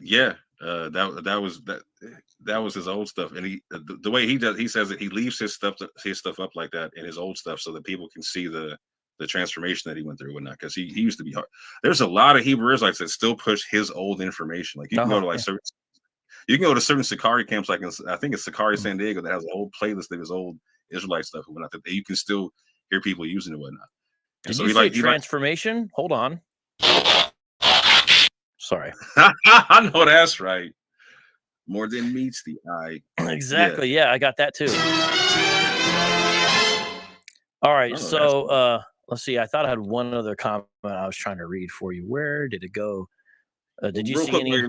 [SPEAKER 3] was his old stuff, and he the way he says it, he leaves his stuff up like that in his old stuff so that people can see the transformation that he went through and whatnot, because he used to be hard. There's a lot of Hebrew Israelites that still push his old information. Like you can go to certain Sakari camps, like I think it's Sakari San Diego, that has a whole playlist of his old Israelite stuff and whatnot, that you can still hear people using and whatnot.
[SPEAKER 2] Did you say transformation? Hold on. Sorry.
[SPEAKER 3] I know that's right. More than meets the eye.
[SPEAKER 2] Exactly. Yeah, I got that too. All right. So let's see. I thought I had one other comment I was trying to read for you. Where did it go? Did you see any?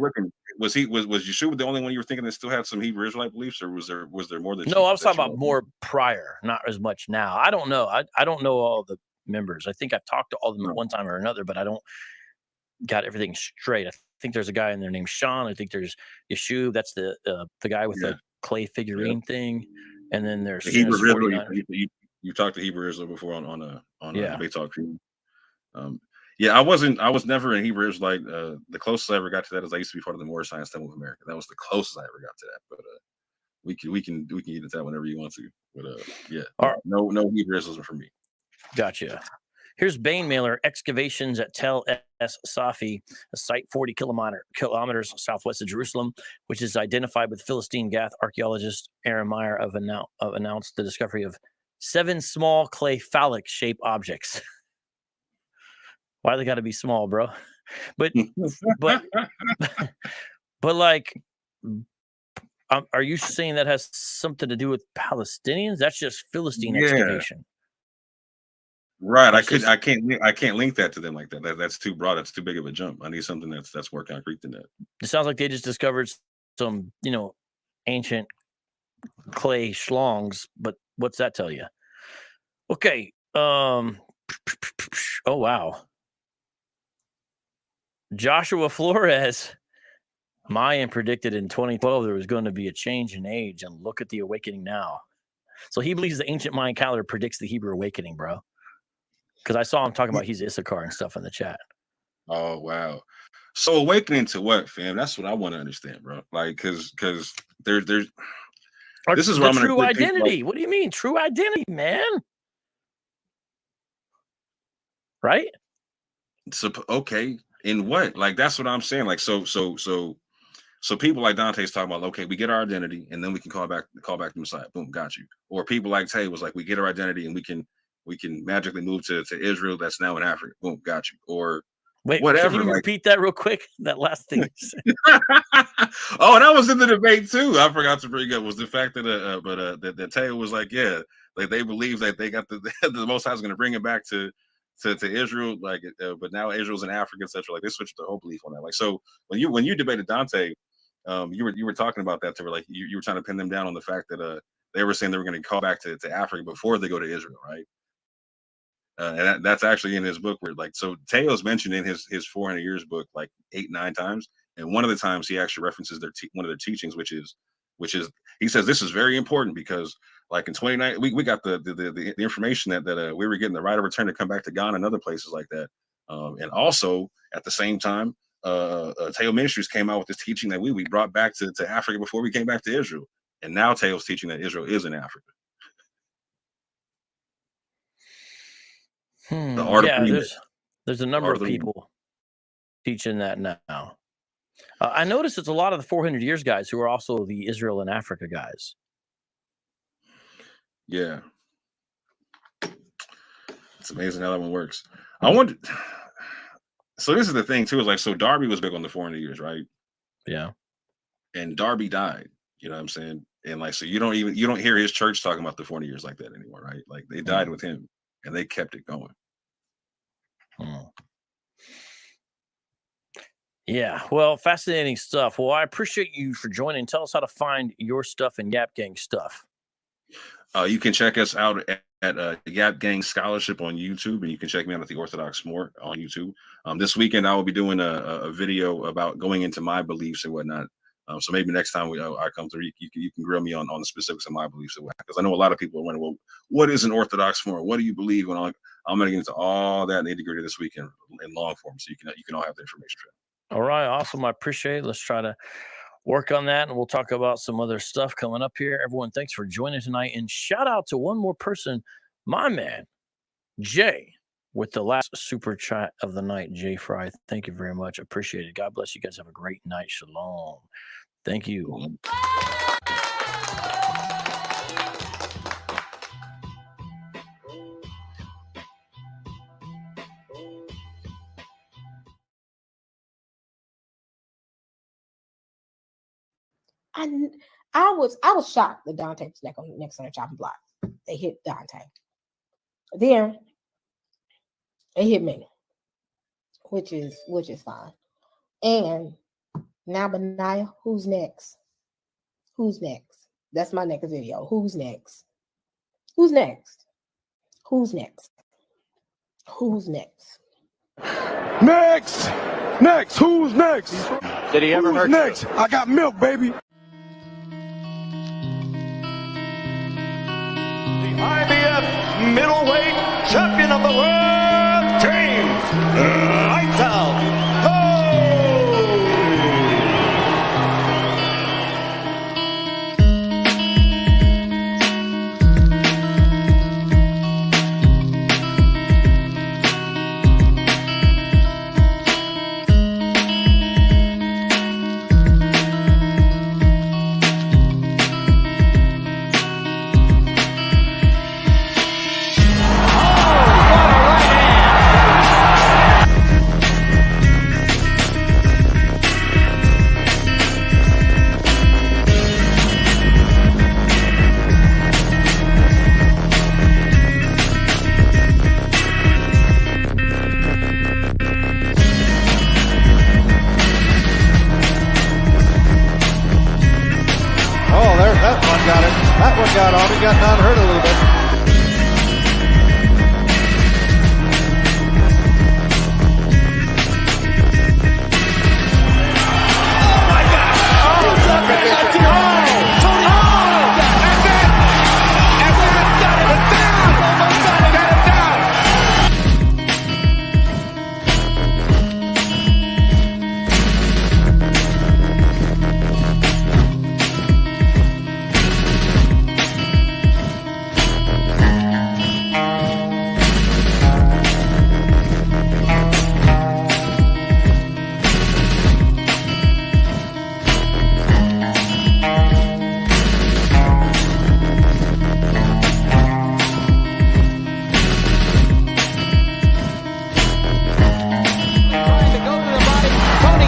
[SPEAKER 3] Was Yeshua the only one you were thinking that still had some Hebrew Israelite beliefs, or was there more than?
[SPEAKER 2] No, I was talking about more prior, not as much now. I don't know. I don't know all the members. I think I've talked to all of them at one time or another, but I don't got everything straight. I think there's a guy in there named Sean. I think there's Yeshua. That's the guy with the clay figurine thing. And then there's
[SPEAKER 3] the Hebrew Israel.
[SPEAKER 2] 49.
[SPEAKER 3] You talked to Hebrew Israel before on Debate Talk. I was never in Hebrew Israelite. The closest I ever got to that is I used to be part of the Moorish Science Temple of America. That was the closest I ever got to that. But we can get into that whenever you want to. But no Hebrew Israelism for me.
[SPEAKER 2] Gotcha. Here's Bain Mailer excavations at Tel Es Safi, a site 40 kilometers southwest of Jerusalem, which is identified with Philistine Gath archaeologist Aaron Meyer announced the discovery of 7 small clay phallic shaped objects. Why they got to be small, bro? But like, are you saying that has something to do with Palestinians? That's just Philistine excavation.
[SPEAKER 3] Right. I can't link that to them like that. That's too broad. That's too big of a jump. I need something that's more concrete than that.
[SPEAKER 2] It sounds like they just discovered some, ancient clay schlongs, but what's that tell you? Okay. Oh wow. Joshua Flores, Mayan predicted in 2012 there was going to be a change in age, and look at the awakening now. So he believes the ancient Mayan calendar predicts the Hebrew awakening, bro. Because I saw him talking about he's Issachar and stuff in the chat.
[SPEAKER 3] Oh wow! So awakening to what, fam? That's what I want to understand, bro. Like, because there's this is
[SPEAKER 2] what I'm going to true identity. What do you mean true identity, man? Right?
[SPEAKER 3] So okay, in what? Like that's what I'm saying. Like so people like Dante's talking about. Okay, we get our identity, and then we can call back the Messiah. Boom, got you. Or people like Tay was like, we get our identity, and we can magically move to Israel that's now in Africa. Boom, got you. Or
[SPEAKER 2] wait,
[SPEAKER 3] whatever.
[SPEAKER 2] Can you repeat that real quick? That last thing.
[SPEAKER 3] Oh, that was in the debate too. I forgot to bring up was the fact that that Tay was like, yeah, like they believe that they got the Most High is going to bring it back to Israel, like, but now Israel's in Africa, etc. Like they switched the whole belief on that. Like so, when you debated Dante, you were talking about that to where like you were trying to pin them down on the fact that they were saying they were going to call back to Africa before they go to Israel, right? And that's actually in his book where like so Teo's mentioned in his 400 years book like 8-9 times, and one of the times he actually references one of their teachings, which is he says this is very important because like in 29 we got the information that we were getting the right of return to come back to Ghana and other places like that, and also at the same time Teo Ministries came out with this teaching that we brought back to Africa before we came back to Israel, and now Teo's teaching that Israel is in Africa.
[SPEAKER 2] There's a number of people teaching that now. I noticed it's a lot of the 400 years guys who are also the Israel and Africa guys.
[SPEAKER 3] Yeah. It's amazing how that one works. I wonder. So this is the thing too, is like, so Darby was big on the 400 years, right?
[SPEAKER 2] Yeah.
[SPEAKER 3] And Darby died, you know what I'm saying? And like, so you don't hear his church talking about the 400 years like that anymore, right? Like they died with him and they kept it going.
[SPEAKER 2] Yeah, well, fascinating stuff. Well, I appreciate you for joining. Tell us how to find your stuff and Gap Gang stuff.
[SPEAKER 3] You can check us out at Gap Gang Scholarship on YouTube, and you can check me out at The Orthodox More on YouTube. This weekend, I will be doing a video about going into my beliefs and whatnot. So maybe next time I come through, you can grill me on the specifics of my beliefs and whatnot. Because I know a lot of people are wondering, well, what is an Orthodox form? What do you believe? And I'm going to get into all that nitty-gritty this weekend in long form, so you can all have the information.
[SPEAKER 2] All right, awesome. I appreciate it. Let's try to work on that, and we'll talk about some other stuff coming up here. Everyone, thanks for joining tonight, and shout out to one more person, my man, Jay, with the last super chat of the night. Jay Fry, thank you very much. Appreciate it. God bless you guys. Have a great night. Shalom. Thank you.
[SPEAKER 4] I was shocked that Dante was next on the chopping block. They hit Dante. Then they hit me, which is fine. And now Benaiah, who's next? Who's next? That's my next video. Who's next? Who's next? Who's next? Who's next?
[SPEAKER 5] Next! Next! Who's next?
[SPEAKER 6] Did he ever
[SPEAKER 5] Who's
[SPEAKER 6] hurt
[SPEAKER 5] next?
[SPEAKER 6] you?
[SPEAKER 5] I got milk, baby.
[SPEAKER 7] The IBF middleweight champion of the world, James Lights Out.
[SPEAKER 6] That one got on. He got down hurt a little bit.
[SPEAKER 7] Oh my God! Oh, Tony! That's it! That's it! Got it down! Almost got it down!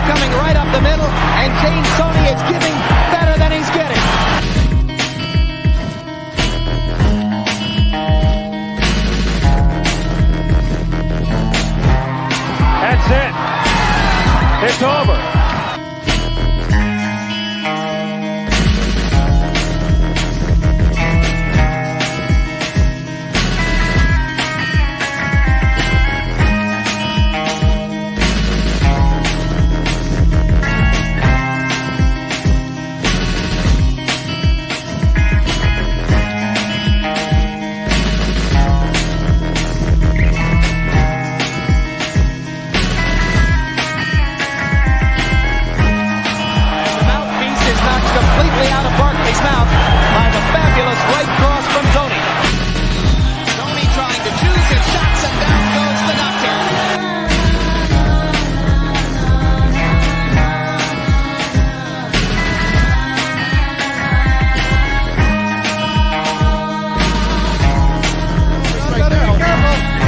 [SPEAKER 8] Coming right up the middle, and James Tony is giving better than he's getting.
[SPEAKER 7] That's it. It's over.
[SPEAKER 8] Completely out of Barkley's mouth by the fabulous right cross from Tony. Tony trying to choose his shots, and down goes the knockdown.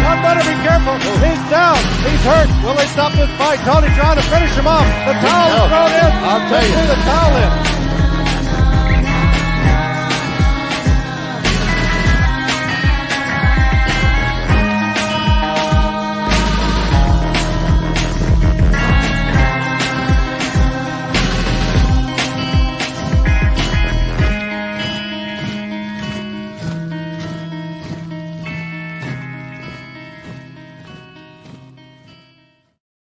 [SPEAKER 6] One better be careful. He's down. He's hurt. Will they stop this fight? Tony trying to finish him off. The towel is thrown in. I'll tell you. The towel in.